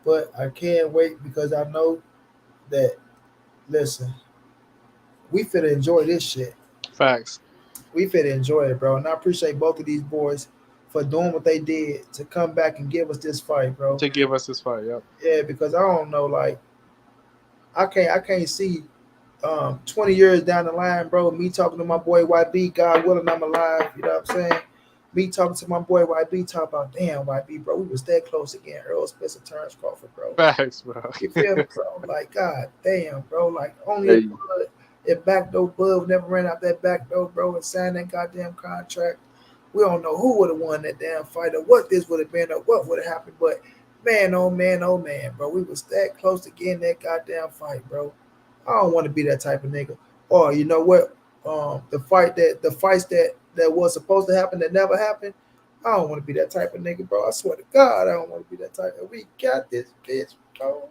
But I can't wait because I know that, listen, we finna enjoy this shit. Facts. We finna enjoy it, bro. And I appreciate both of these boys for doing what they did to come back and give us this fight, bro. To give us this fight, yep. Yeah, because I don't know, like, I can't see 20 years down the line, bro, me talking to my boy YB, God willing I'm alive, you know what I'm saying? Me talking to my boy YB, talking about, damn, YB, bro, we was that close again. Errol, Spence, and Terence, Crawford, bro. Facts, bro. You feel me, bro? Like, God damn, bro. Like, only if backdoor Bud never ran out that back door, bro, and signed that goddamn contract. We don't know who would have won that damn fight or what this would have been or what would have happened. But, man, oh, man, bro. We was that close to getting that goddamn fight, bro. I don't want to be that type of nigga. Or, you know what? The fights that was supposed to happen that never happened, I don't want to be that type of nigga, bro. I swear to God, I don't want to be that type of. We got this bitch, bro.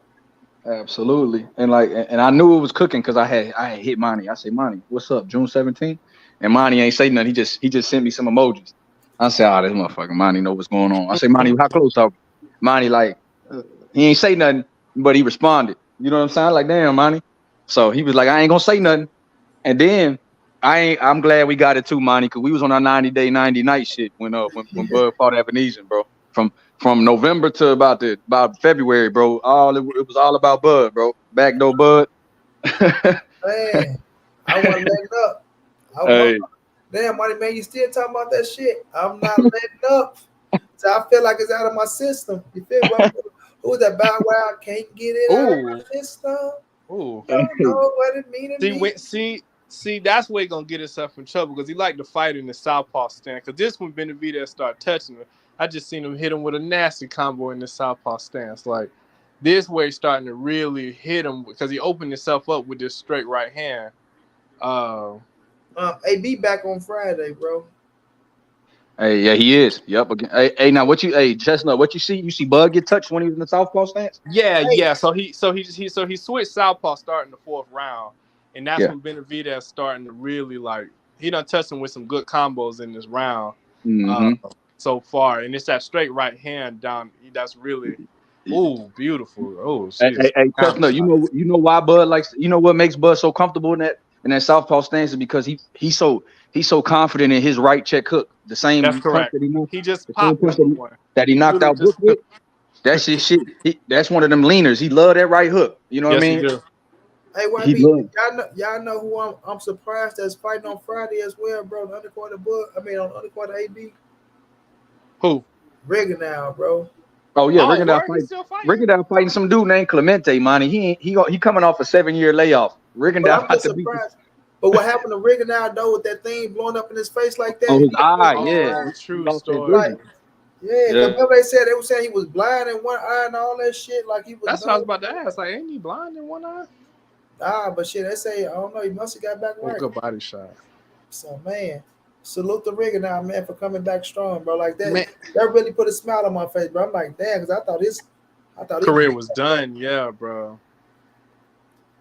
Absolutely. And like, and I knew it was cooking because I had hit Monty. I say, Monty, what's up? June 17th? And Monty ain't say nothing. He just sent me some emojis. I said, oh, this motherfucker Monty know what's going on. I say, Monty, how close are we? Monty like, he ain't say nothing, but he responded. You know what I'm saying? Like, damn, Monty. So he was like, I ain't gonna say nothing. And then I'm glad we got it too, Monty, because we was on our 90-day, 90-night shit when Bud fought Ebenezer, bro. From November to about February, bro. It was all about Bud, bro. Backdoor Bud. Man, I want to let it up. Hey. Damn, Monty, man, you still talking about that shit? I'm not letting up. So I feel like it's out of my system. You feel me? Who's that Bow Wow? Can't get it out of my system. Ooh. Don't know what it mean to me. See, that's where he gonna get himself in trouble because he like to fight in the southpaw stand. Because this when Benavidez start touching him, I just seen him hit him with a nasty combo in the southpaw stance. Like this way, he's starting to really hit him because he opened himself up with this straight right hand. AB back on Friday, bro. Hey, yeah, he is. Yep. Again. Hey, now Chestnut, what you see? You see Bud get touched when he was in the southpaw stance? Yeah. So he switched southpaw starting the fourth round, and that's when Benavidez starting to really like he done touched him with some good combos in this round so far, and it's that straight right hand down. That's really beautiful. Oh shit. Hey, Chestnut, you know why Bud likes? You know what makes Bud so comfortable in that southpaw stance is because he's so confident in his right check hook. The same That's correct. That He just popped that he knocked out Brook with. That's his shit. That's one of them leaners. He love that right hook. You know what I mean? He do. Hey, YB, y'all know who I'm surprised that's fighting on Friday as well, bro. The undercard Bud. I mean, on the undercard AB. Who? Rigondeaux, bro. Oh yeah, Rigondeaux fighting some dude named Clemente, Monty. He coming off a 7-year layoff. Rigondeaux I'm just surprised. But what happened to Rigondeaux though with that thing blowing up in his face like that? Oh, his eye, true story. Like, because they were saying he was blind in one eye and all that shit. Like he was. That's what I was about to ask. Like, ain't he blind in one eye? Nah, but shit, they say I don't know. He must have got back right. Good body shot. So man, salute the Rigondeaux, man, for coming back strong, bro. Like that, that really put a smile on my face, bro. I'm like, damn, because I thought his career was done. Yeah, bro.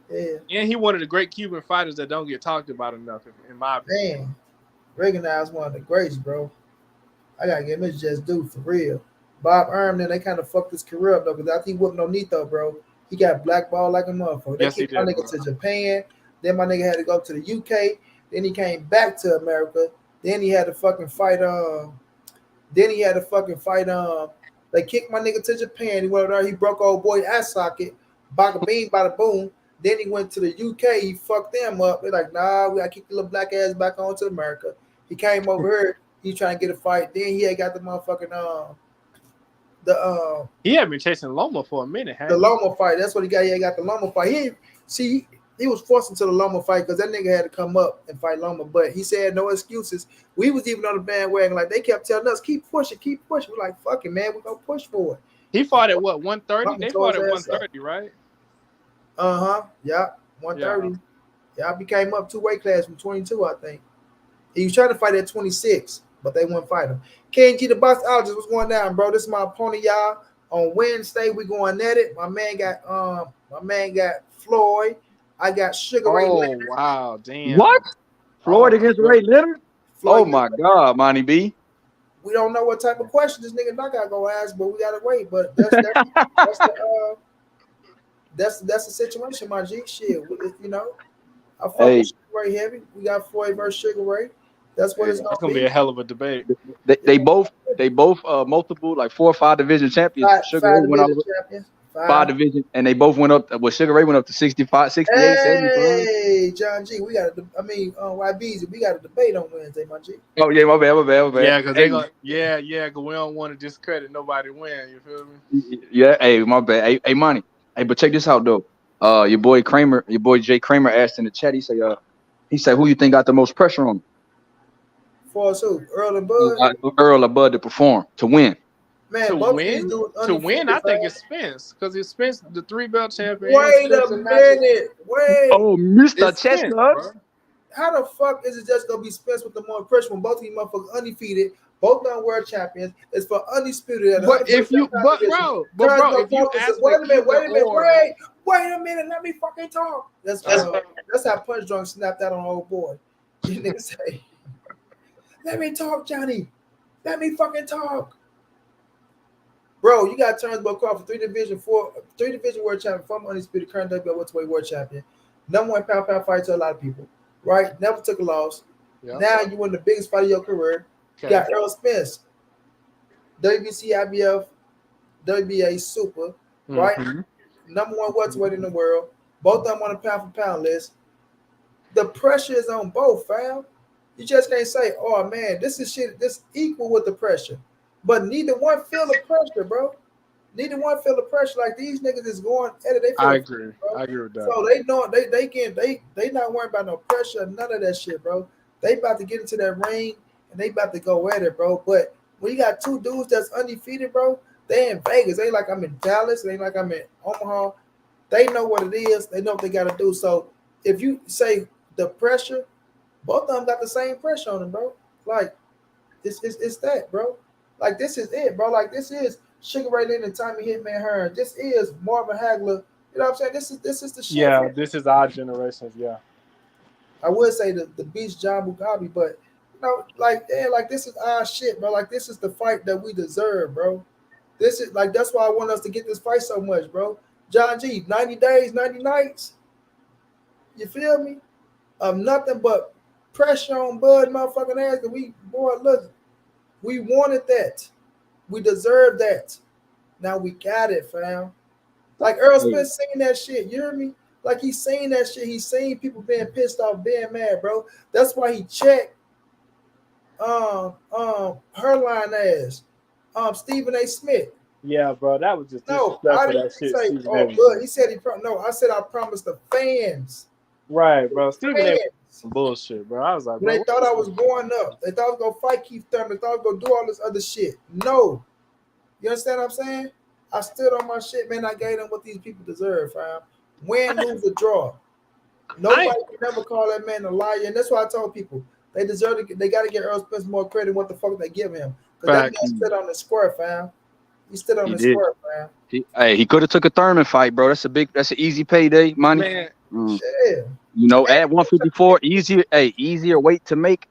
Yeah. And he one of the great Cuban fighters that don't get talked about enough, in my opinion. Man, Rigondeaux is one of the greats, bro. I gotta give him his just due for real. Bob Arm, then they kind of fucked his career up though, because I think he whooped no Nito, bro. He got blackballed like a motherfucker. They kicked my nigga to Japan. Then my nigga had to go to the UK. Then he came back to America. Then he had to fucking fight. They kicked my nigga to Japan. He went over there. He broke old boy ass socket. Baka bean, bada boom. Then he went to the UK. He fucked them up. They're like, nah, we gotta kick the little black ass back on to America. He came over here. He trying to get a fight. Then he had got the motherfucking he had been chasing Loma for a minute. The Loma fight. That's what he got. He had got the Loma fight. He was forced into the Loma fight because that nigga had to come up and fight Loma. But he said no excuses. We was even on the bandwagon. Like they kept telling us, keep pushing. We're like, fuck it, man. We're gonna push for it. He fought at what, 130? They fought at 130, right? Yeah, 130. Yeah, he came up 2 weight class from 22, I think. He was trying to fight at 26, but they wouldn't fight him. KG the boxologist, what's going down, bro? This is my opponent, y'all. On Wednesday, we going at it. My man got Floyd. I got Sugar Ray Leonard. Oh wow, damn. What? Floyd against Ray Leonard? Oh my God, Monty B. We don't know what type of question this nigga Knockout gonna ask, but we gotta wait. But that's the situation, my G. Shit, you know. I fuck with Sugar Ray heavy. We got Floyd versus SugarRay. That's what it's gonna be. A hell of a debate. They both multiple, like 4 or 5 division champions. Sugar Ray went all the way 5 division, and they both went up. Well, Sugar Ray went up to 65, 68, 75. Hey, John G, we got YBs, we got a debate on Wednesday, my G. Oh yeah, my bad. Yeah, because they gonna, because we don't want to discredit nobody win. You feel me? Yeah, hey, my bad. Hey, Monty. Hey, but check this out though. Your boy Jay Kramer asked in the chat. He said, who you think got the most pressure on him? For us who? Errol and Bud? Errol or Bud to perform, to win. Man, to win, I think it's Spence, because it's Spence, the 3-belt champion. Wait a minute. Oh, Mr. Chestnut. How the fuck is it just gonna be Spence with the more pressure when both of you motherfuckers undefeated, both done world champions? It's for undisputed. But if you, bro, if you ask, wait a minute. Wait a minute, let me fucking talk. That's how Punch Drunk snapped out on old boy. You niggas say, let me talk, Johnny. Let me fucking talk. Bro, you got Terence Crawford, three division world champion, former undisputed current WBO welterweight world champion, number one pound fighter to a lot of people, right? Never took a loss. Yep. Now you won the biggest fight of your career. Okay. You got Errol Spence, WBC, IBF, WBA Super, right? Number one welterweight in the world. Both of them on a pound for pound list. The pressure is on both, fam. You just can't say, oh man, this is shit, this equal with the pressure. But neither one feel the pressure, bro. Neither one feel the pressure. Like these niggas is going at it. They feel I agree. I agree with that. So they know they not worried about no pressure, none of that shit, bro. They about to get into that ring and they about to go at it, bro. But when you got two dudes that's undefeated, bro, they in Vegas. They like I'm in Dallas. They like I'm in Omaha. They know what it is. They know what they got to do. So if you say the pressure, both of them got the same pressure on them, bro. Like it's that, bro. Like this is it, bro. Like this is Sugar Ray Leonard and Tommy Hitman Hearn. This is Marvin Hagler. You know what I'm saying? This is the shit. Yeah, this is our generation. Yeah. I would say the Beast John Mugabe, but you know, like this is our shit, bro. Like this is the fight that we deserve, bro. This is like that's why I want us to get this fight so much, bro. John G, 90 days, 90 nights. You feel me? Of nothing but pressure on Bud motherfucking ass. That we wanted that. We deserve that. Now we got it, fam. Like Errol Spence saying that shit. You hear me? Like he's saying that shit. He's saying people being pissed off, being mad, bro. That's why he checked Herline ass. Stephen A. Smith. Yeah, bro. That was just no. I didn't say, Bud. He said I said I promised the fans. Right, bro. Stephen A. Some bullshit, bro. I was like, bro, they thought I was going up. They thought I was gonna fight Keith Thurman. They thought I was gonna do all this other shit. No, you understand what I'm saying? I stood on my shit, man. I gave them what these people deserve, fam. Win, lose, or draw. Nobody can never call that man a liar, and that's why I told people they deserve to. They got to get Errol Spence more credit than what the fuck they give him, because that man stood on the square, fam. He stood on the square, fam. He could have took a Thurman fight, bro. That's an easy payday money. Man. Yeah. You know, at 154, easier weight to make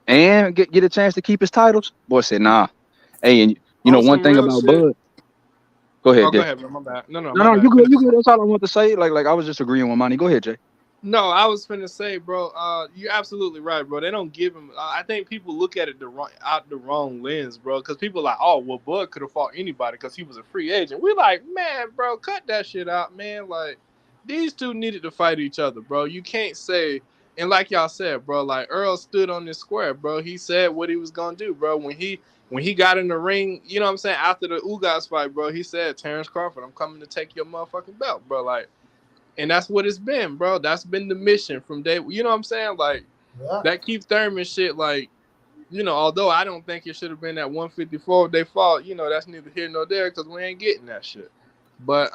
and get a chance to keep his titles. Boy said, nah. Hey, and you know one thing about Bud. Go ahead, go ahead, bro. My bad. No, you good. That's all I want to say. Like I was just agreeing with Monty. Go ahead, Jay. No, I was finna say, bro. You're absolutely right, bro. They don't give him. I think people look at it out the wrong lens, bro. Because people are like, oh, well, Bud could have fought anybody because he was a free agent. We're like, man, bro, cut that shit out, man. Like. These two needed to fight each other, bro. You can't say, and like y'all said, bro, like Earl stood on this square, bro. He said what he was gonna do, bro. When he got in the ring, you know what I'm saying, after the Ugas fight, bro, he said, Terence Crawford, I'm coming to take your motherfucking belt, bro. Like, and that's what it's been, bro. That's been the mission from day, you know what I'm saying? Like, that Keith Thurman shit, like, you know, although I don't think it should have been at 154 they fought, you know, that's neither here nor there because we ain't getting that shit. But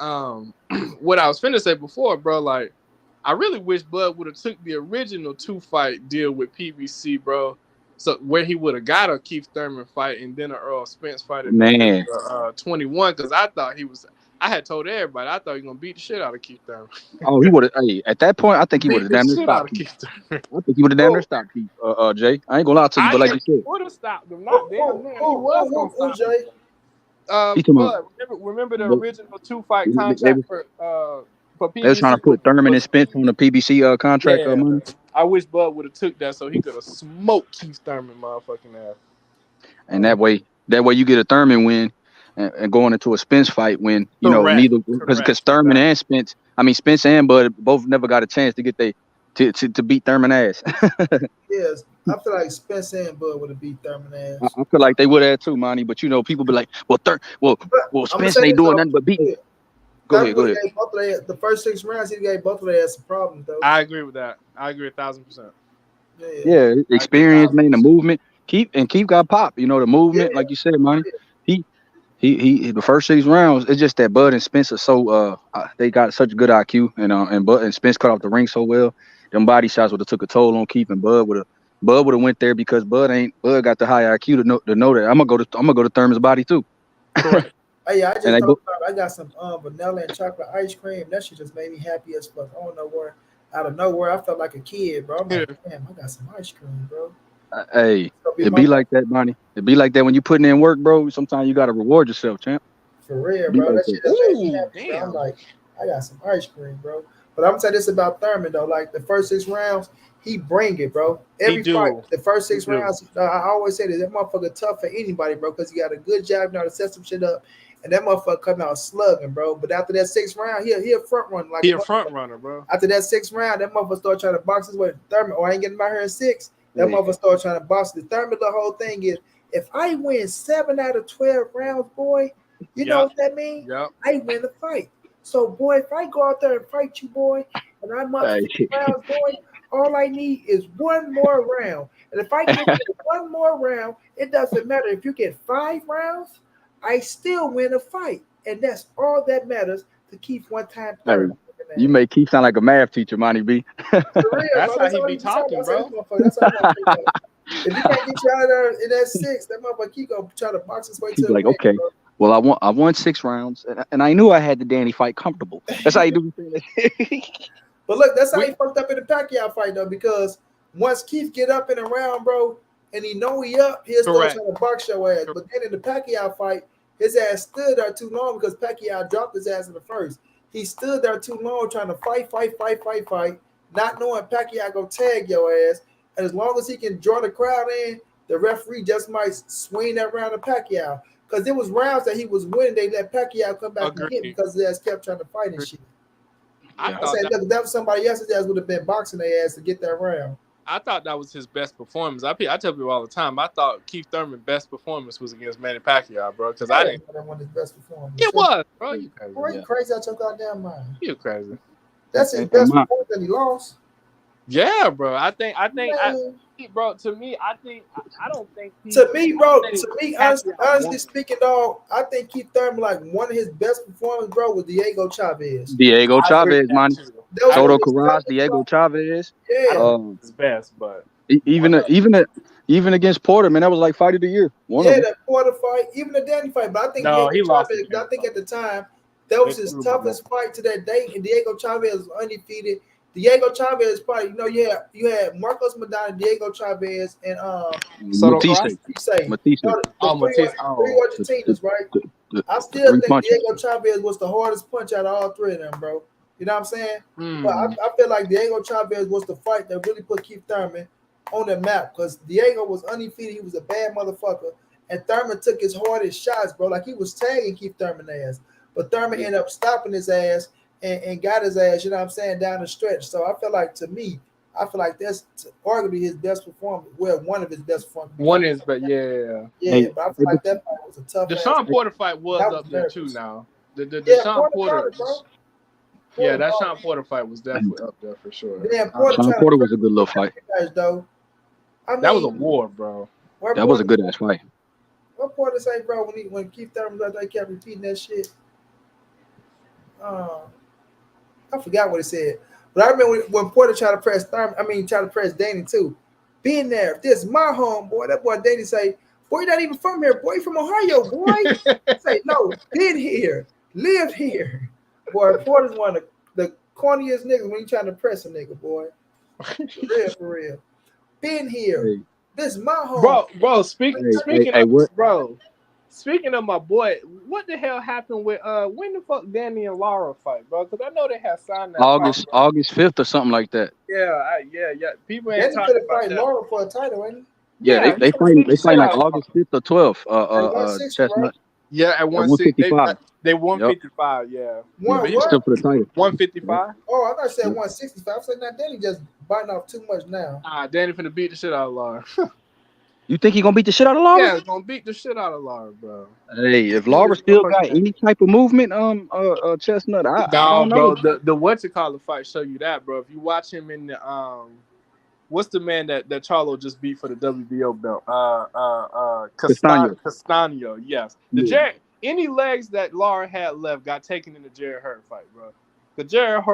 what I was finna say before, bro, like I really wish Bud would have took the original 2-fight deal with PBC, bro. So where he would have got a Keith Thurman fight and then a Errol Spence fight at 21, because I had told everybody I thought he was gonna beat the shit out of Keith Thurman. Oh, he would have. Hey, at that point, I think he would have damn near stopped Keith. I think he would have damn near stopped Keith. Jay, I ain't gonna lie to you, but like you said, would have stopped him. Not damn near. He was gonna stop him. Remember the original 2-fight contract for PBC? They were trying to put Thurman and Spence on the PBC contract. Money. I wish Bud would have took that so he could have smoked Keith Thurman motherfucking ass. And that way you get a Thurman win and going into a Spence fight when you know neither because Thurman and Spence, Spence and Bud both never got a chance to get to beat Thurman ass. Yes. I feel like Spence and Bud would have beat Thurman ass. I feel like they would have too, Monty. But you know, people be like, well, Spence ain't doing nothing but beating. Go ahead. The first 6 rounds, he gave both of their ass some problems, though. I agree with that. I agree 1,000%. Yeah, experience, man, the movement. Keith got pop. You know, the movement, like you said, Monty. He the first 6 rounds. It's just that Bud and Spence are so they got such good IQ, and Bud and Spence cut off the ring so well. Them body shots would have took a toll on Keith, and Bud would have went there because Bud got the high IQ to know that I'm gonna go to Thurman's body too. Correct. Hey, yeah, I And just they thought go, about I got some vanilla and chocolate ice cream. That shit just made me happy as fuck. I don't know where out of nowhere I felt like a kid, bro. I'm Yeah. like, damn, I got some ice cream, bro. hey, It's gonna be it my be like that, money. It be like that when you putting in work, bro. Sometimes you gotta reward yourself, champ. for real, Be bro. like That that. shit just made me Ooh, happy, bro. I'm damn. like, I got some ice cream, bro. But I'm gonna tell you this about Thurman though. Like the first 6 rounds, he bring it, bro. He Every fight, do. the first He six do. rounds, I always say that motherfucker tough for anybody, bro, because he got a good jab, know how to set some shit up, and that motherfucker come out slugging, bro. But after that 6th round, he a front run like He a a front motherfucker. runner, bro. After that 6th round, that motherfucker start trying to box his way. Thurman, I ain't getting my hair in 6. That Hey, motherfucker start trying to box. The Thurman, the whole thing is, if I win 7 out of 12 rounds, boy, you know Yep. what that means? Yep. I win the fight. So, boy, if I go out there and fight you, boy, and I'm up hey, 6 rounds, boy, all I need is one more round. And if I get you one more round, it doesn't matter if you get 5 rounds, I still win a fight. And that's all that matters to keep one time hey, third. you make Keith sound like a math teacher, Monty B. For real, That's bro. how That's he all I be need to talk talking, about. I say this bro. motherfucker. That's all I want to say. If he can't get you out of there in that 6, that motherfucker keep gonna try to box his way He's to a like, win, okay, bro. well, I won 6 rounds, and I knew I had the Danny fight comfortable. That's how you do it. But look, that's how We he fucked up in the Pacquiao fight though, because once Keith get up in a round, bro, and he know he up, he'll start correct. trying to box your ass. But then in the Pacquiao fight, his ass stood there too long because Pacquiao dropped his ass in the first. He stood there too long trying to fight, not knowing Pacquiao gonna tag your ass. And as long as he can draw the crowd in, the referee just might swing that round to Pacquiao. Because there was rounds that he was winning, they let Pacquiao come back and get him Agreed. because his ass kept trying to fight and Agreed. shit. I Yeah. I thought said, that look, if that was somebody else's ass would have been boxing their ass to get that round. I thought that was his best performance. I tell people all the time. I thought Keith Thurman's best performance was against Manny Pacquiao, bro. Because I Yeah, didn't. that one his best performance. It was, bro. You crazy? Boy, you Yeah. crazy out your goddamn mind. You crazy? That's his And best performance and he lost. Yeah, bro. Man. Bro. To me, I don't think he. To me, I bro, don't think to me, Pacquiao honestly won. speaking, dog, I think Keith Thurman, like one of his best performances, bro, was Diego Chavez. Diego I agree Chavez, with that man. too. That was I one Soto of his Carras, toughest Diego fights. Chavez. I Yeah. don't think Um, it's his best, but even one of even against Porter, man, that was like fight of the year. One of Yeah, them. that Porter fight, even the Danny fight. But I think no, Diego he lost Chavez, again. I think at the time, that was They his threw him toughest fight to that date. And Diego Chavez was undefeated. Diego Chavez probably, you had Marcos Madonna, Diego Chavez, and Soto Matisse. Cross. you say Matisse. the Oh, three Matisse. three Oh, The, the, Argentinas, right? the, the, I the still three think punches. Diego Chavez was the hardest punch out of all three of them, bro. You know what I'm saying? But hmm. I feel like Diego Chavez was the fight that really put Keith Thurman on the map because Diego was undefeated. He was a bad motherfucker. And Thurman took his hardest shots, bro. Like he was tagging Keith Thurman ass. But Thurman ended up stopping his ass and got his ass, you know what I'm saying, down the stretch. So I feel like, to me, that's arguably his best performance. Well, one of his best One performances. is, but yeah. Yeah, Hey, but I feel hey, like that fight was a tough The ass Sean fight. Porter fight was That was up there too. nervous. Now the Yeah, Sean Porter Porter. got it, bro. Yeah, Porter that bought Sean Porter fight was definitely up there for sure. it. Damn, Porter Sean trying to Porter press was a good little fight. guys though. I That was a mean, war, bro. where That was a Porter, good ass fight. what Porter say, bro? When Keith Thurman was out there, kept repeating that shit. Uh, I forgot what he said, but I remember when Porter tried to press Thurman. I mean, tried to press Danny too. Being there, if this is my home, boy. That boy Danny say, boy, you're not even from here, boy. You from Ohio, boy. Say no, been here, live here, boy. Porter's one of the corniest niggas when you trying to press a nigga, boy. For real. Been here. Hey, This is my home. Bro. hey, hey, what? Speaking of my boy, what the hell happened with when the fuck Danny and Laura fight, bro? Because I know they had signed that fight, bro. August 5th or something like that. Yeah. People ain't Danny talking could have about fight that. Laura for a title, ain't he? Yeah, Yeah, they he finna beat the fight shit like out of August 5th or 12th. At 160, right? Chestnut Yeah, at at 160, 155. they Yep. 155. Yeah, Yeah, One it's what? still for the title. 155. Oh, I thought you said Yep. 165. I said, now Danny just biting off too much now. Danny finna beat the shit out of Laura. You think he gonna beat the shit out of Laura? Yeah, gonna beat the shit out of Laura, bro. Hey, if Laura still got any type of movement, Chestnut, I No, don't bro. know. The what you call the fight show you that, bro. If you watch him in the what's the man that Charlo just beat for the WBO belt? Castaño. Castaño. Yes. Yeah. Any legs that Laura had left got taken in the Jared Hurd fight, bro. Because Jared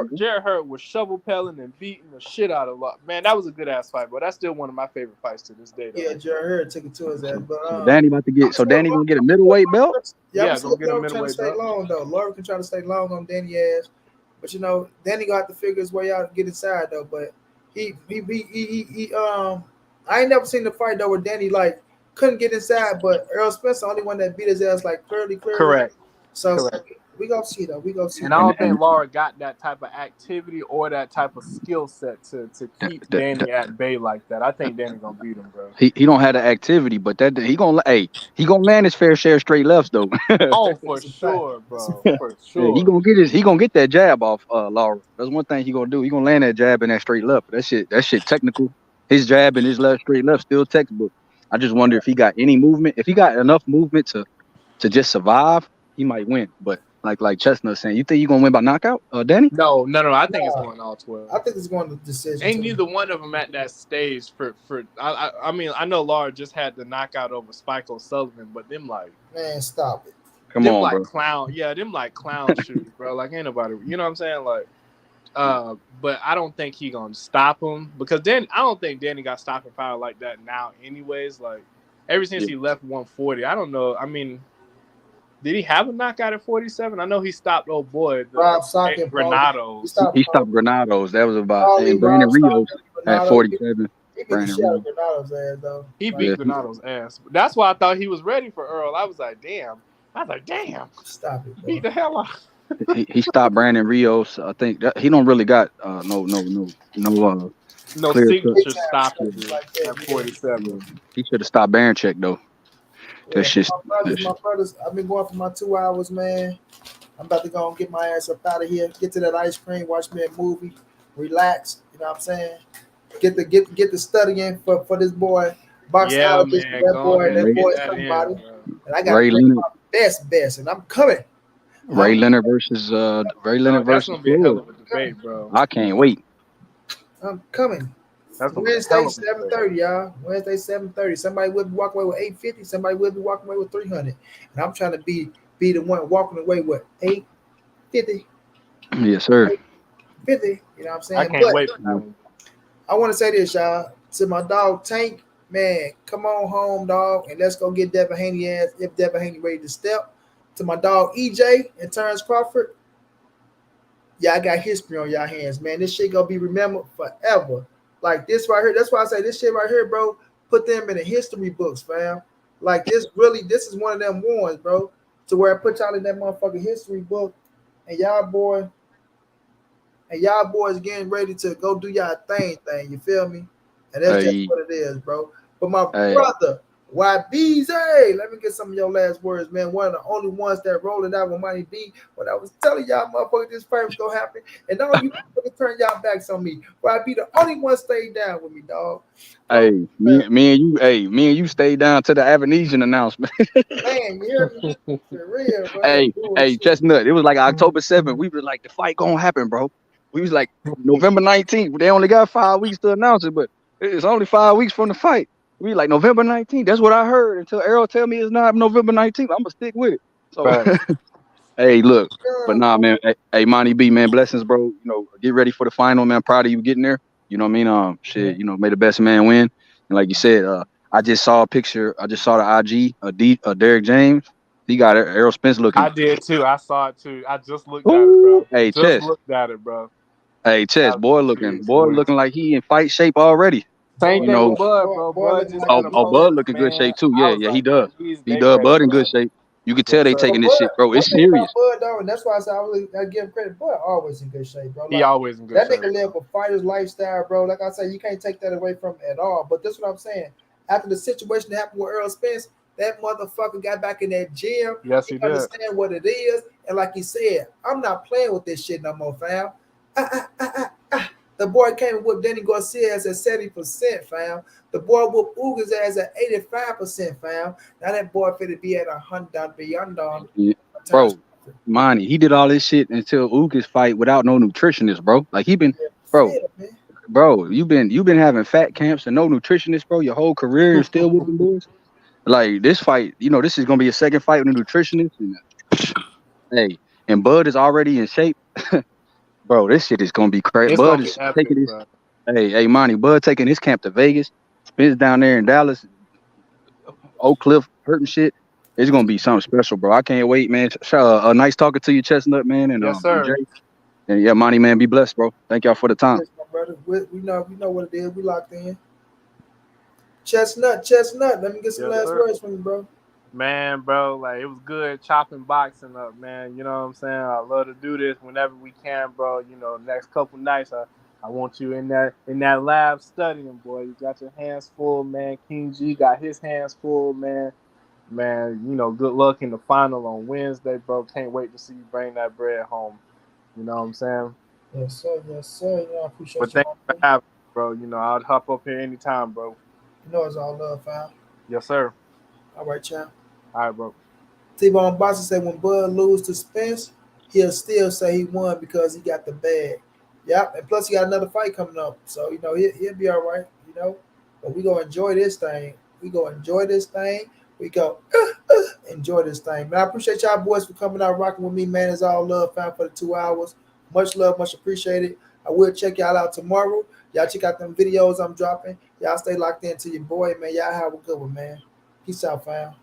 Hurt was shovel pelling and beating the shit out of lot. Man, that was a good ass fight, but that's still one of my favorite fights to this day. Though. Yeah, Jared Hurt took it to his ass. But So Danny about to get. So Danny gonna get a middleweight belt. Yeah, gonna get a Laura trying to middleweight stay belt. long though. Laura can try to stay long on Danny ass, but you know Danny gonna have to figure his way out and get inside though. But he I ain't never seen the fight though where Danny like couldn't get inside, but Errol Spence the only one that beat his ass like clearly. Correct. So we gonna see though. We gonna see. And I don't think Laura got that type of activity or that type of skill set to keep Danny at bay like that. I think Danny gonna beat him, bro. He don't have the activity, but that he gonna land his fair share of straight lefts though. Oh, for sure, bro. For sure. Yeah, he gonna get that jab off Laura. That's one thing he gonna do. He gonna land that jab in that straight left. That shit technical. His jab and his left straight left still textbook. I just wonder if he got any movement. If he got enough movement to just survive, he might win. But like Chestnut saying, you think you gonna win by knockout, Danny? No. I think it's going all 12. I think it's going to decision. Ain't neither one of them at that stage for. I mean, I know Laura just had the knockout over Spike O'Sullivan, but them like, man, stop it. Come them on, like bro. clown, yeah, them like clown shooters, bro. Like ain't nobody, you know what I'm saying? Like, but I don't think he gonna stop him because I don't think Danny got stopping power like that now. Anyways, like ever since he left 140, I don't know. I mean. Did he have a knockout at 47? I know he stopped old boy Granados. He stopped Granados. That was about and Brandon Rios at 47. He beat the shit out of Granados' ass though. He beat Granados' ass. That's why I thought he was ready for Errol. I was like, damn. Stop it. Bro. Beat the hell out. He stopped Brandon Rios. I think he don't really got no signature stoppage at 47. He should have stopped Baranchek though. Yeah, my brothers, I've been going for my 2 hours, man. I'm about to go and get my ass up out of here, get to that ice cream, watch me a movie, relax. You know what I'm saying? Get the studying for this boy. Boxologist, that boy is somebody. And I got to bring my best, and I'm coming. Ray Leonard versus That's gonna be a hell of a debate, bro. I can't wait. I'm coming. Wednesday 7:30, y'all. Wednesday 7:30. Somebody will be walking away with 850. Somebody will be walking away with 300. And I'm trying to be the one walking away with 850. Yes, sir. 50. You know what I'm saying? I can't wait for that one. I want to say this, y'all. To my dog Tank, man, come on home, dog, and let's go get Devin Haney ass if Devin Haney ready to step. To my dog EJ and Terence Crawford, y'all got history on y'all hands, man. This shit gonna be remembered forever. Like this right here. That's why I say this shit right here, bro. Put them in the history books, fam. Like this is one of them ones, bro. To where I put y'all in that motherfucking history book, and y'all boys getting ready to go do y'all thing. You feel me? And that's just what it is, bro. But my brother, YBZ, let me get some of your last words, man. One of the only ones that rolled it out with Money B. When I was telling y'all, motherfucker, this fight was gonna happen, and all you motherfuckers turn y'all backs on me. YB, the only one stayed down with me, dog. Hey, me and you stayed down to the Avenesian announcement. Man, you hear me? For real, bro. Hey, Chestnut. It was like October 7th. We were like, the fight gonna happen, bro. We was like November 19th. They only got 5 weeks to announce it, but it's only 5 weeks from the fight. We like November 19th. That's what I heard until Errol tell me it's not November 19th. I'm gonna stick with it. So, hey, look, but nah, man. Hey, Monty B, man, blessings, bro. You know, get ready for the final, man. Proud of you getting there. You know what I mean? Shit, you know, may the best man win. And like you said, I just saw a picture. I just saw the IG Derek James. He got Errol Spence looking. I did too. I saw it too. I just looked at it, bro. Hey, looked at it, bro. Hey, Chess, boy looking like he in fight shape already. Same thing with Bud, bro. Bud looking good shape too. Yeah, he does. He does. Bud in good shape. You can tell they taking this shit, bro. It's serious. Bud, though, and that's why I said I give him credit. Bud always in good shape, bro. Like, he always in good shape. That nigga live a fighter's lifestyle, bro. Like I said, you can't take that away from him at all. But that's what I'm saying. After the situation that happened with Errol Spence, that motherfucker got back in that gym. Yes, he did. Understand what it is, and like he said, I'm not playing with this shit no more, fam. The boy came and whooped Danny Garcia's at 70%, fam. The boy whooped Uga's ass at 85%, fam. Now that boy finna be at 100 beyond. Yeah. Bro, Monty, he did all this shit until Uga's fight without no nutritionist, bro. Like he been, bro, you been having fat camps and no nutritionist, bro. Your whole career and still whooping boys. Like this fight, you know, this is gonna be a second fight with a nutritionist. And, hey, and Bud is already in shape. Bro, this shit is gonna be crazy. It's Bud gonna be is epic, taking his bro. hey Monty. Bud taking his camp to Vegas. Spence down there in Dallas, Oak Cliff, hurting shit. It's gonna be something special, bro. I can't wait, man. Nice talking to you, Chestnut, man, Yes, and sir. Jay. And yeah, Monty, man, be blessed, bro. Thank y'all for the time. Yes, my brother. We know what it is. We locked in. Chestnut. Let me get some Yes, last sir. words from you, bro. Man, bro, like it was good chopping boxing up, man. You know what I'm saying? I love to do this whenever we can, bro. You know, next couple nights, I want you in that lab studying, boy. You got your hands full, man. King G got his hands full, man. Man, you know, good luck in the final on Wednesday, bro. Can't wait to see you bring that bread home. You know what I'm saying? Yes, sir. Yes, sir. You know, I appreciate But you, thank my you for brother. having me, bro. You know, I'll hop up here anytime, bro. You know it's all love, fam. Yes, sir. All right, champ. All right, bro. T-Bone Boston said when Bud lose to Spence, he'll still say he won because he got the bag. Yep, and plus he got another fight coming up, so you know he'll be all right. You know, but we gonna enjoy this thing. We gonna enjoy this thing. We go enjoy this thing. Man, I appreciate y'all boys for coming out rocking with me, man. It's all love, fam, for the 2 hours. Much love, much appreciated. I will check y'all out tomorrow. Y'all check out them videos I'm dropping. Y'all stay locked into your boy, man. Y'all have a good one, man. Peace out, fam.